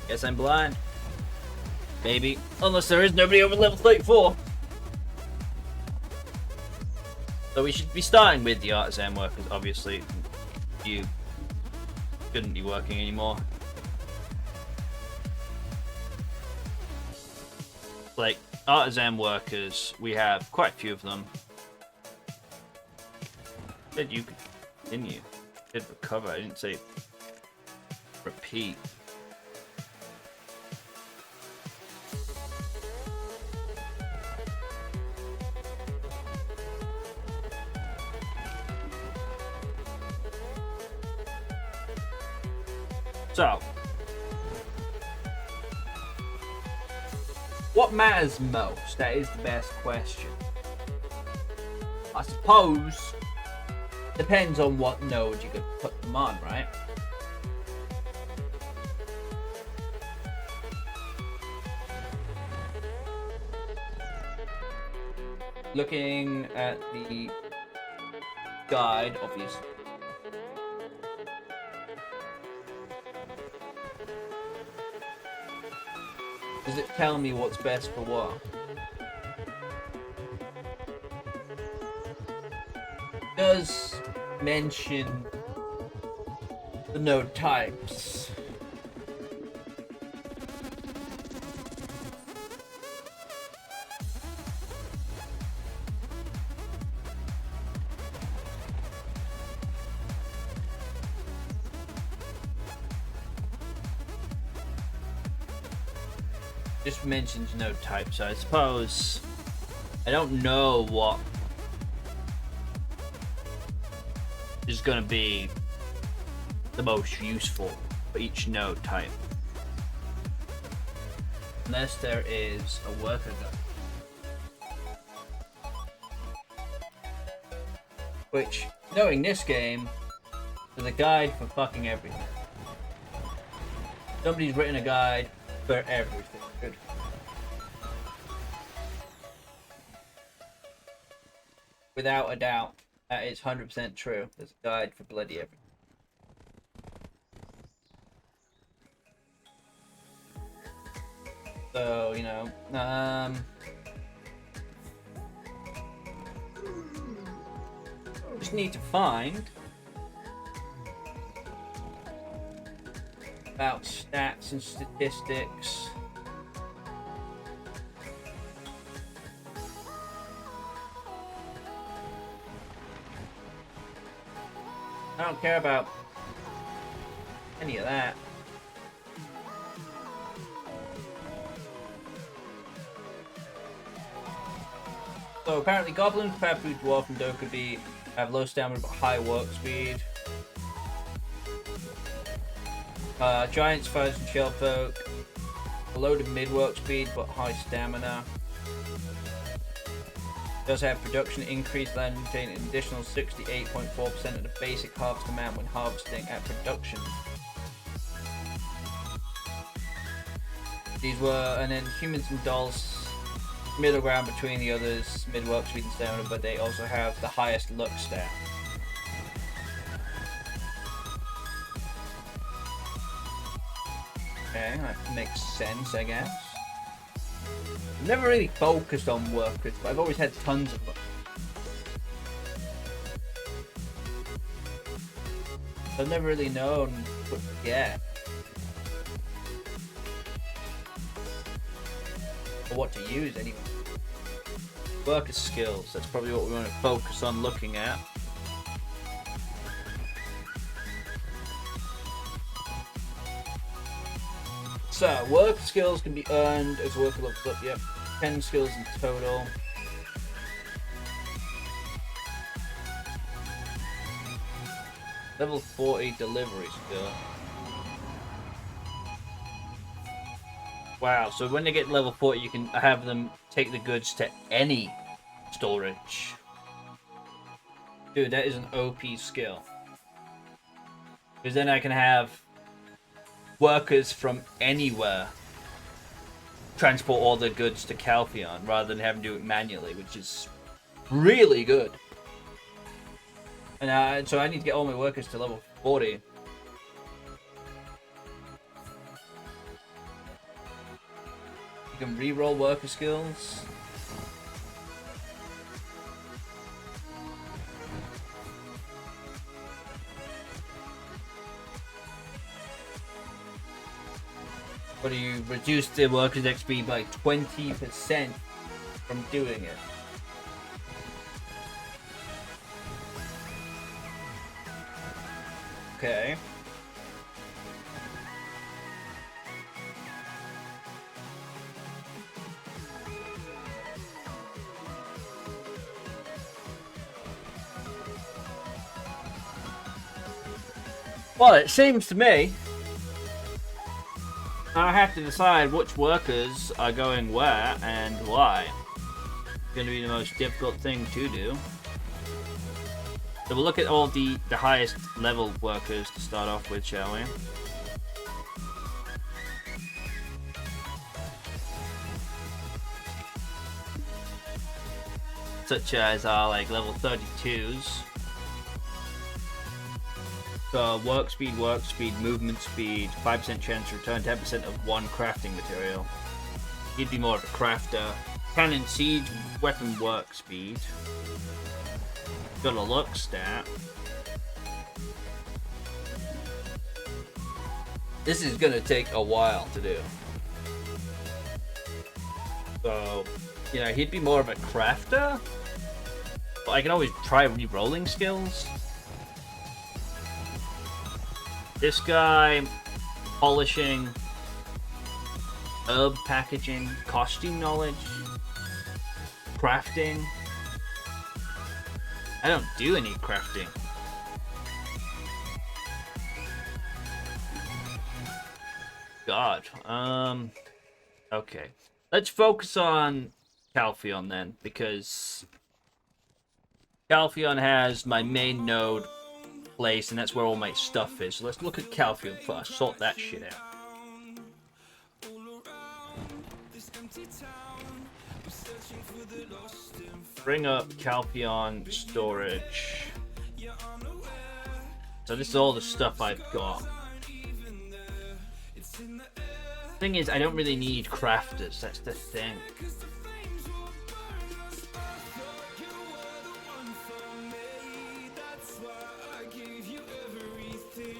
Guess I'm blind. Maybe. Unless there is nobody over level 34. So we should be starting with the artisan workers, obviously. You shouldn't be working anymore. Like, artisan workers, we have quite a few of them. Did you continue? Did recover, I didn't say repeat. So, what matters most? That is the best question. I suppose depends on what node you could put them on, right? Looking at the guide, obviously. Does it tell me what's best for what? It does mention the node types. Just mentions node type, so I suppose I don't know what is going to be the most useful for each node type, unless there is a worker guide. Which, knowing this game, is a guide for fucking everything. Somebody's written a guide for everything, dude. Without a doubt, that is 100% true. There's a guide for bloody everything. So, you know, just need to find about stats and statistics. I don't care about any of that. So apparently goblins, papu, dwarf, and dokubi have low stamina but high work speed. Giants, fuzz, and shellfolk low to mid work speed but high stamina. Does have production increase, land maintain an additional 68.4% of the basic harvest amount when harvesting at production. These were, and then humans and dolls, middle ground between the others, mid work speed and stamina, but they also have the highest luck stat. Okay, that makes sense, I guess. I've never really focused on workers, but I've always had tons of them. I've never really known what to get. Or what to use anyway. Worker skills, that's probably what we want to focus on looking at. So, work skills can be earned as worker levels up, yep. 10 skills in total. Level 40 delivery skill. Wow, so when they get level 40 you can have them take the goods to any storage. Dude, that is an OP skill. Because then I can have workers from anywhere transport all the goods to Calpheon rather than having to do it manually, which is really good. And so I need to get all my workers to level 40. You can reroll worker skills. But you reduce the workers' XP by 20% from doing it. Okay. Well, it seems to me I have to decide which workers are going where and why. It's going to be the most difficult thing to do. So we'll look at all the highest level workers to start off with, shall we? Such as our level 32s. So work speed, movement speed, 5% chance to return 10% of one crafting material. He'd be more of a crafter. Cannon siege, weapon work speed. Got a luck stat. This is gonna take a while to do. So, you know, he'd be more of a crafter. But I can always try re-rolling skills. This guy, polishing, herb packaging, costume knowledge, crafting. I don't do any crafting. God. Okay. Let's focus on Calpheon then, because Calpheon has my main node place, and that's where all my stuff is. So let's look at Calpheon first. Sort that shit out. Bring up Calpheon storage. So this is all the stuff I've got. Thing is, I don't really need crafters. That's the thing.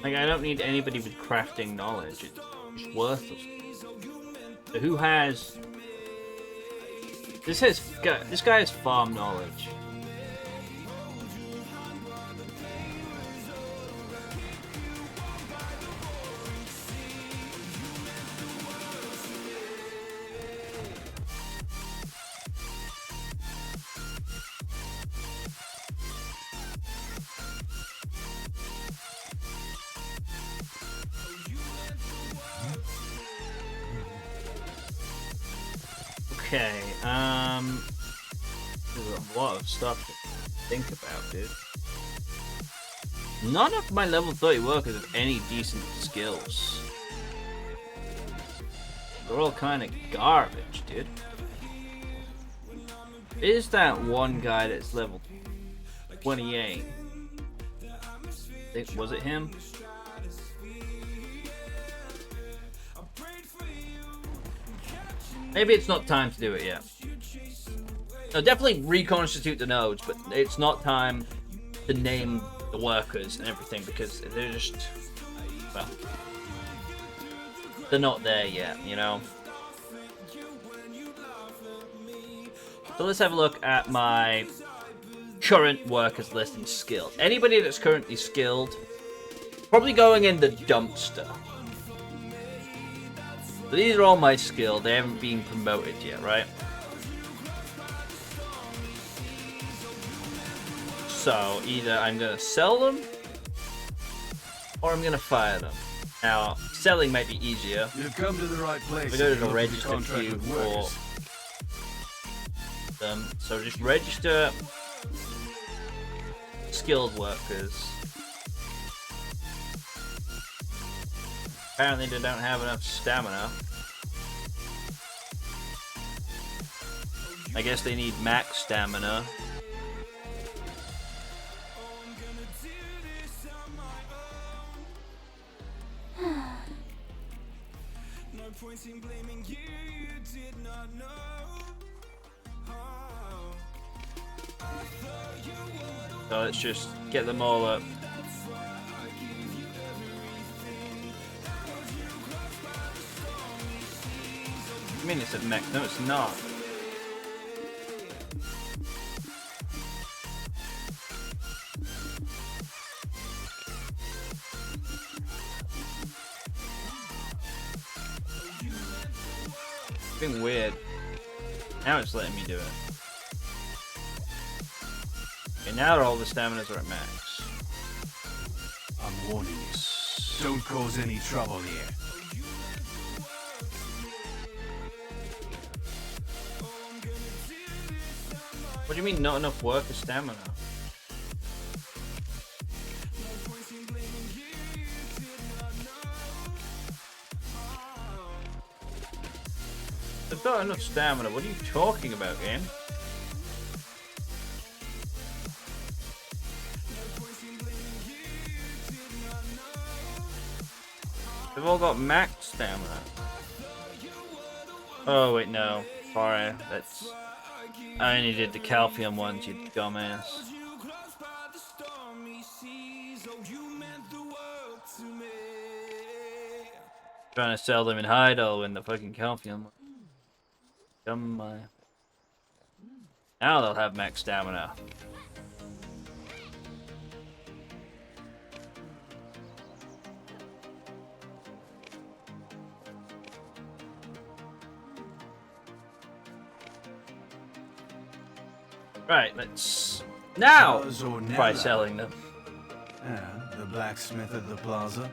Like, I don't need anybody with crafting knowledge. It's worthless. So who has... This guy has farm knowledge. Okay, there's a lot of stuff to think about, dude. None of my level 30 workers have any decent skills. They're all kind of garbage, dude. Is that one guy that's level 28? Was it him? Maybe it's not time to do it yet. No, definitely reconstitute the nodes, but it's not time to name the workers and everything because they're just, well, they're not there yet, you know? So let's have a look at my current workers list and skilled. Anybody that's currently skilled, probably going in the dumpster. So these are all my skills. They haven't been promoted yet, right? So either I'm gonna sell them or I'm gonna fire them. Now, selling might be easier. You've come to the right place. We go to the register queue for them. So just register skilled workers. Apparently they don't have enough stamina. I guess they need max stamina. So let's just get them all up. I mean it's at max. No, it's not. It's been weird. Now it's letting me do it. Okay, now all the staminas are at max. I'm warning you. Don't cause any trouble here. What do you mean not enough worker stamina? There's not enough stamina. What are you talking about, game? They've all got max stamina. Oh wait, no. Sorry, that's... I only did the Calpheon ones, you dumbass. Trying to sell them in Hydo in the fucking Calpheon. Come on. Now they'll have max stamina. Right, let's now try selling them. And the blacksmith at the plaza.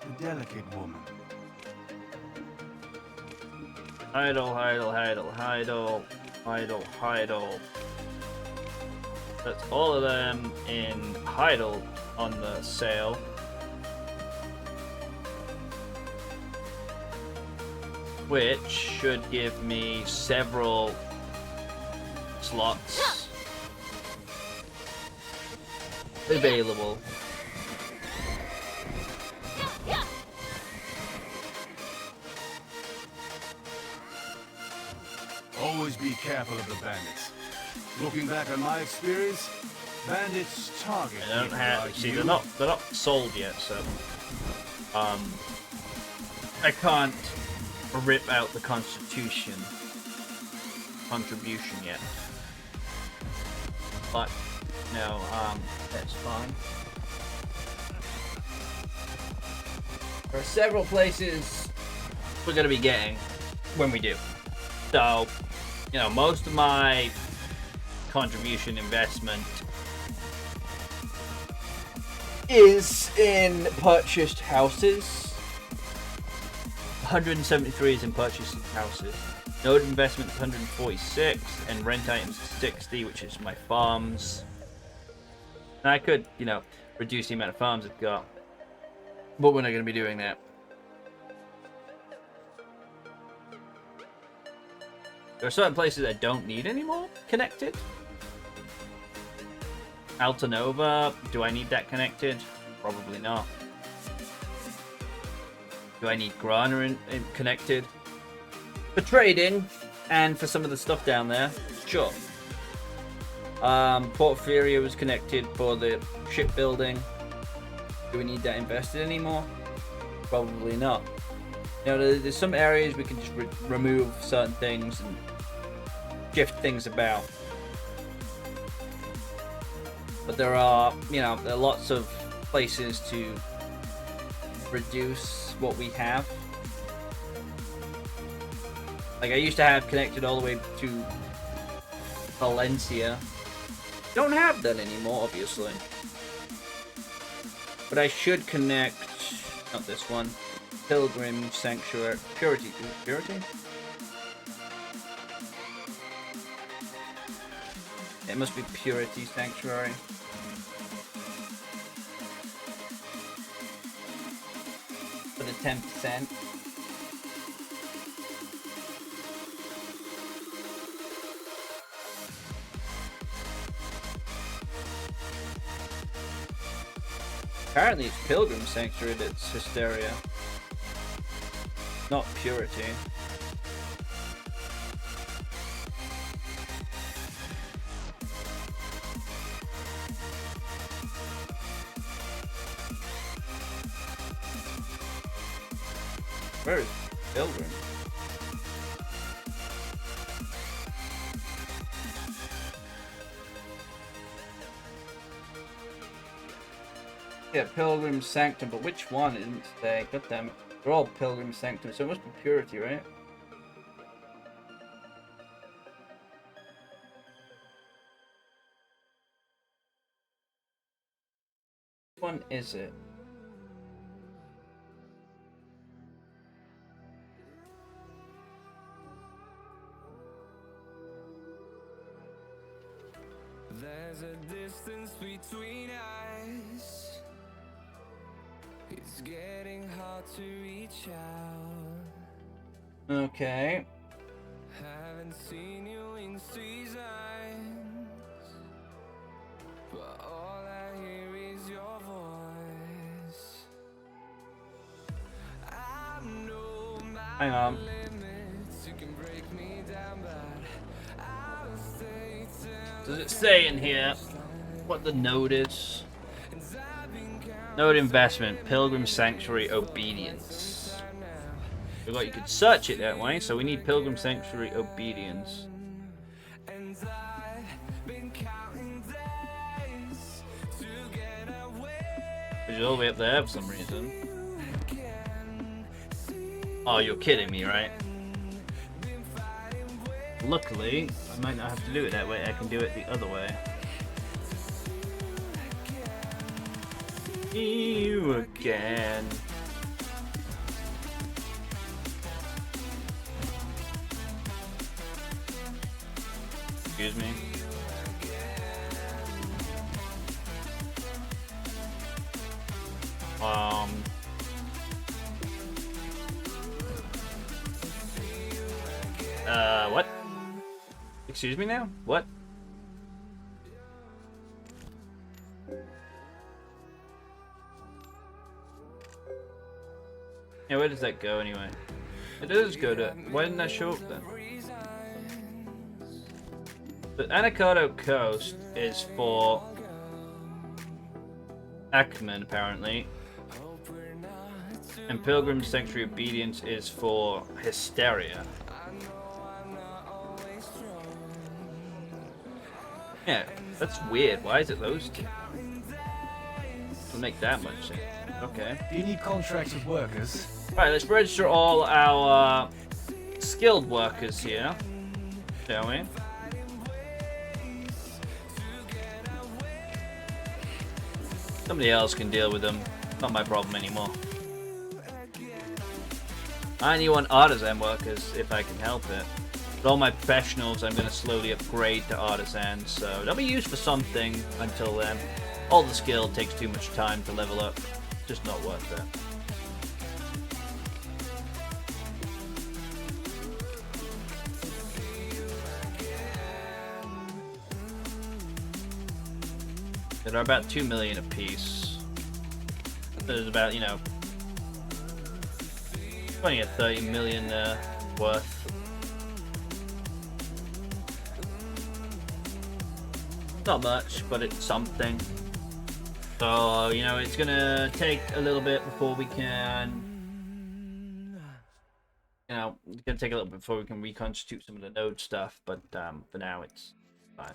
The delicate woman. Idle, idle, idle, idle, idle, idle. That's all of them in Heidel on the sale. Which should give me several slots available. Always be careful of the bandits. Looking back on my experience, bandits target They don't people have. like See, you. they're not sold yet, so I can't rip out the contribution yet. But no, that's fine. There are several places we're gonna be getting when we do. So, you know, most of my contribution investment is in purchased houses. 173 is in purchased houses. Node investment is 146, and rent items is 60, which is my farms. And I could, you know, reduce the amount of farms I've got, but we're not going to be doing that. There are certain places I don't need anymore connected. Altanova, do I need that connected? Probably not. Do I need Grana connected? For trading and for some of the stuff down there, sure. Port Furia was connected for the shipbuilding. Do we need that invested anymore? Probably not. You know, there's some areas we can just remove certain things and shift things about. But there are, you know, there are lots of places to reduce what we have. Like I used to have connected all the way to Valencia. Don't have that anymore, obviously. But I should connect, not this one, Pilgrim Sanctuary, Purity. It must be Purity Sanctuary. For the 10%. Apparently it's Pilgrim Sanctuary that's Hysteria. Not Purity. Where is Pilgrim? Yeah, Pilgrim Sanctum, but which one isn't there? God damn it. They're all Pilgrim Sanctum, so it must be Purity, right? Which one is it? There's a distance between us. It's getting hard to reach out. Okay. Haven't seen you in seasons, but all I hear is your voice. I know my Hang on. limits. You can break me down, but I'll stay till Does it say in here what the node is? Node investment, Pilgrim Sanctuary Obedience. We thought you could search it that way, so we need Pilgrim Sanctuary Obedience. and I've been counting days to get away. Which is all the way up there for some reason. Oh, you're kidding me, right? Luckily, I might not have to do it that way. I can do it the other way. You again. Excuse me. What? Excuse me now? What? Yeah, where does that go anyway? It does go to... Why didn't that show up then? The Anacardo Coast is for Ackman, apparently. And Pilgrim's Sanctuary Obedience is for Hysteria. Yeah, that's weird. Why is it those two? Doesn't make that much sense. Okay. Do you need contracts with workers? Alright, let's register all our skilled workers here, shall we? Somebody else can deal with them. Not my problem anymore. I only want artisan workers if I can help it. But all my professionals I'm going to slowly upgrade to artisans, so they'll be used for something until then. All the skill takes too much time to level up. Just not worth it. They're about 2 million apiece. There's about, 20 or 30 million worth. Not much, but it's something. So, it's gonna take a little bit before we can... it's gonna take a little bit before we can reconstitute some of the node stuff, but for now it's fine.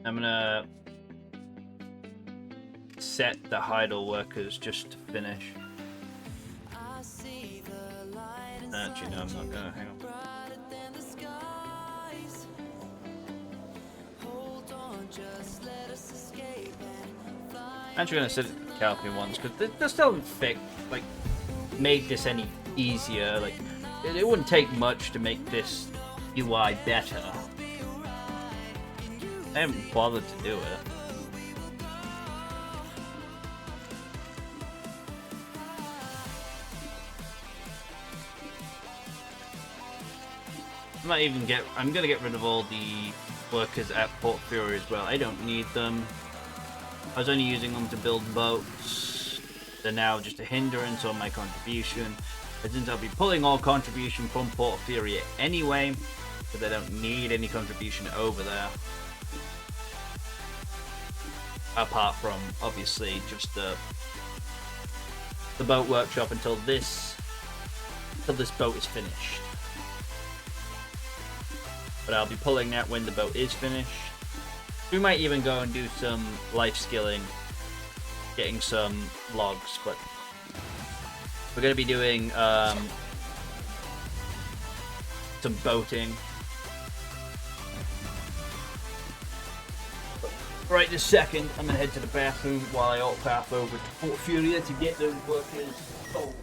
I'm gonna set the Heidel workers just to finish. Actually, no, I'm not gonna. Hang on. I'm actually gonna set it to the Calculator ones because they still haven't made this any easier. Like, it wouldn't take much to make this UI better. I haven't bothered to do it. I'm gonna get rid of all the workers at Port Fury as well. I don't need them. I was only using them to build boats. They're now just a hindrance on my contribution. But since I'll be pulling all contribution from Port Fury anyway, because I don't need any contribution over there. Apart from, obviously, just the boat workshop until this boat is finished. But I'll be pulling that when the boat is finished. We might even go and do some life skilling, getting some logs, but we're going to be doing some boating. Right this second, I'm going to head to the bathroom while I alt path over to Port Furia to get those workers sold.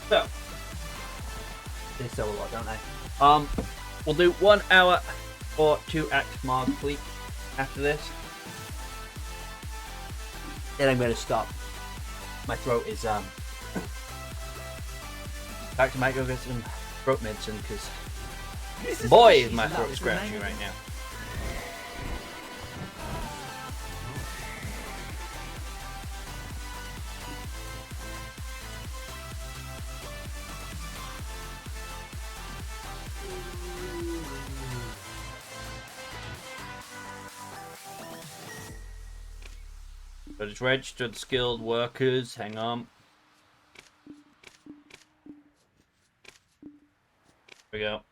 So they sell a lot, don't they? We'll do 1 hour or 2 active Mars fleet after this. Then I'm gonna stop. My throat is back to might go get some throat medicine because boy is my throat scratchy right now. But it's registered skilled workers. Hang on. Here we go.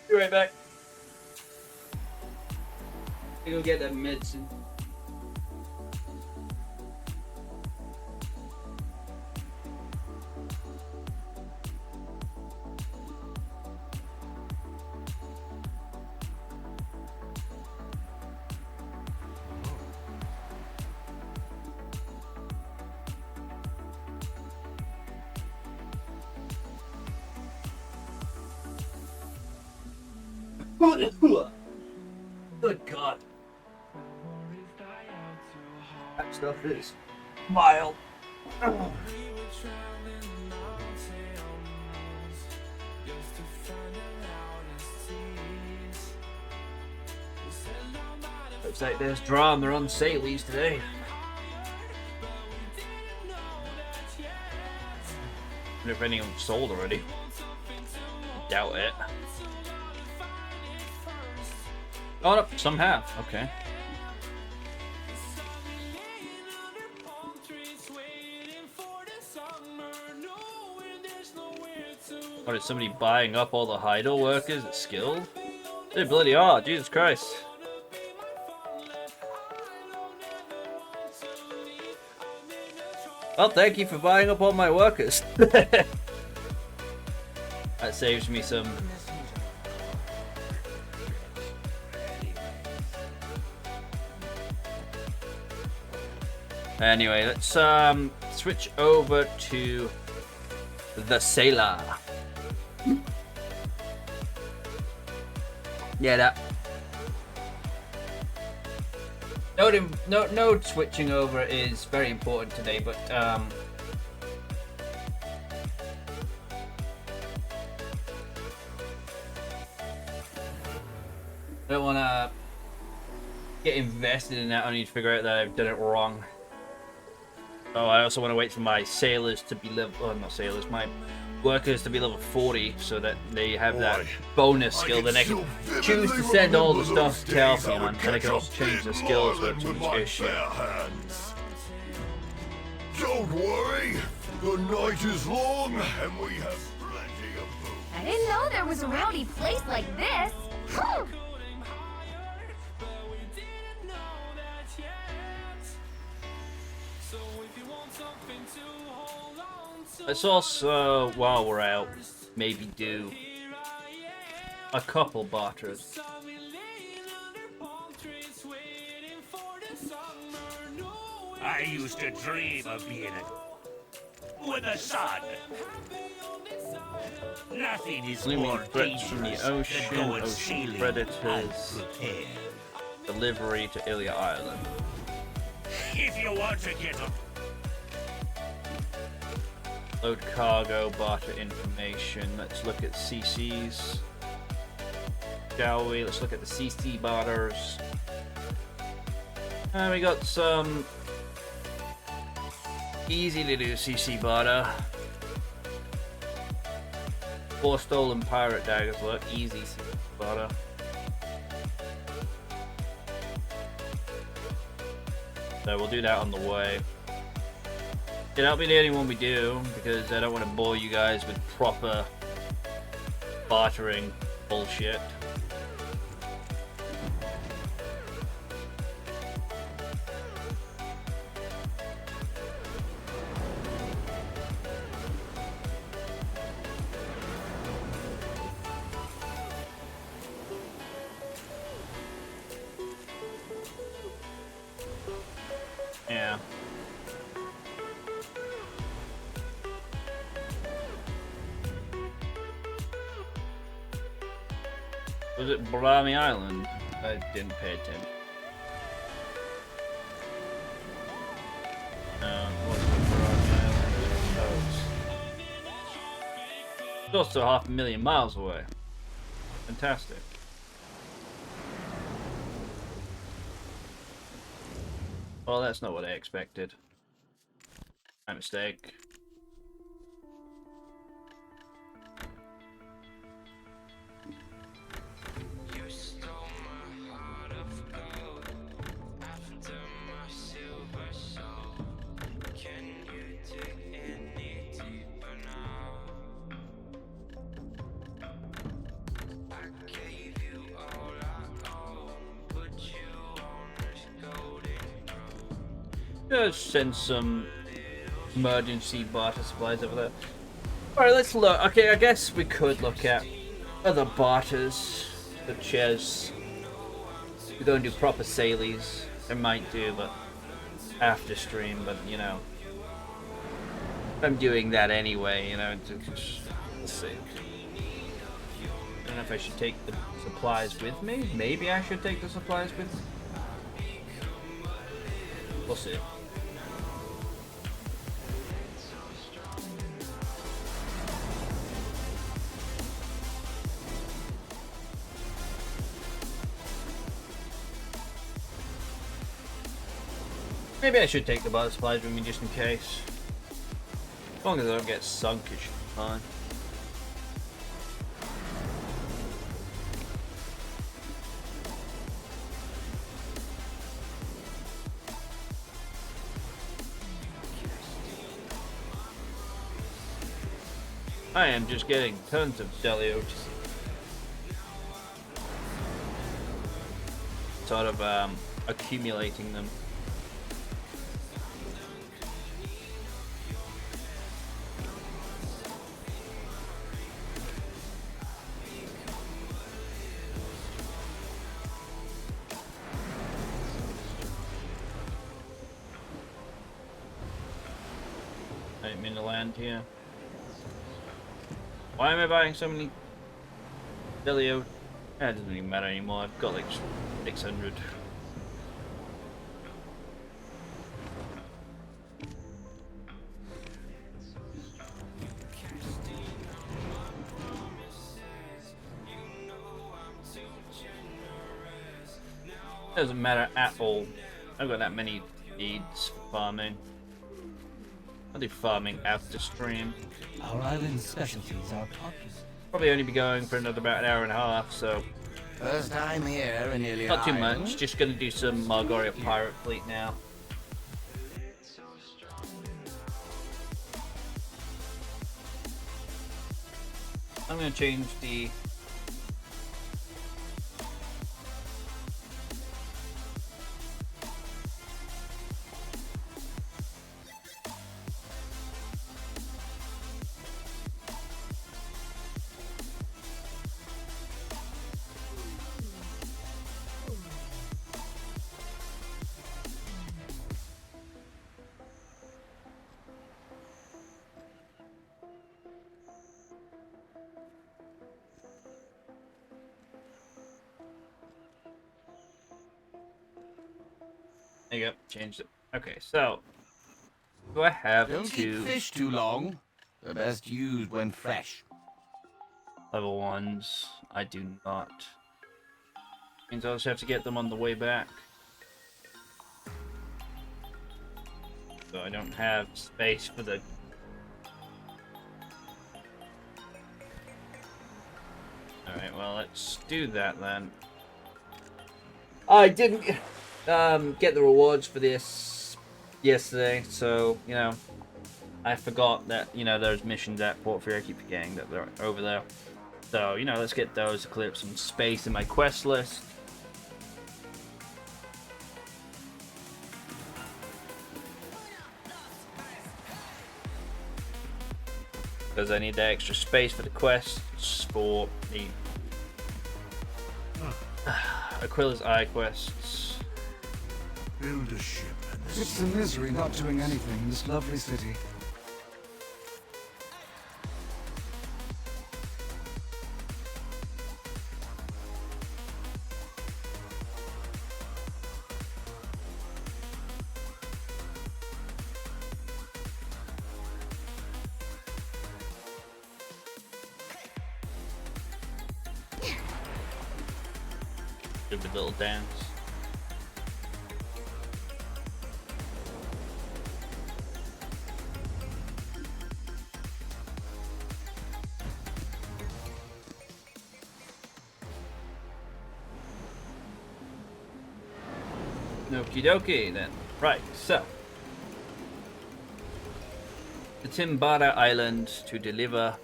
Be right back. I go get that medicine. Good God. That stuff is mild. Looks like there's drama on Salies today. I wonder if anyone's sold already. Doubt it. Oh, no, some have. Okay. What, is somebody buying up all the Heidel workers at Skilled? They bloody are, Jesus Christ. Well, thank you for buying up all my workers. That saves me some... Anyway, let's switch over to the sailor. Yeah, that. Node switching over is very important today, but I don't want to get invested in that. I need to figure out that I've done it wrong. Oh, I also want to wait for my sailors to be level. Oh, not sailors. My workers to be level 40, so that they have that bonus skill. Then they can choose to send all the stuff to Calcium, and I can also change the skills with too much issue. Don't worry, the night is long, and we have plenty of food. I didn't know there was a rowdy place like this. Whew. Let's also, while we're out, maybe do a couple barters. I used to dream of being with the sun. Nothing is Looming more threats from the dangerous ocean, than going ocean sailing predators, unprepared. delivery to Ilia Island. If you want to get a Load cargo, barter information. Let's look at CCs. Shall we? Let's look at the CC barters. And we got some easy to do CC barter. 4 stolen pirate daggers. Look, easy CC barter. So we'll do that on the way. Yeah, that'll be the only one we do, because I don't want to bore you guys with proper bartering bullshit. Yeah. Was it Brahmi Island? I didn't pay attention. No, it wasn't Brahmi Island. It's also 500,000 miles away. Fantastic. Well, that's not what I expected. My mistake. Just send some emergency barter supplies over there. Alright, let's look. Okay, I guess we could look at other barters, such as we don't do proper salies. I might do, but after stream. But you know, I'm doing that anyway. You know, let's see. I don't know if I should take the supplies with me. Maybe I should take the supplies with me. We'll see. Maybe I should take the bar supplies with me just in case. As long as I don't get sunk, it should be fine. I am just getting tons of Deliotes. Sort of accumulating them. I didn't mean to land here. Why am I buying so many Delio? It doesn't even matter anymore. I've got like 600. Doesn't matter at all. I've got that many needs for farming. I'll do farming after stream. Our island's specialties are popular. Probably only be going for another about an hour and a half, so First time here in nearly not too much. Just gonna do some Margoria Pirate Fleet now. I'm gonna change the there you go, changed it. Okay, so do I have Don't keep fish too long. They're best used when fresh. level ones? I do not. Means I'll just have to get them on the way back. So I don't have space for the. Alright, well, let's do that then. I didn't get the rewards for this yesterday, so, you know, I forgot that, you know, there's missions at Port Fear. I keep forgetting that they're over there. So, you know, let's get those to clear up some space in my quest list. Because I need that extra space for the quests for the Aquila's Eye quests. Build a ship and the It's a misery not doing anything in this lovely city. Stupid little dance. Okie dokie then. Right, so. The Timbara Island to deliver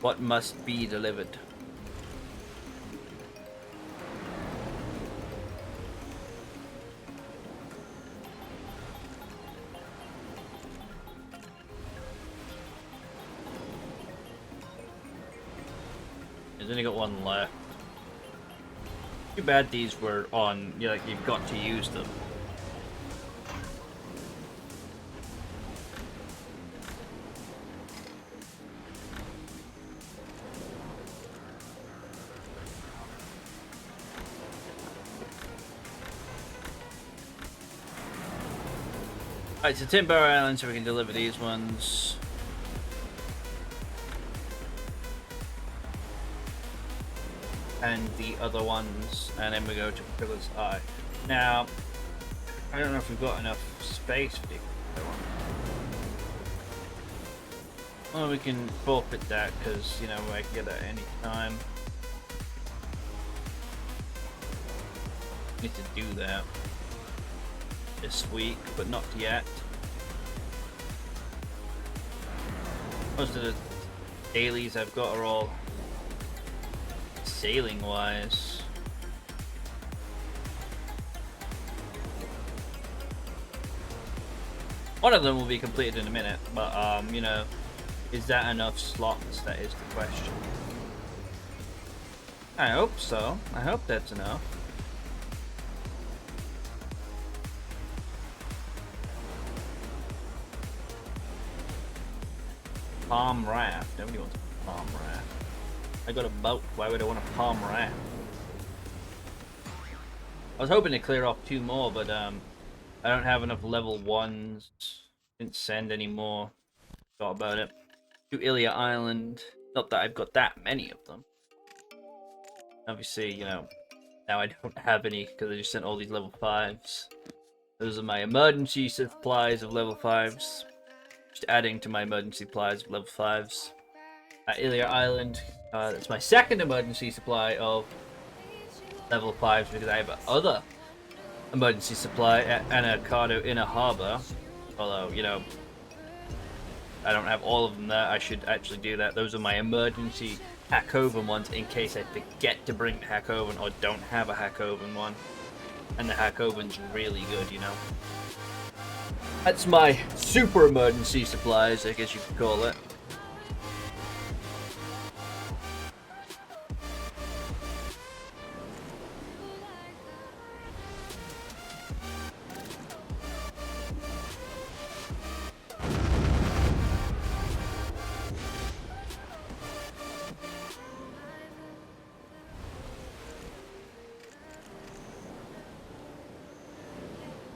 what must be delivered. He's only got one left. Too bad these were on, you know, like you've got to use them. Alright, so Timber Island, so we can deliver these ones. And the other ones, and then we go to Pillar's Eye. Now, I don't know if we've got enough space for the other one. Well, we can forfeit that because, you know, I can get that any time. Need to do that this week, but not yet. Most of the dailies I've got are all sailing wise. One of them will be completed in a minute, but you know, is that enough slots? That is the question. I hope so. I hope that's enough. Palm raft. Nobody wants a palm raft. I got a boat. Why would I want a palm raft? I was hoping to clear off 2 more, but I don't have enough level 1s. Didn't send any more. Thought about it. To Hysteria Island. Not that I've got that many of them. Obviously, you know, now I don't have any because I just sent all these level 5s. Those are my emergency supplies of level 5s. Just adding to my emergency supplies of level 5s. At Hysteria Island, that's my second emergency supply of level 5s because I have other emergency supply at Anacado Inner Harbor. Although, you know, I don't have all of them there. I should actually do that. Those are my emergency Hackoven ones in case I forget to bring the Hackoven or don't have a Hackoven one. And the Hackoven's really good, you know. That's my super emergency supplies, I guess you could call it.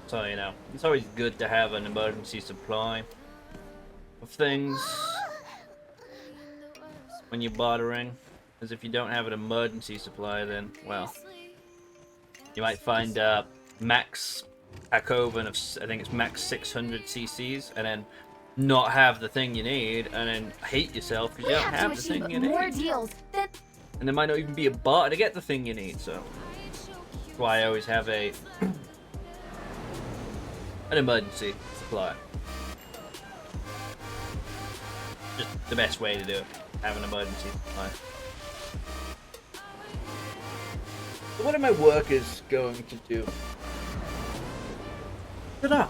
So, you know, it's always good to have an emergency supply of things when you're bartering. Because if you don't have an emergency supply, then, well, you might find max Hackoven of, I think it's max 600 cc's, and then not have the thing you need, and then hate yourself because you don't have the thing you more need. deals. And there might not even be a barter to get the thing you need, so that's why I always have an emergency supply. Just the best way to do it. Have an emergency supply. So what are my workers going to do? Ta-da!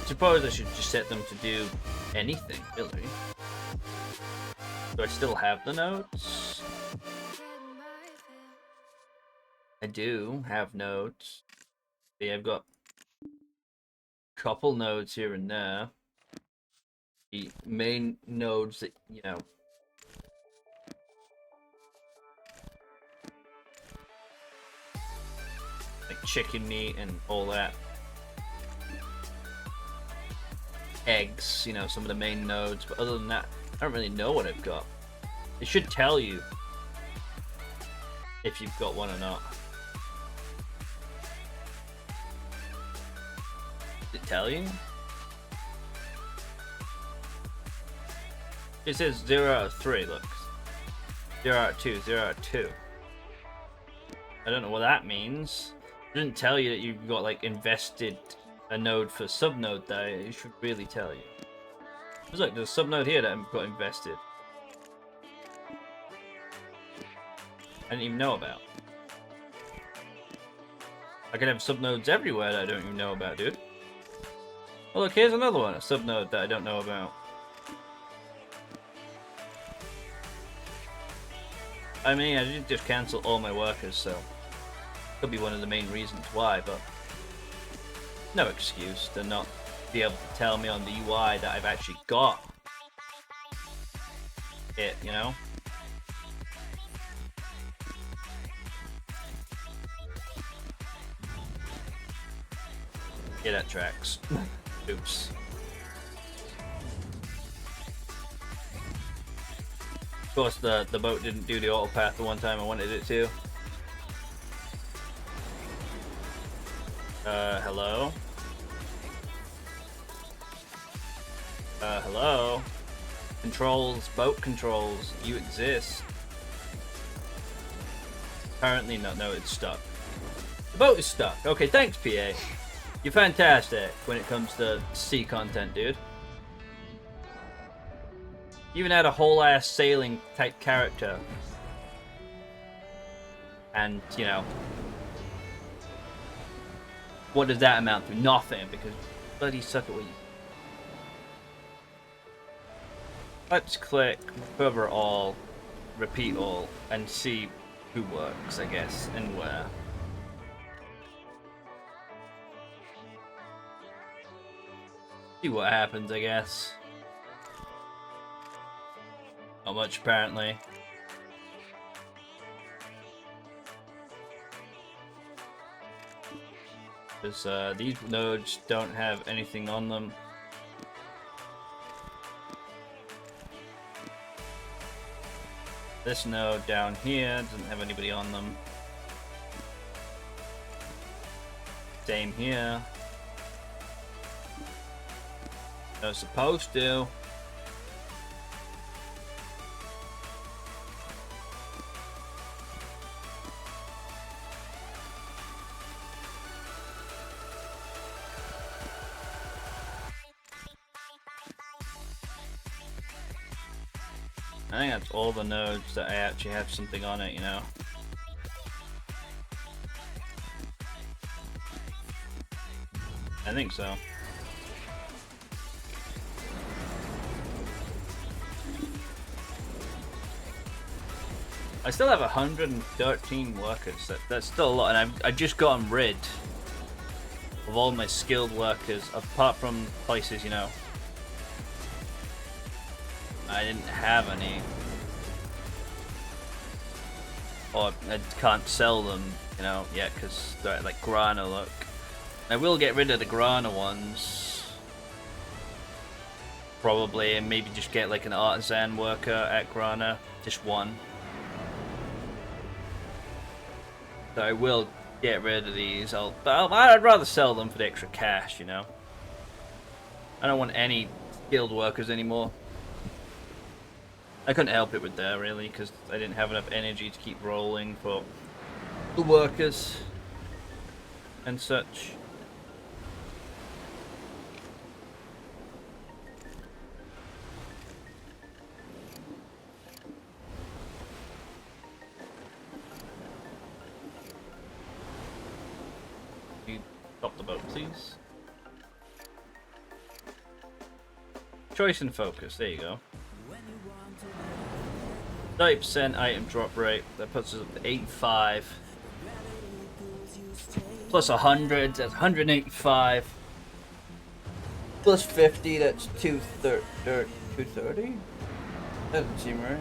I suppose I should just set them to do anything, really. Do I still have the notes? I do have notes. See, I've got a couple nodes here and there. The main nodes that, you know, like chicken meat and all that. Eggs, you know, some of the main nodes, but other than that, I don't really know what I've got. It should tell you if you've got one or not. Does it tell you? It says 0 out of 3, look. 0 out of 2, 0 out of 2. I don't know what that means. It didn't tell you that you've got like invested a node for subnode there. It should really tell you. Because look, there's a subnode here that I've got invested. I didn't even know about. I could have subnodes everywhere that I don't even know about, dude. Oh look, here's another one, a subnode that I don't know about. I mean, I did just cancel all my workers, so could be one of the main reasons why, but no excuse to not be able to tell me on the UI that I've actually got it, you know? Yeah, that tracks. Oops. Of course, the boat didn't do the auto path the one time I wanted it to. Hello? Hello? Controls, boat controls, you exist. Apparently not, no, it's stuck. The boat is stuck. Okay, thanks, PA. You're fantastic when it comes to sea content, dude. You even had a whole ass sailing type character. And, you know, what does that amount to? Nothing, because bloody suck at what you... Let's click cover all, repeat all, and see who works, I guess, and where. See what happens, I guess. Not much, apparently. Because these nodes don't have anything on them. This node down here doesn't have anybody on them. Same here. No, supposed to. I think that's all the nodes that I actually have something on it, you know. I think so. I still have 113 workers. That's still a lot, and I've just gotten rid of all my skilled workers, apart from places, you know, I didn't have any, or I can't sell them, you know, yet because they're like Grana. Look, I will get rid of the Grana ones, probably, and maybe just get like an artisan worker at Grana, just one. So I will get rid of these. I'd rather sell them for the extra cash, you know. I don't want any skilled workers anymore. I couldn't help it with that, really, because I didn't have enough energy to keep rolling for the workers and such. You stop the boat, please. Choice and focus, there you go. 30% item drop rate, that puts us up to 85. Plus 100, that's 185. Plus 50, that's 230? Doesn't seem right.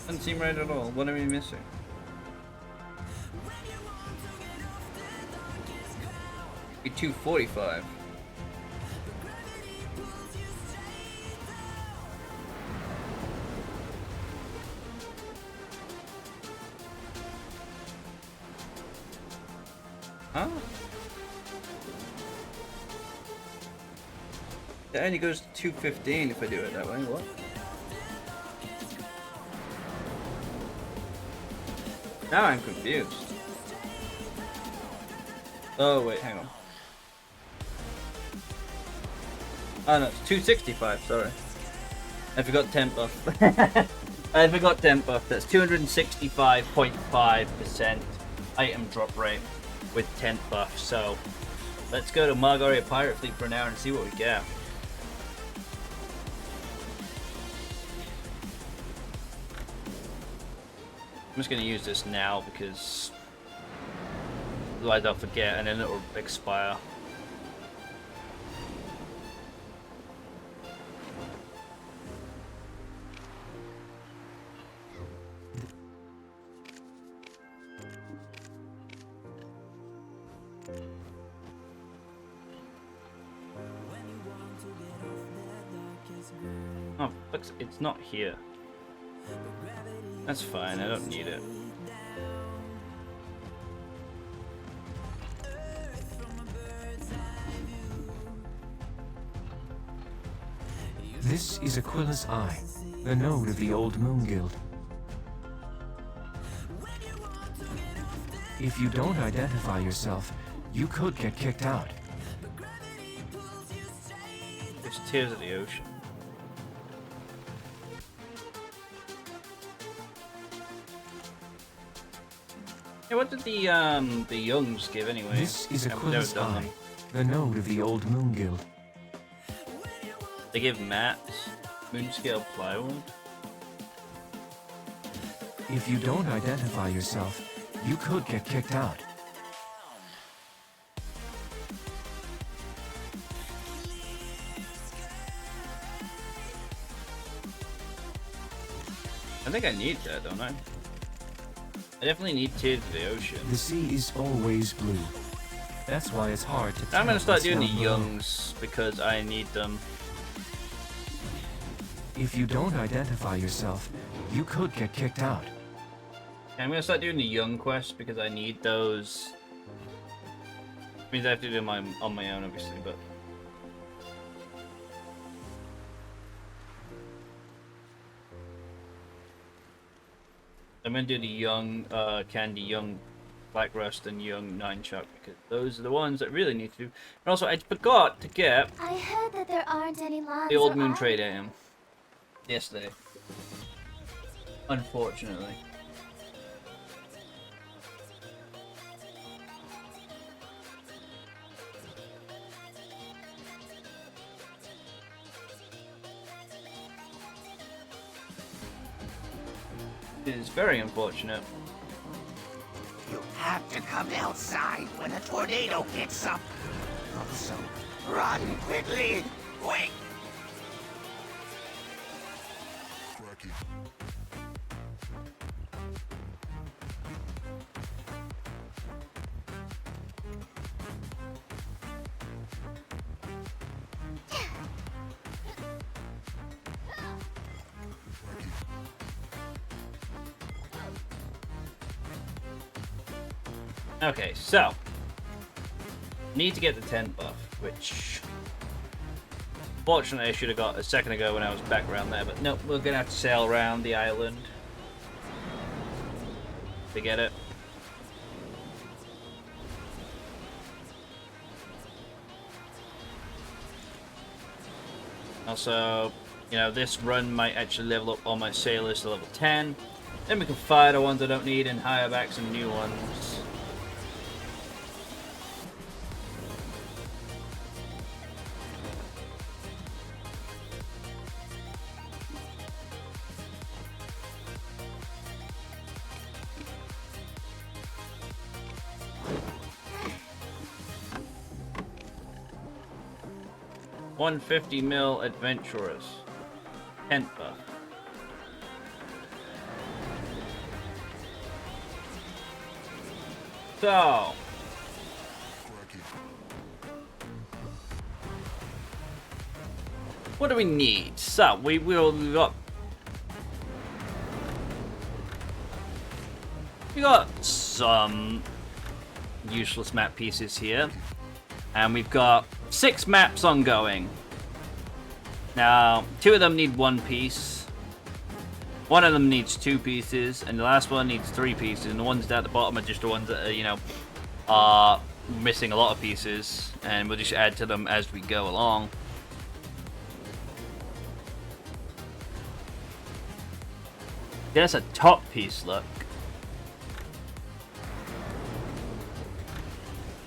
Doesn't seem right at all. What are we missing? Be 245. Huh? It only goes to 215 if I do it that way. What? Now I'm confused. Oh wait, hang on. Oh no, it's 265, sorry. I forgot temp buff. I forgot temp buff. That's 265.5% item drop rate with temp buff. So let's go to Margaria Pirate Fleet for an hour and see what we get. I'm just going to use this now because otherwise I'll forget and then it'll expire. Oh, it's not here. That's fine, I don't need it. This is Aquila's Eye, the node of the Old Moon Guild. If you don't identify yourself, you could get kicked out. It's Tears of the Ocean. Hey, what did the Youngs give anyway? This is I've never Aquila's done Eye, them. the node of the Old Moon Guild. They give mats, moonscale plywood. If you don't identify yourself, you could get kicked out. I think I need that, don't I? I definitely need Tears of the Ocean. The sea is always blue. That's why it's hard to tell I'm gonna start what's doing the down below. Youngs because I need them. If you don't identify yourself, you could get kicked out. I'm gonna start doing the Young quests because I need those. Means I have to do them on my own, obviously, but. I'm gonna do the Young Candy, Young Black Rust, and Young Nine Chuck because those are the ones that really need to do. And also, I forgot to get I heard that there aren't any lines the Old or Moon islands. Trade AM yesterday. Unfortunately. It is very unfortunate. You have to come outside when a tornado hits up. Also, run quickly! Quick! Cracky. Okay, so need to get the 10 buff, which fortunately I should have got a second ago when I was back around there, but nope, we're gonna have to sail around the island to get it. Also, you know, this run might actually level up all my sailors to level 10. Then we can fire the ones I don't need and hire back some new ones. $150 mil adventurers. 10th buff. So what do we need? So we've got some useless map pieces here. And we've got 6 maps ongoing. Now, 2 of them need 1 piece. 1 of them needs 2 pieces, and the last one needs 3 pieces. And the ones down at the bottom are just the ones that are, you know, are missing a lot of pieces, and we'll just add to them as we go along. There's a top piece, look.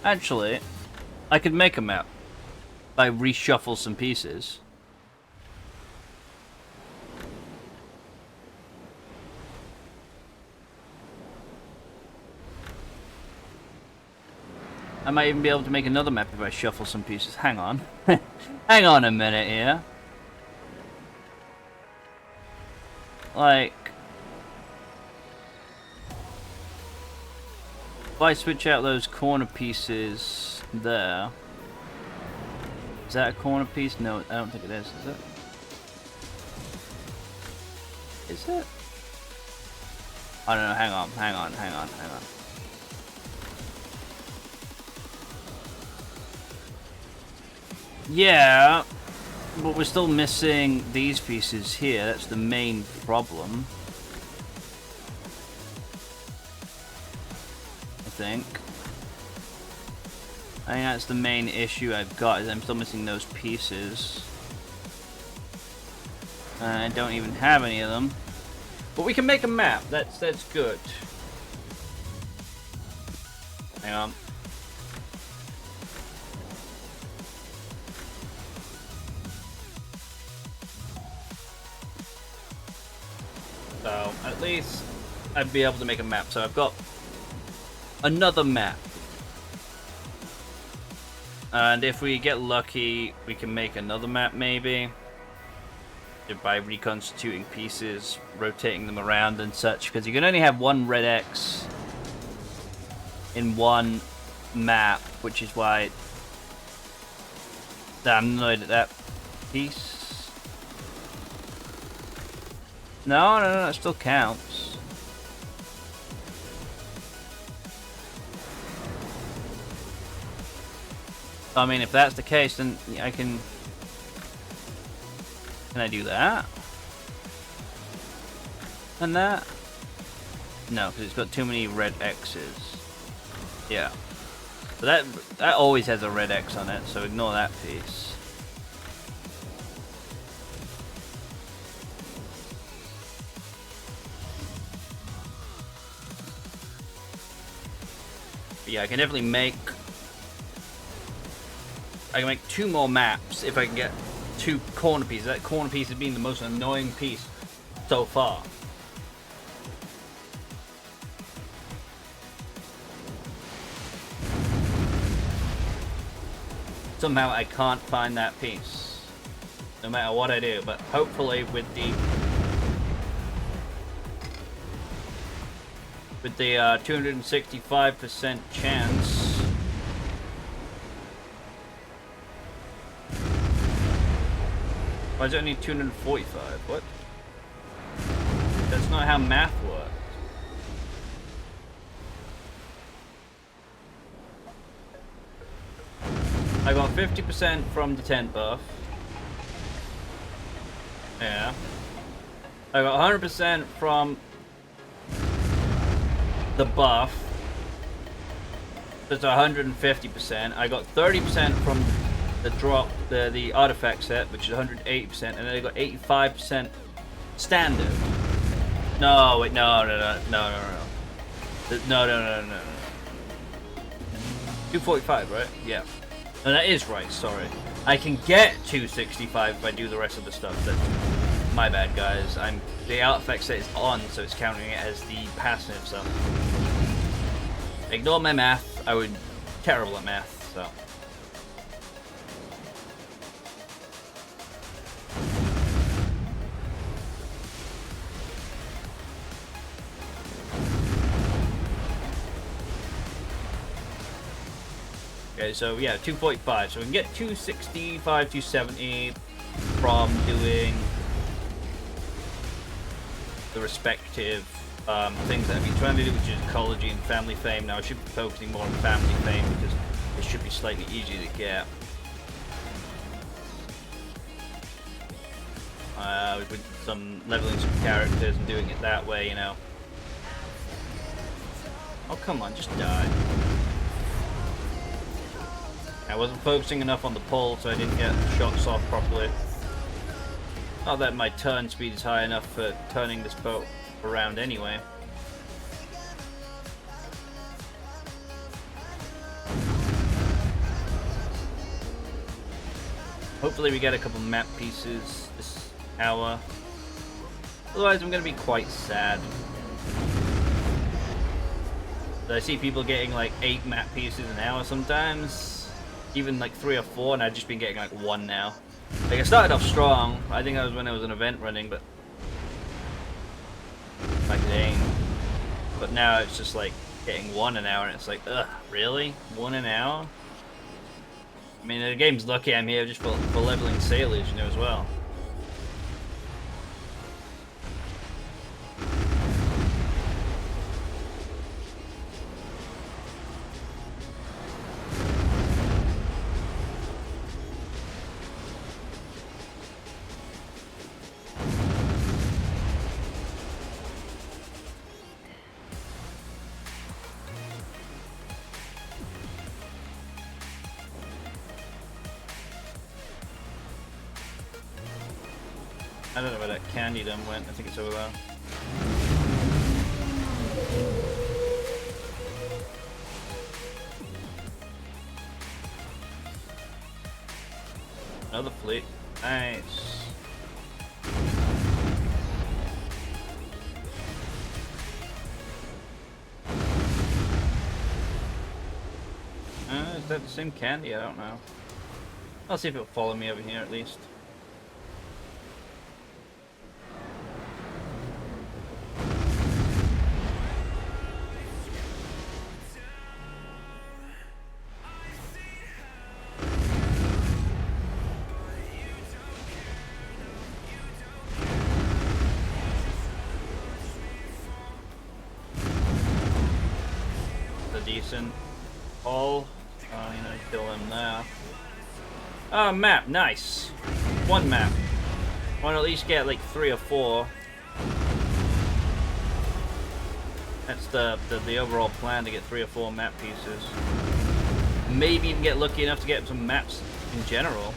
Actually, I could make a map by reshuffle some pieces. I might even be able to make another map if I shuffle some pieces. Hang on. Hang on a minute here. Like, if I switch out those corner pieces there. Is that a corner piece? No, I don't think it is it? Is it? I don't know, hang on. Yeah, but we're still missing these pieces here. That's the main problem, I think. I think that's the main issue I've got, is I'm still missing those pieces. I don't even have any of them. But we can make a map. That's good. Hang on. So, at least I'd be able to make a map. So I've got another map. And if we get lucky, we can make another map maybe. By reconstituting pieces, rotating them around and such. Because you can only have one red X in one map, which is why I'm annoyed at that piece. No, it still counts. I mean, if that's the case, then I can... Can I do that? And that? No, because it's got too many red X's. Yeah. But that always has a red X on it, so ignore that piece. Yeah, I can definitely make... I can make 2 more maps if I can get 2 corner pieces. That corner piece has been the most annoying piece so far. Somehow I can't find that piece, no matter what I do, but hopefully with the 265% chance. Why is it only 245? What? That's not how math works. I got 50% from the tent buff. Yeah. I got 100% from the buff. That's 150%. I got 30% from the drop, the artifact set, which is 180%, and then I got 85% standard. No, wait, no. 245, right? Yeah. No, that is right, sorry. I can get 265 if I do the rest of the stuff. That's my bad, guys. The artifact set is on, so it's counting it as the passive, so. Ignore my math. I would terrible at math, so. Okay, so yeah, 245. So we can get 265, 270 from doing the respective things that I've been trying to do, which is ecology and family fame. Now I should be focusing more on family fame because it should be slightly easier to get. With some leveling some characters and doing it that way, you know. Oh, come on, just die. I wasn't focusing enough on the pull, so I didn't get shots off properly. Not that my turn speed is high enough for turning this boat around anyway. Hopefully we get a couple map pieces this hour. Otherwise I'm going to be quite sad. I see people getting like 8 map pieces an hour sometimes. Even like 3 or 4, and I've just been getting like 1 now. Like I started off strong. I think that was when there was an event running, but back then. But now it's just like getting 1 an hour, and it's like, ugh, really? 1 an hour? I mean, the game's lucky I'm here just for leveling sailors, you know, as well. I don't know where that candy done went. I think it's over there. Another fleet. Nice. Is that the same candy? I don't know. I'll see if it'll follow me over here at least. Decent all, you know, kill him there. Oh, map, nice. 1 map. I want to at least get like 3 or 4. That's the overall plan, to get 3 or 4 map pieces. Maybe even get lucky enough to get some maps in general.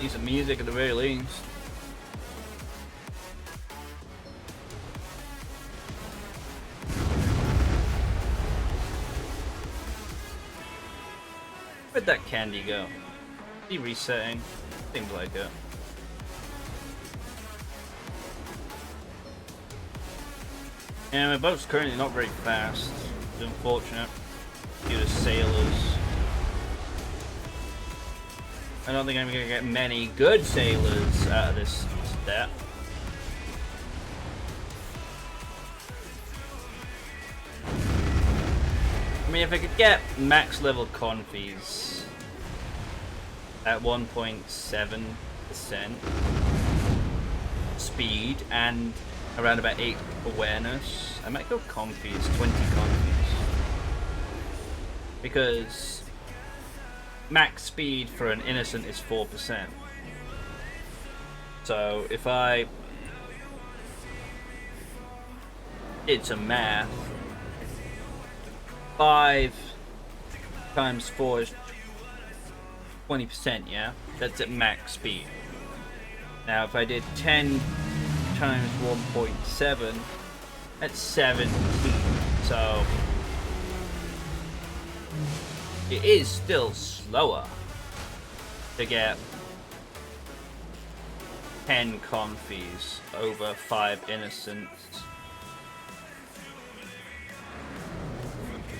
Decent music at the very least. Where'd that candy go? Is he resetting? Seems like it. Yeah, my boat's currently not very fast. It's unfortunate due to sailors. I don't think I'm going to get many good sailors out of this step. I mean, if I could get max level confies at 1.7% speed and around about 8 awareness, I might go confies, 20 confies. Because max speed for an innocent is 4%. So if I did some math, 5 times 4 is 20%, yeah? That's at max speed. Now if I did 10 times 1.7, that's 17. So it is still slower to get 10 confies over 5 innocents.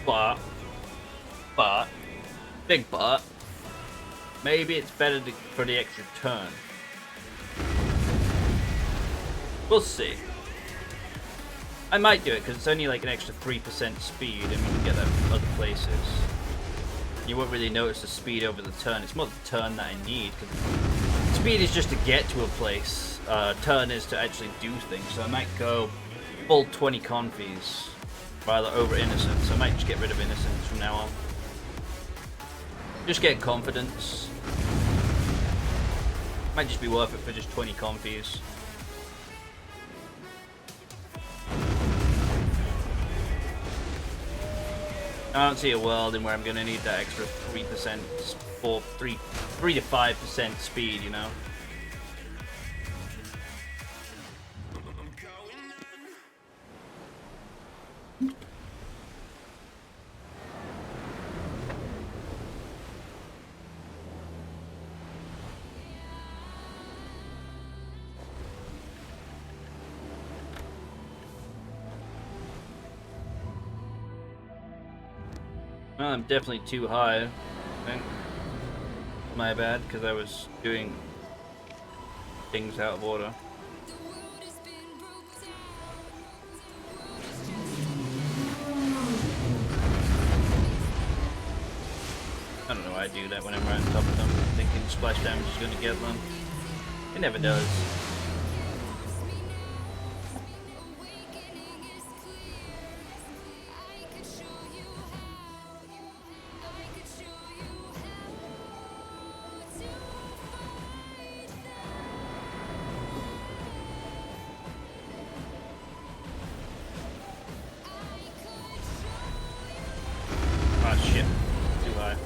But, big but, maybe it's better for the extra turn. We'll see. I might do it because it's only like an extra 3% speed, and we can get that from other places. You won't really notice the speed over the turn. It's more the turn that I need. Cause speed is just to get to a place. Turn is to actually do things. So I might go full 20 confies rather over innocence. I might just get rid of innocence from now on. Just get confidence. Might just be worth it for just 20 confies. I don't see a world in where I'm gonna need that extra 3% for 3 to 5% speed, you know. Well, I'm definitely too high. My bad, because I was doing things out of order. I don't know why I do that when I'm right on top of them, thinking splash damage is going to get them. It never does. Ah, shit. Too high.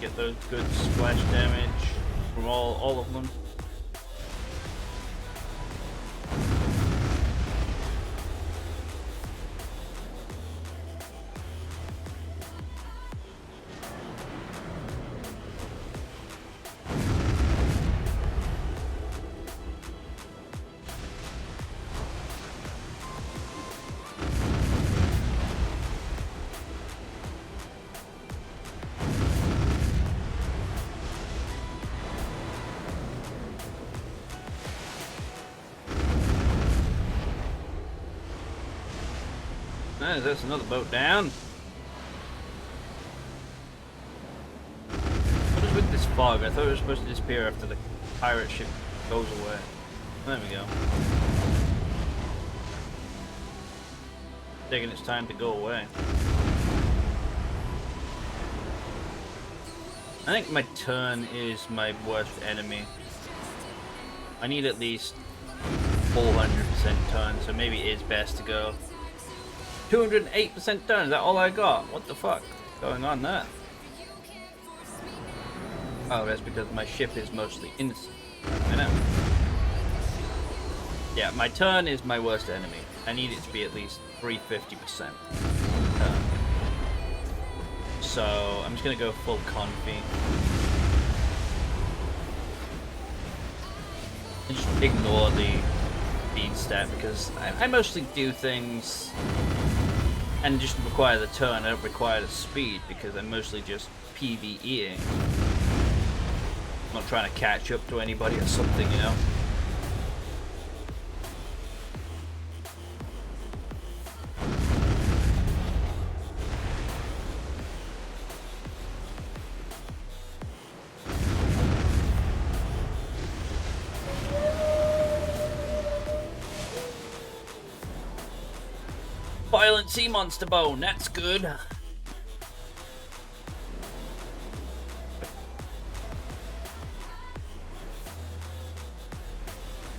Get those good splash damage from all of them. Nice, that's another boat down. What is with this fog? I thought it was supposed to disappear after the pirate ship goes away. There we go. Taking its time to go away. I think my turn is my worst enemy. I need at least 400% turn, so maybe it is best to go 208% turn. Is that all I got? What the fuck is going on there? Oh, that's because my ship is mostly innocent. I know. Yeah, my turn is my worst enemy. I need it to be at least 350% turn. So I'm just gonna go full confi. And just ignore the speed stat because I mostly do things and just require the turn. I don't require the speed because I'm mostly just PvEing. I'm not trying to catch up to anybody or something, you know. Violent sea monster bone, that's good.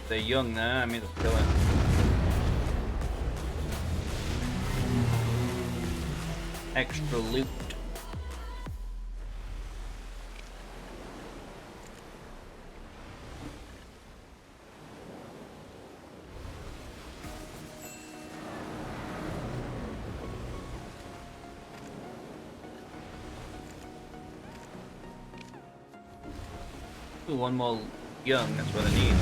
They're young there, I mean, they'll kill it. extra loot. Ooh, one more young, that's what I need.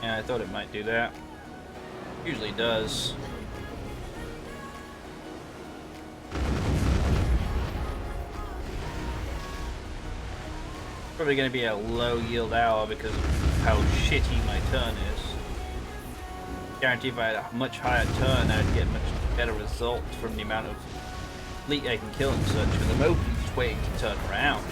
Yeah, I thought it might do that. Usually does. Probably going to be a low yield hour because of how shitty my turn is. Guarantee if I had a much higher turn, I'd get much better results from the amount of fleet I can kill and such, because I'm open just waiting to turn around.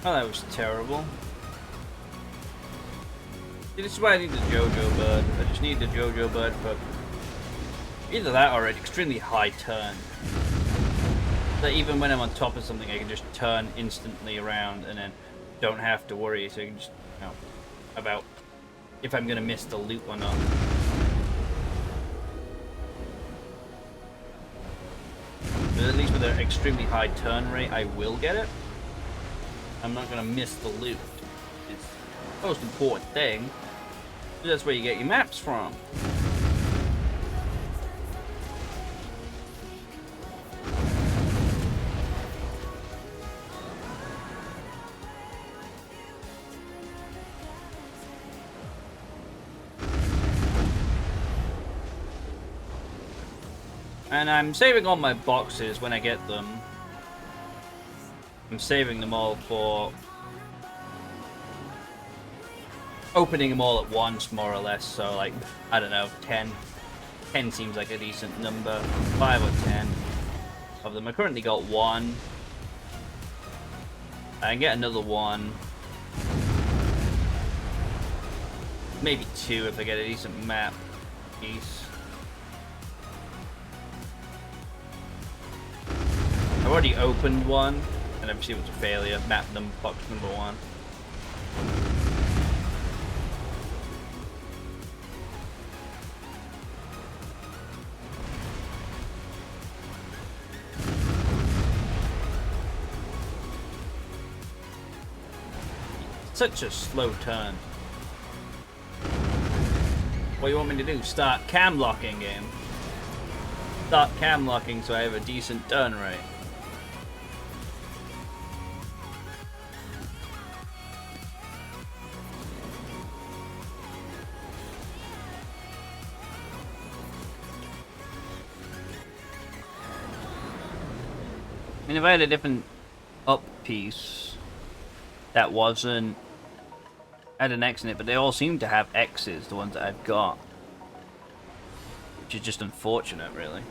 Oh, that was terrible. See, this is why I need the JoJo bird. I just need the JoJo bird for either that or an extremely high turn. So even when I'm on top of something, I can just turn instantly around and then don't have to worry. So you can just, you know, about if I'm gonna miss the loot or not. But at least with an extremely high turn rate, I will get it. I'm not gonna miss the loot. It's the most important thing. That's where you get your maps from. And I'm saving all my boxes when I get them. I'm saving them all for opening them all at once, more or less. So, like, I don't know, 10. 10 seems like a decent number. 5 or 10 of them. I currently got 1. I can get another 1. Maybe 2 if I get a decent map piece. I've already opened 1. And obviously it was a failure. Map them, box number 1. Such a slow turn. What do you want me to do? Start cam locking game? Start cam locking so I have a decent turn rate. I mean, if I had a different up piece that wasn't had an X in it, but they all seem to have X's, the ones that I've got, which is just unfortunate, really.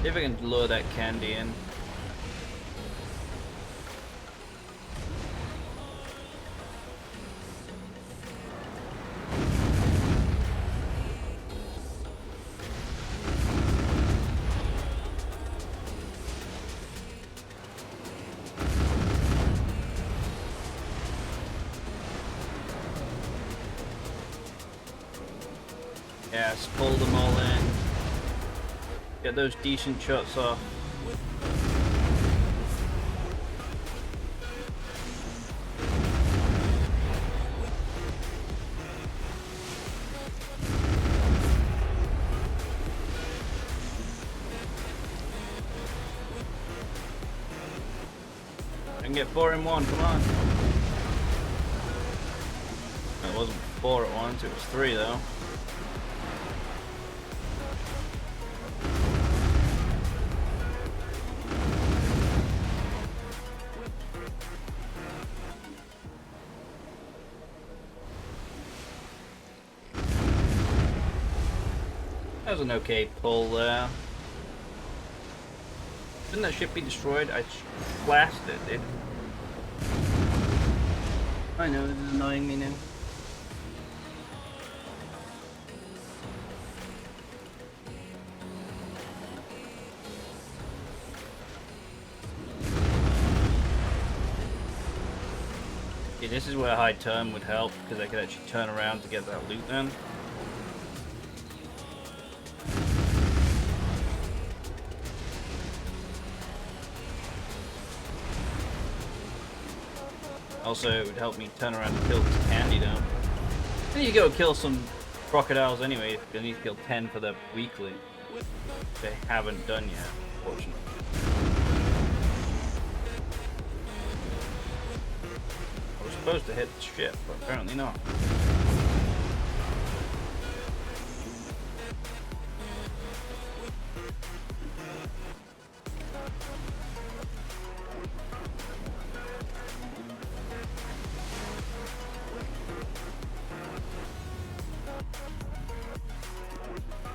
See if I can lure that candy in. Yes, pull them all in. Get those decent shots off. can get 4 in 1, come on. It wasn't 4 at once, it was 3 though. That was an okay pull there. Didn't that ship be destroyed? I blasted it. I know, this is annoying me now. Okay, this is where high turn would help, because I could actually turn around to get that loot then. Also, it would help me turn around and kill this candy down. Then you go kill some crocodiles anyway. You need to kill 10 for the weekly. They haven't done yet, fortunately. I was supposed to hit the ship, but apparently not.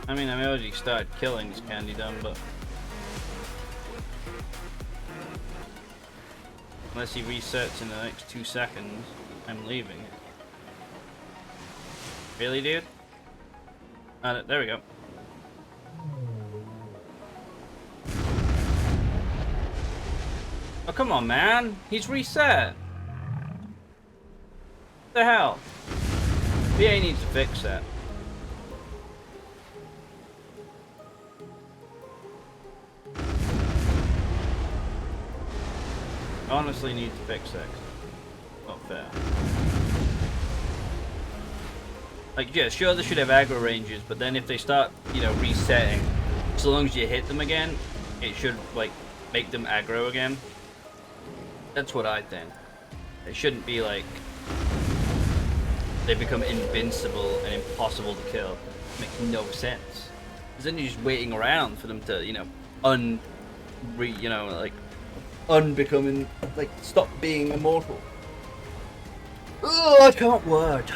I mean, I already started killing this candy dumb, but unless he resets in the next 2 seconds, I'm leaving. Really, dude? There we go. Oh, come on, man. He's reset. What the hell? BA needs to fix that. Honestly need to fix that. Not fair. Like, yeah, sure they should have aggro ranges, but then if they start, you know, resetting, so long as you hit them again, it should, like, make them aggro again. That's what I think. It shouldn't be like they become invincible and impossible to kill. It makes no sense. Because then you're just waiting around for them to, you know, unbecoming, like, stop being immortal. Oh, I can't word.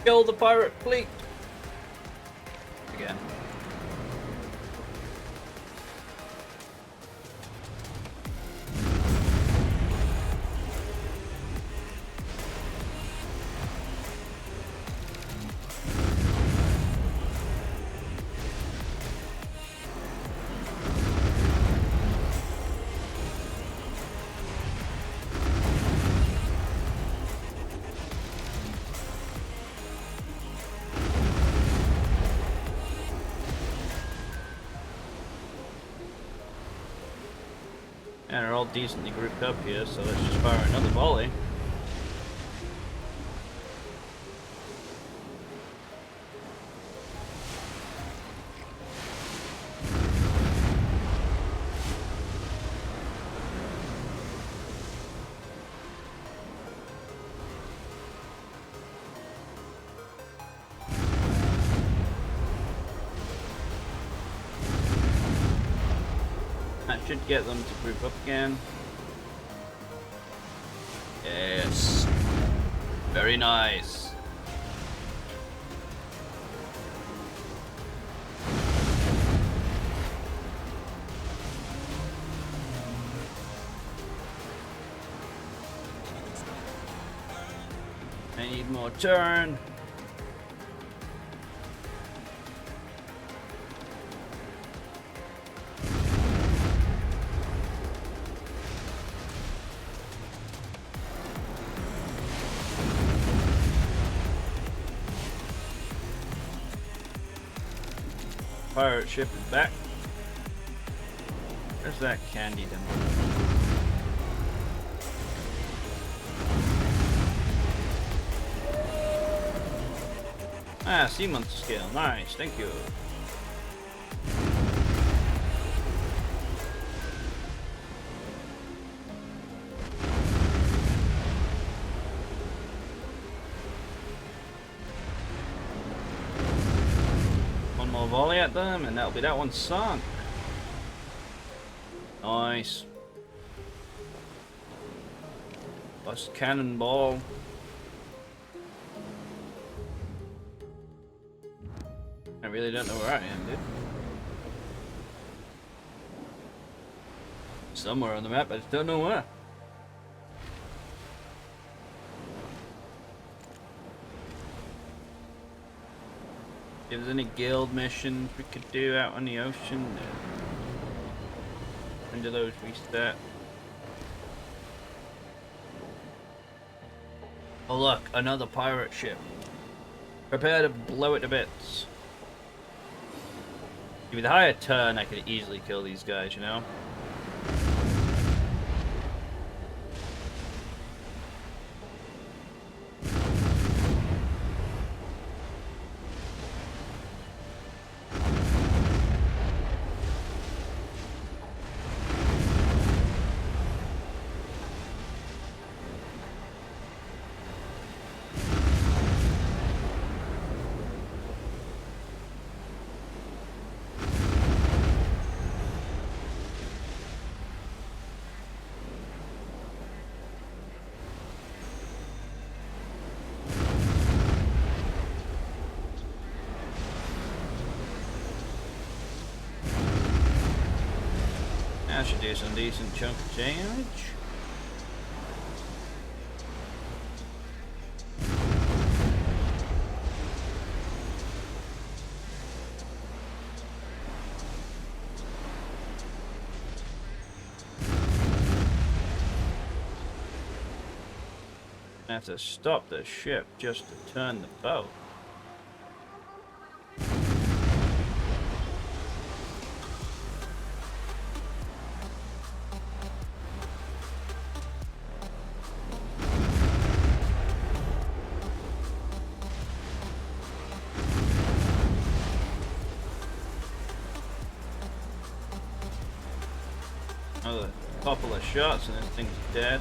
Kill the pirate fleet. Again. And they're all decently grouped up here, so let's just fire another volley. That should get them to group up again. Yes. Very nice. I need more turn. Pirate ship is back. Where's that candy then? Ah, sea monster skill. Nice, thank you. One more volley at them, and that'll be that one sunk. Nice. Plus cannonball. I really don't know where I am, dude. Somewhere on the map, I just don't know where. If there's any guild missions we could do out on the ocean, when do those reset? Oh look, another pirate ship. Prepare to blow it to bits. With a higher turn, I could easily kill these guys, you know? That should do some decent chunk of damage. I have to stop the ship just to turn the boat. Another couple of shots and this thing's dead.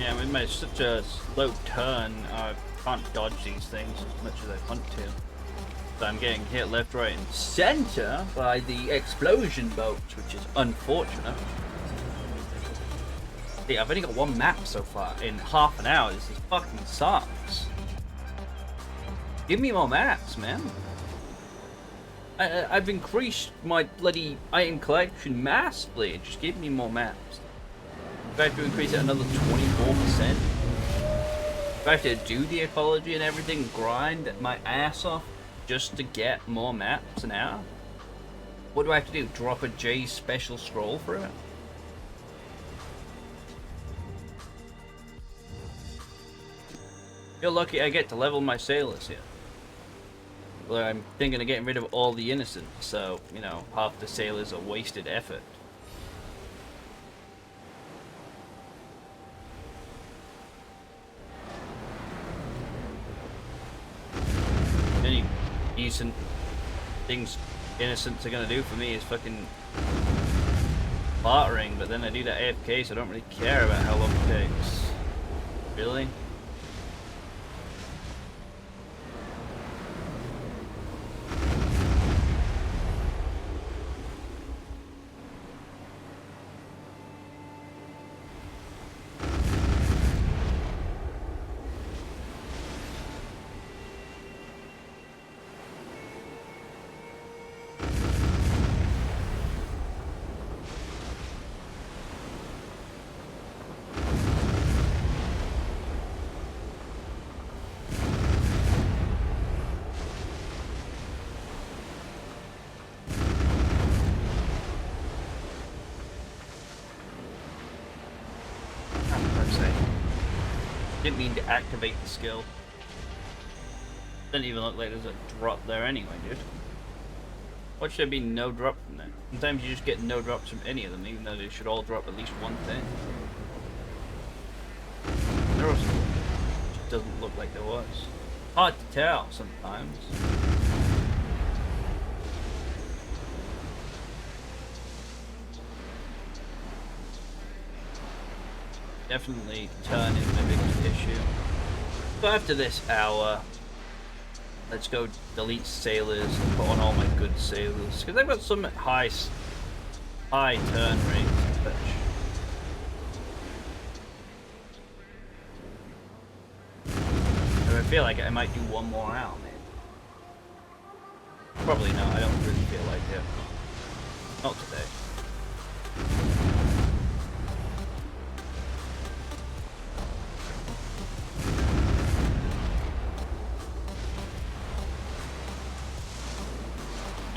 Yeah, we made such a slow turn, I can't dodge these things as much as I want to. So I'm getting hit left, right, and center by the explosion boats, which is unfortunate. See, I've only got one map so far in half an hour. This fucking sucks. Give me more maps, man. I've increased my bloody item collection massively. Just give me more maps. If I have to increase it another 24%. If I have to do the ecology and everything, grind my ass off just to get more maps an hour. What do I have to do? Drop a J special scroll for it? You're lucky I get to level my sailors here. Well, I'm thinking of getting rid of all the innocents, so, you know, half the sailors are wasted effort. Any decent things innocents are gonna do for me is fucking bartering, but then I do that AFK, so I don't really care about how long it takes. Really? Didn't mean to activate the skill. Doesn't even look like there's a drop there anyway, dude. What should there be no drop from that? Sometimes you just get no drops from any of them, even though they should all drop at least one thing. There was, just doesn't look like there was. Hard to tell sometimes. Definitely turn is my biggest issue. So after this hour, let's go delete sailors and put on all my good sailors. Because they've got some high turn rates and such. And I feel like I might do one more out, maybe. Probably not, I don't really feel like it. Not today.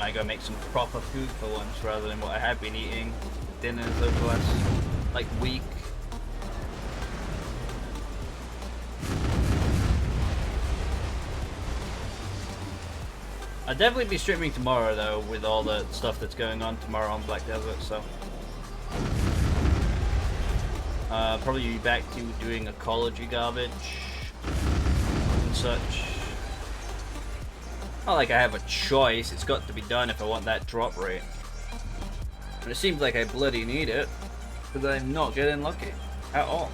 I gotta make some proper food for once rather than what I have been eating dinners over the last like week. I'll definitely be streaming tomorrow though with all the stuff that's going on tomorrow on Black Desert, so probably be back to doing ecology garbage and such. Not like I have a choice, it's got to be done if I want that drop rate. But it seems like I bloody need it, because I'm not getting lucky at all.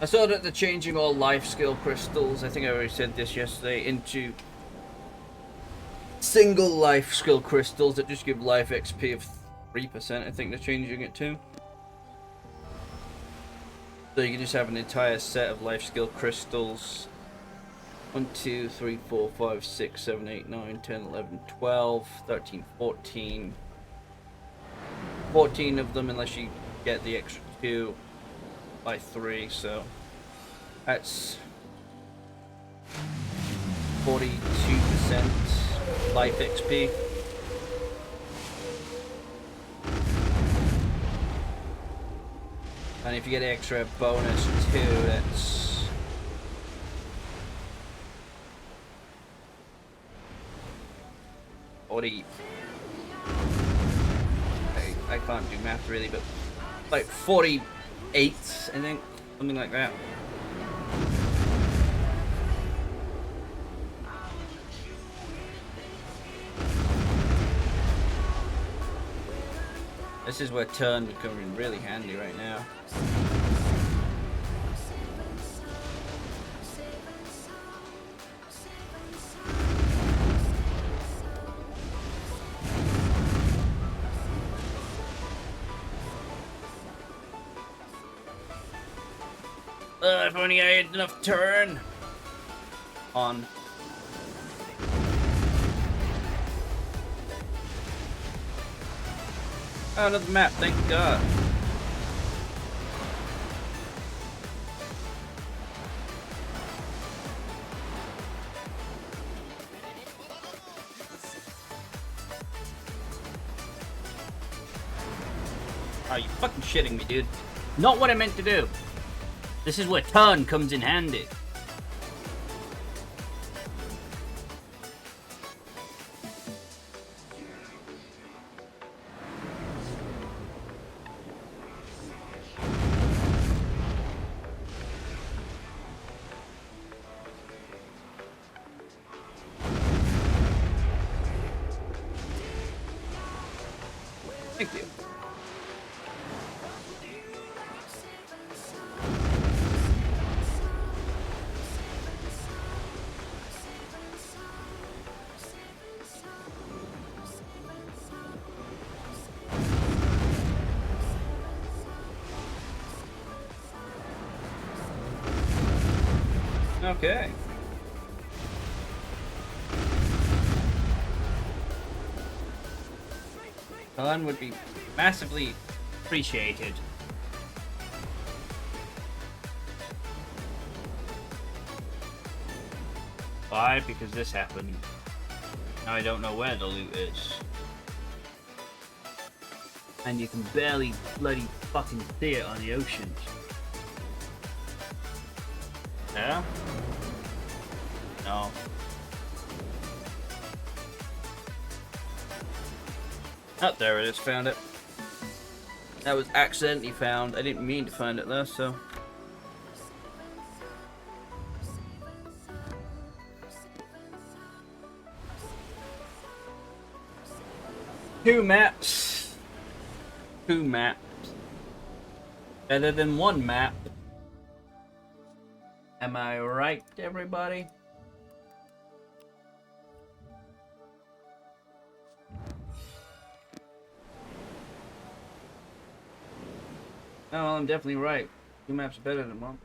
I saw that they're changing all life skill crystals, I think I already said this yesterday, into single life skill crystals that just give life XP of 3%, I think they're changing it to. So you can just have an entire set of life skill crystals. 1, 2, 3, 4, 5, 6, 7, 8, 9, 10, 11, 12, 13, 14. 14 of them unless you get the extra 2 by 3, so that's 42% life XP. And if you get extra bonus 2, that's 40. I can't do math really, but like 48, I think, something like that. This is where turn would come in really handy right now. If only I had enough turn on. Oh, another map, thank God. Are you fucking shitting me, dude? Not what I meant to do. This is where turn comes in handy. Thank you. Okay. Helen would be massively appreciated. Why? Because this happened. Now I don't know where the loot is. And you can barely bloody fucking see it on the oceans. Yeah? No. Oh, there it is. Found it. That was accidentally found. I didn't mean to find it there, so. Two maps. Two maps. Better than one map. Am I right, everybody? No, I'm definitely right. Two maps are better than one.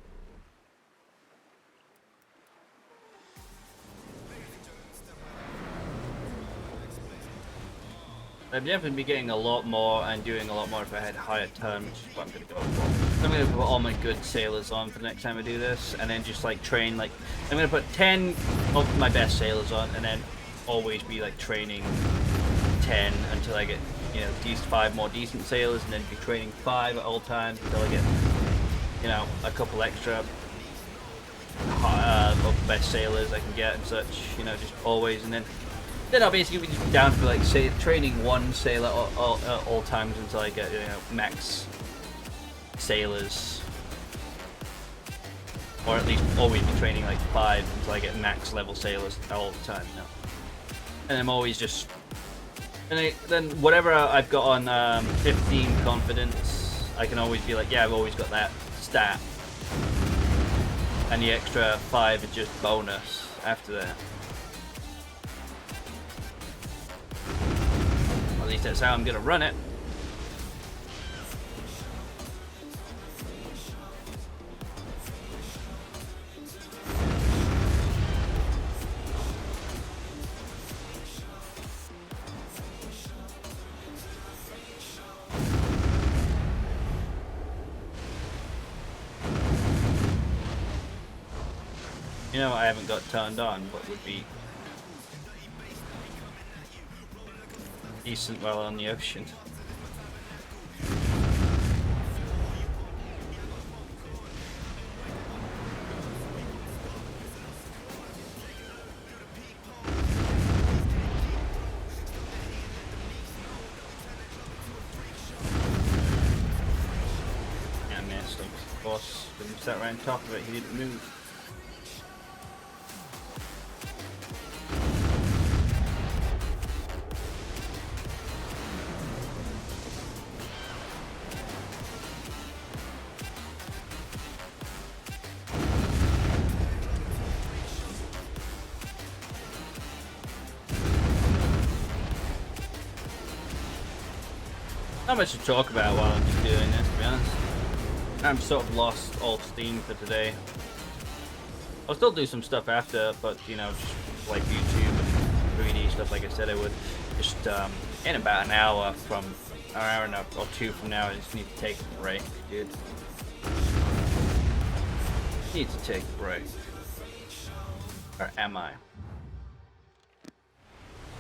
I'd definitely be getting a lot more and doing a lot more if I had higher turn, which is what I'm gonna go for. So I'm gonna put all my good sailors on for the next time I do this, and then just like train like I'm gonna put 10 of my best sailors on, and then always be like training 10 until I get, you know, these 5 more decent sailors, and then be training 5 at all times until I get, you know, a couple extra of the best sailors I can get and such, you know, just always, and then I'll basically be down for like say training 1 sailor all times until I get, you know, max sailors, or at least always be training like 5 until I get max level sailors all the time, you know. And I'm always just, and then whatever I've got on 15 confidence, I can always be like, yeah, I've always got that stat, and the extra 5 is just bonus after that. At least that's how I'm gonna run it. You know, I haven't got turned on, what would be decent while on the ocean. Yeah, I missed him. Of course, when you sat right on top of it, he didn't move. Not much to talk about while I'm just doing this, to be honest. I'm sort of lost all steam for today. I'll still do some stuff after, but you know, just like YouTube and 3D stuff like I said I would. Just in about an hour from, an hour and or 2 from now, I just need to take a break, dude. Need to take a break. Or am I?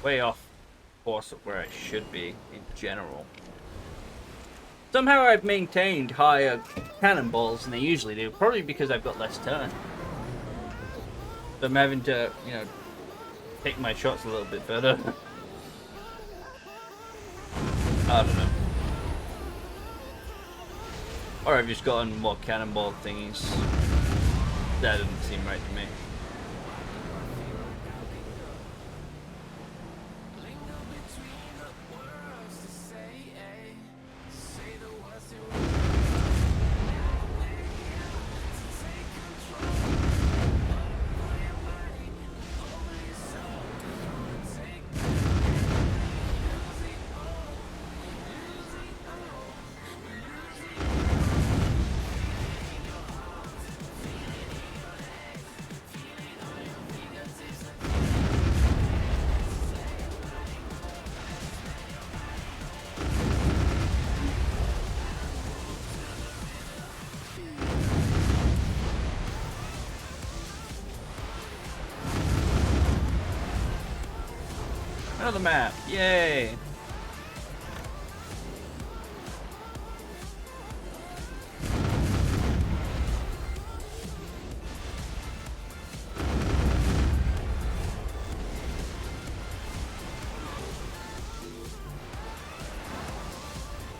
Way off course of where I should be in general. Somehow I've maintained higher cannonballs than they usually do, probably because I've got less turn. So I'm having to, you know, pick my shots a little bit better. I don't know. Or I've just gotten more cannonball thingies. That doesn't seem right to me. Another map, yay!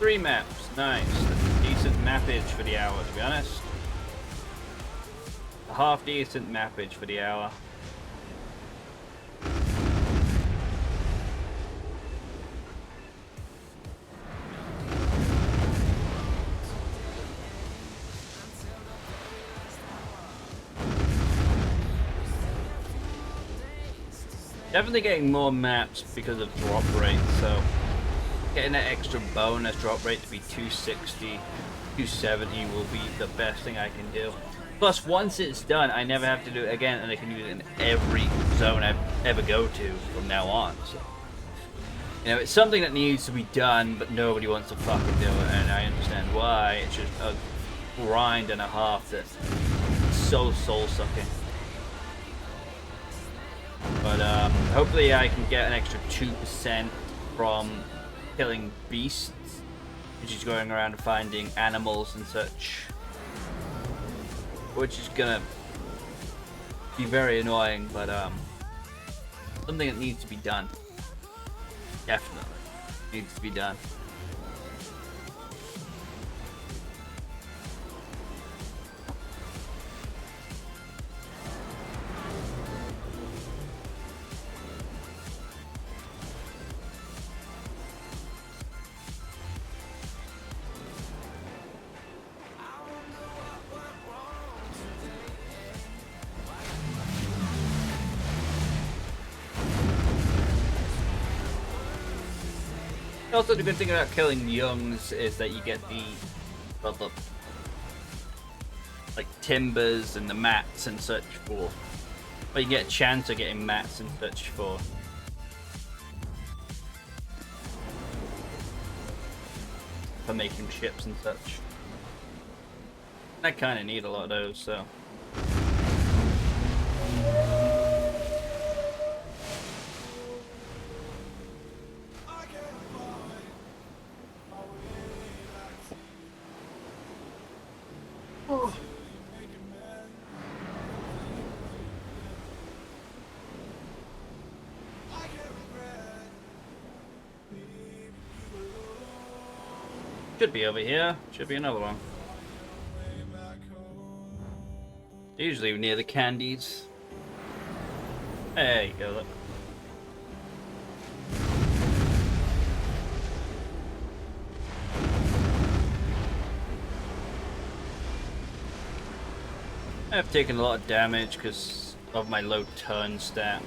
3 maps. Nice. That's decent mappage for the hour, to be honest. A half decent mappage for the hour. Definitely getting more maps because of drop rate, so getting that extra bonus drop rate to be 260, 270 will be the best thing I can do. Plus, once it's done, I never have to do it again, and I can use it in every zone I ever go to from now on. So, you know, it's something that needs to be done, but nobody wants to fucking do it, and I understand why. It's just a grind and a half that's so soul-sucking. But hopefully I can get an extra 2% from killing beasts, which is going around and finding animals and such, which is gonna be very annoying, but something that needs to be done. Definitely needs to be done. Also, the good thing about killing youngs is that you get the like timbers and the mats and such for, but you get a chance of getting mats and such for making ships and such. I kind of need a lot of those, so. Should be over here. Should be another one. Usually near the candies. There you go, look. I've taken a lot of damage because of my low turn stat.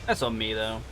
That's on me though.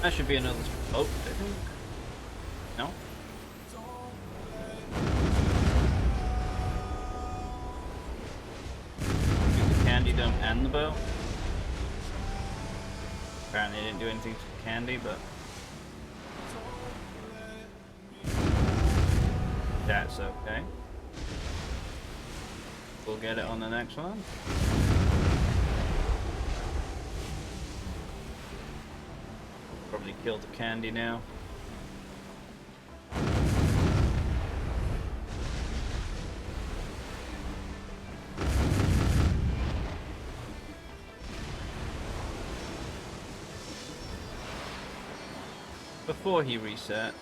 That should be another boat, I think. No? Use the candy dump and the bow. Apparently I didn't do anything to the candy, but that's okay. We'll get it on the next one. Probably killed the candy now. Before he resets.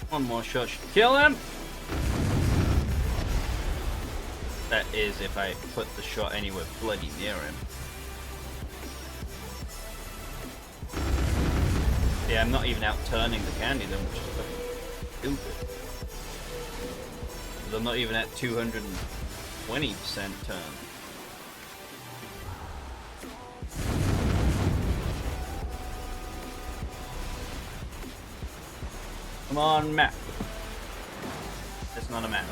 One more shot should kill him. That is if I put the shot anywhere bloody near him. Yeah, I'm not even out turning the candy then, which is fucking stupid. Because I'm not even at 220% turn. Come on, map. It's not a map.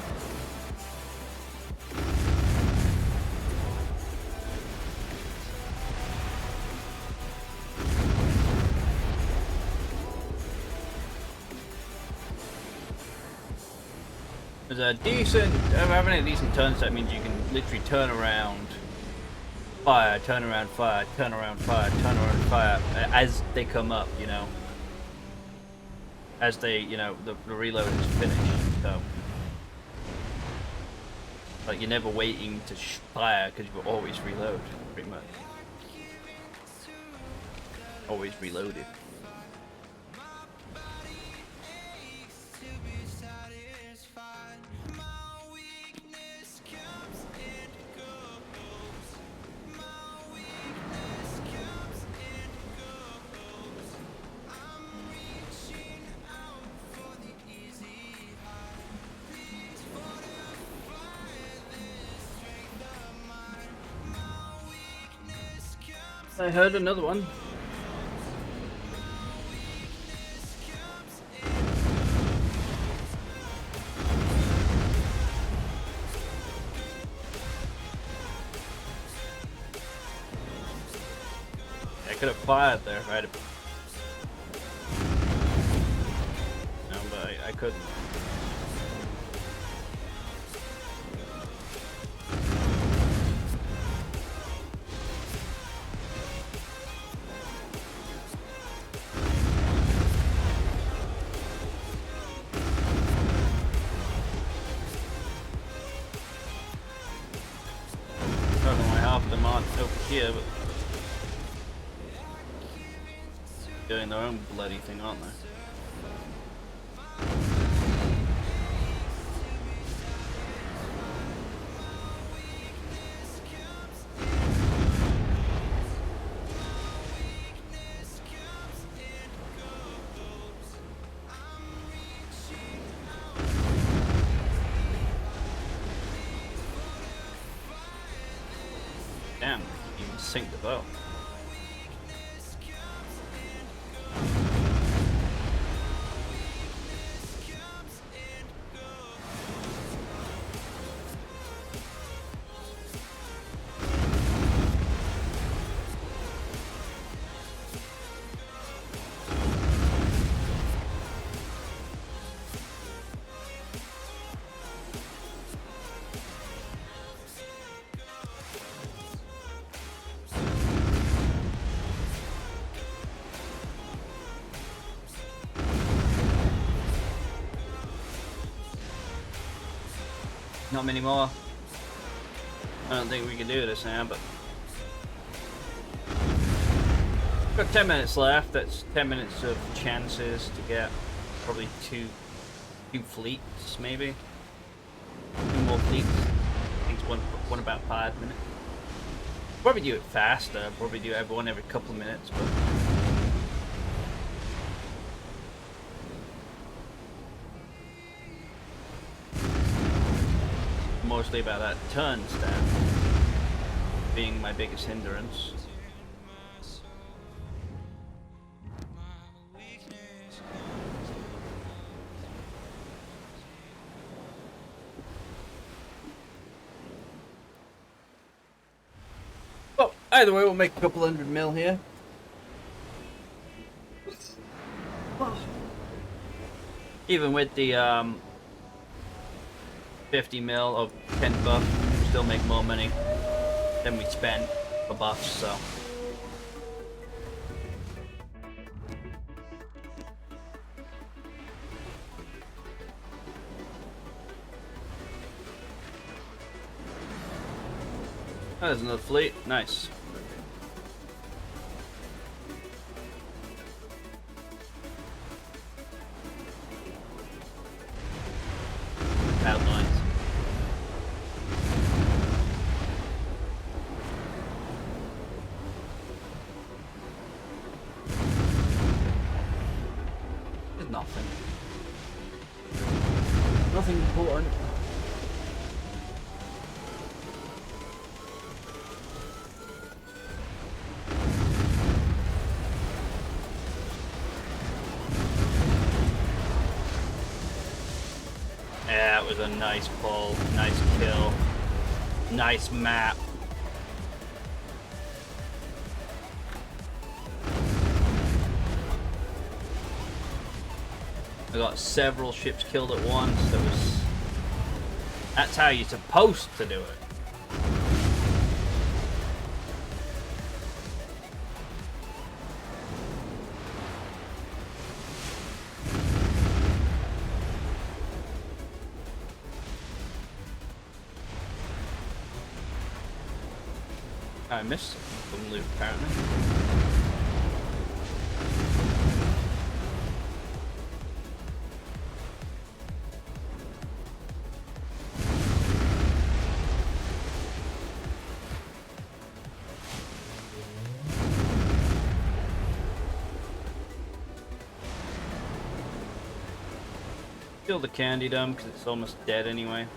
There's a decent, having a decent turn set means you can literally turn around, fire, turn around, fire, turn around, fire, turn around, fire, as they come up, you know. As they, you know, the reload is finished, so. Like, you're never waiting to fire, because you always reload, pretty much. Always reloaded. I heard another one. I could have fired there, right? No, but I couldn't. I don't know why half of them aren't over here, but doing their own bloody thing, aren't they? Damn, you can sink the bow. Not many more. I don't think we can do this now, but got 10 minutes left. That's 10 minutes of chances to get probably two fleets, maybe 2 more fleets. I think one about 5 minutes. Probably do it faster. Probably do everyone every couple of minutes, but. Mostly about that turn stat being my biggest hindrance. Well, either way, we'll make a couple hundred mil here. Even with the 50 mil of 10 buffs, we still make more money than we spent for buffs, so. Oh, there's another fleet. Nice. Outlines. nothing important. Yeah, it was a nice pull, nice kill, nice map. I got several ships killed at once. That's how you're supposed to do it. I missed some loot apparently. Kill the candy dome because it's almost dead anyway.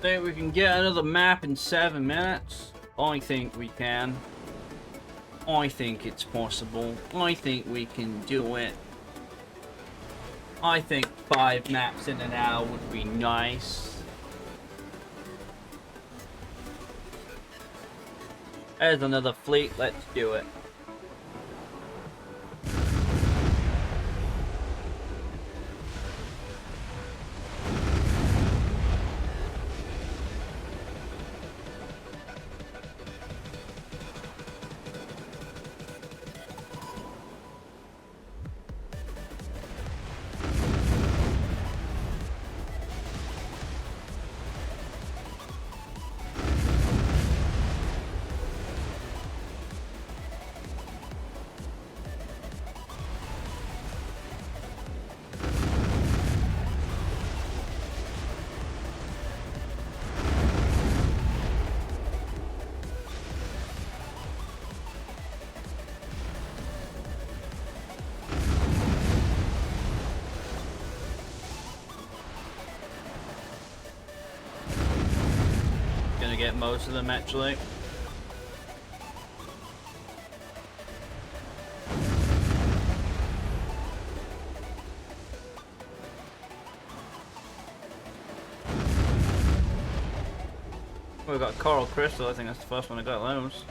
Think we can get another map in 7 minutes? I think we can. I think it's possible. I think we can do it. I think 5 maps in an hour would be nice. There's another fleet, let's do it. Get most of them actually. We've got coral crystal. I think that's the first one I got those.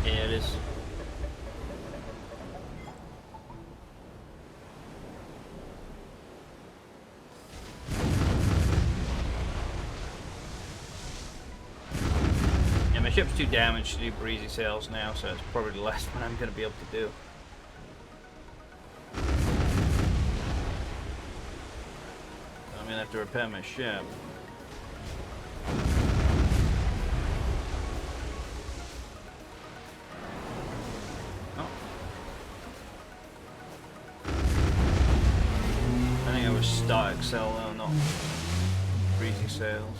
Yeah, it is. My ship's too damaged to do breezy sails now, so it's probably the last one I'm going to be able to do. I'm going to have to repair my ship. Oh. I think I was static sail though, not breezy sails.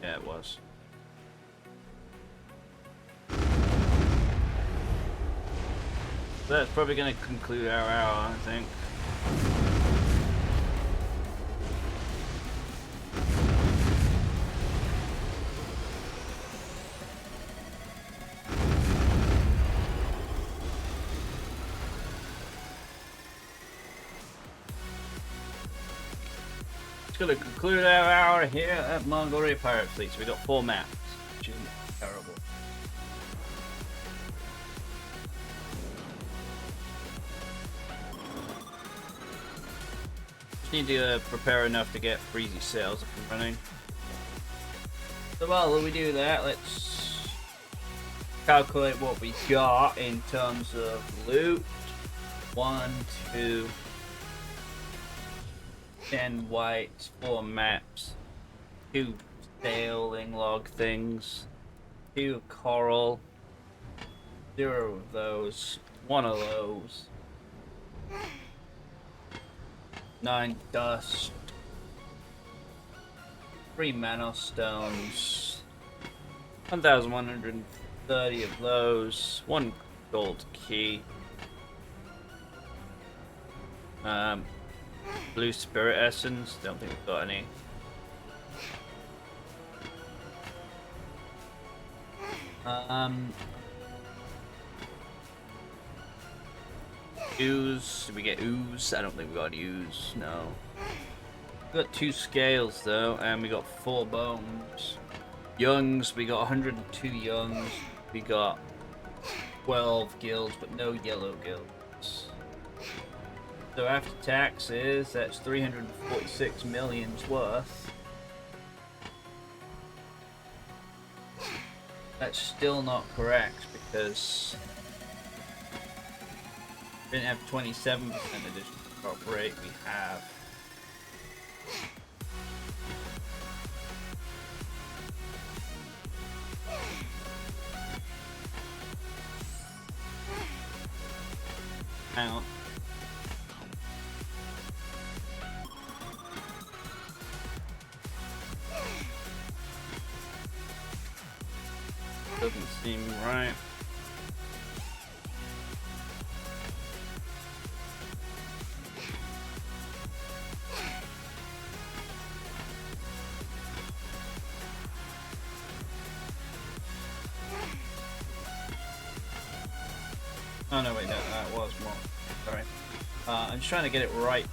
Yeah, it was. That's probably going to conclude our hour, I think. It's going to conclude our hour here at Mongolia Pirate Fleet. So we got 4 maps, which isn't terrible. Need to prepare enough to get breezy sails up and running. So while we do that, let's calculate what we got in terms of loot. 1, 2, 10 whites, 4 maps, 2 sailing log things, 2 coral, 0 of those, 1 of those, 9 dust, 3 mana stones, 1,130 of those, 1 gold key, blue spirit essence, don't think we've got any. Ooze, did we get ooze? I don't think we got ooze, no. We got 2 scales though, and we got 4 bones. Youngs, we got 102 youngs. We got 12 gills, but no yellow gills. So after taxes, that's 346 million's worth. That's still not correct because we didn't have 27% additional crop rate. We have. Count. Doesn't seem right. Oh no, wait, no, that was more. Sorry. I'm just trying to get it right.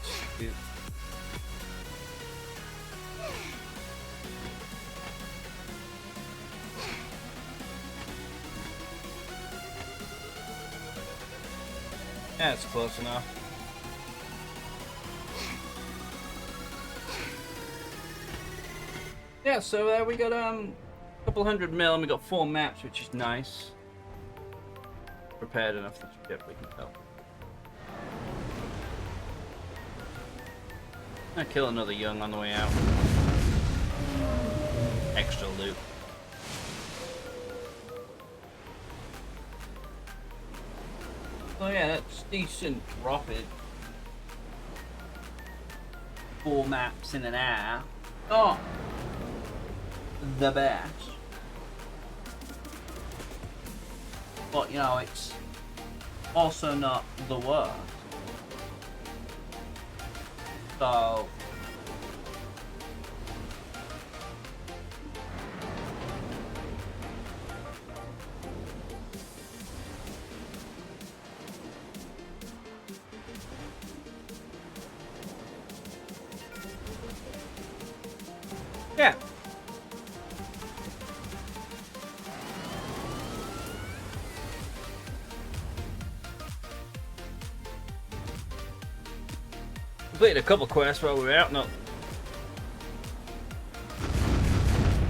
Yeah, it's close enough. Yeah, so we got a couple hundred mil, and we got 4 maps, which is nice. Prepared enough that we can tell. I'll kill another young on the way out. Extra loot. Oh yeah, that's decent profit. 4 maps in an hour. Oh, the best. But you know, it's also not the worst. So yeah. Completed a couple quests while we were out. No.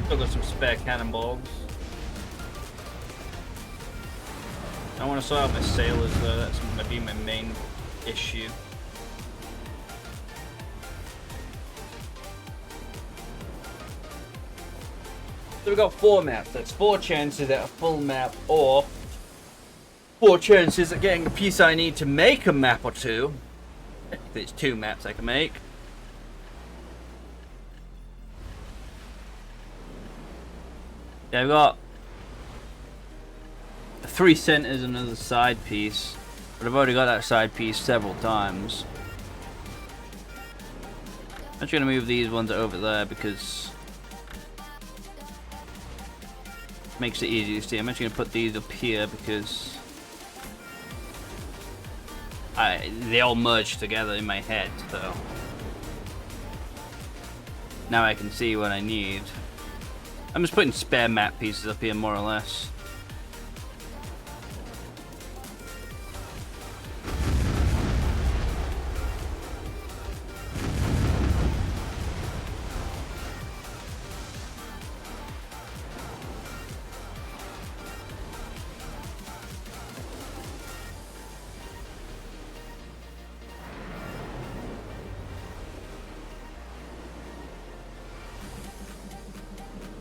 Still got some spare cannonballs. I want to sort out my sailors though. That's going to be my main issue. So we got 4 maps. That's 4 chances at a full map, or 4 chances at getting the piece I need to make a map or 2. If it's 2 maps I can make. Yeah, I've got 3 centers and another side piece, but I've already got that side piece several times. I'm just gonna move these ones over there because it makes it easier to see. I'm actually gonna put these up here because they all merge together in my head, so now I can see what I need. I'm just putting spare map pieces up here, more or less.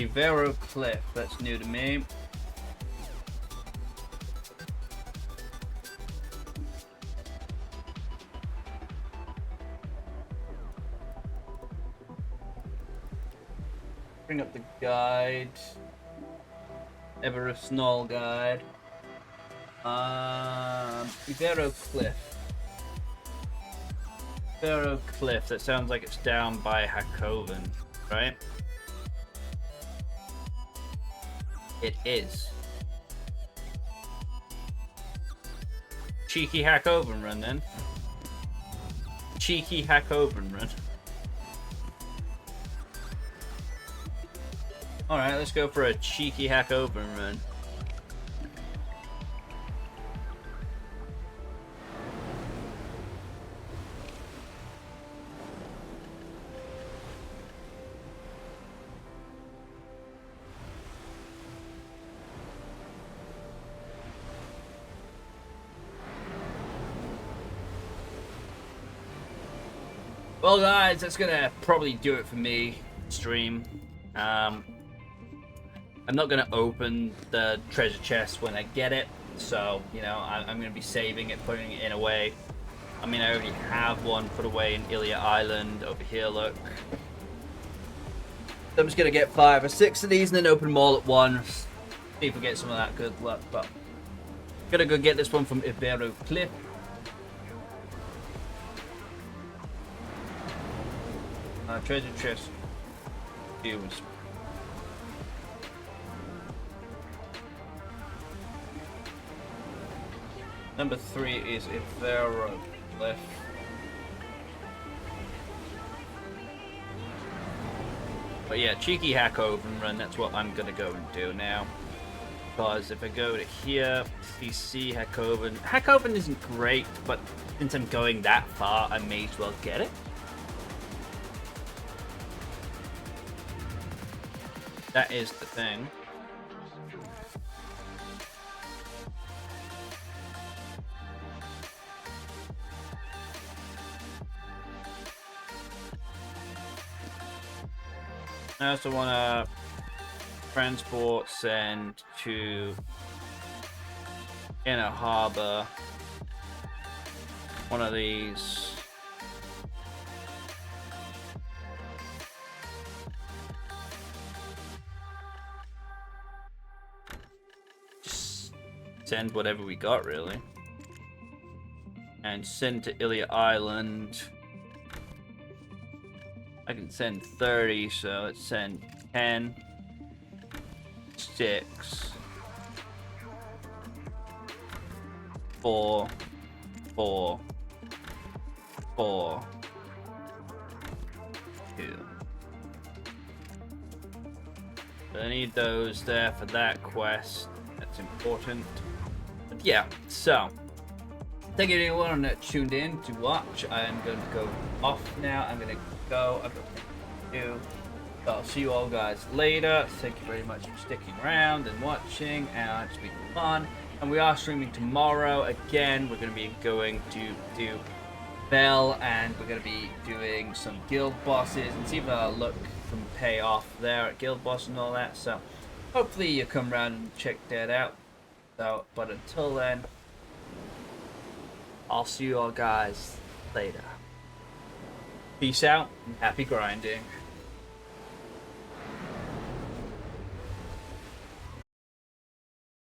Ivero Cliff, that's new to me. Bring up the guide. Everest Knoll guide. Ivero Cliff. Ivero Cliff, that sounds like it's down by Hakoven, right? It is. Cheeky Hakoven run then. Cheeky Hakoven run. Alright, let's go for a cheeky Hakoven run. Well guys, that's gonna probably do it for me, stream. I'm not gonna open the treasure chest when I get it, so, you know, I'm gonna be saving it, putting it in away. I mean, I already have one put away in Ilia Island, over here, look. I'm just gonna get 5 or 6 of these and then open them all at once. See if we get some of that good luck, but... Gonna go get this one from Ivero Cliff. Treasure chest views. Number 3 is Ivero Cliff. But yeah, cheeky Hakoven run, that's what I'm gonna go and do now. Because if I go to here, CC Hakoven. Hakoven isn't great, but since I'm going that far, I may as well get it. That is the thing. I also want to transport send to Inner Harbor. One of these. Send whatever we got, really. And send to Ilia Island. I can send 30, so let's send 10, 6, 4, 4, 4, 2. So I need those there for that quest. That's important. But yeah, so thank you to anyone that tuned in to watch. I am going to go off now. I'm going to go. I've got things to do. So I'll see you all guys later. Thank you very much for sticking around and watching. And it's been fun. And we are streaming tomorrow again. We're going to be going to do Bell, and we're going to be doing some guild bosses and see if our luck can pay off there at guild boss and all that. So hopefully you come around and check that out. So, but until then, I'll see you all guys later. Peace out and happy grinding.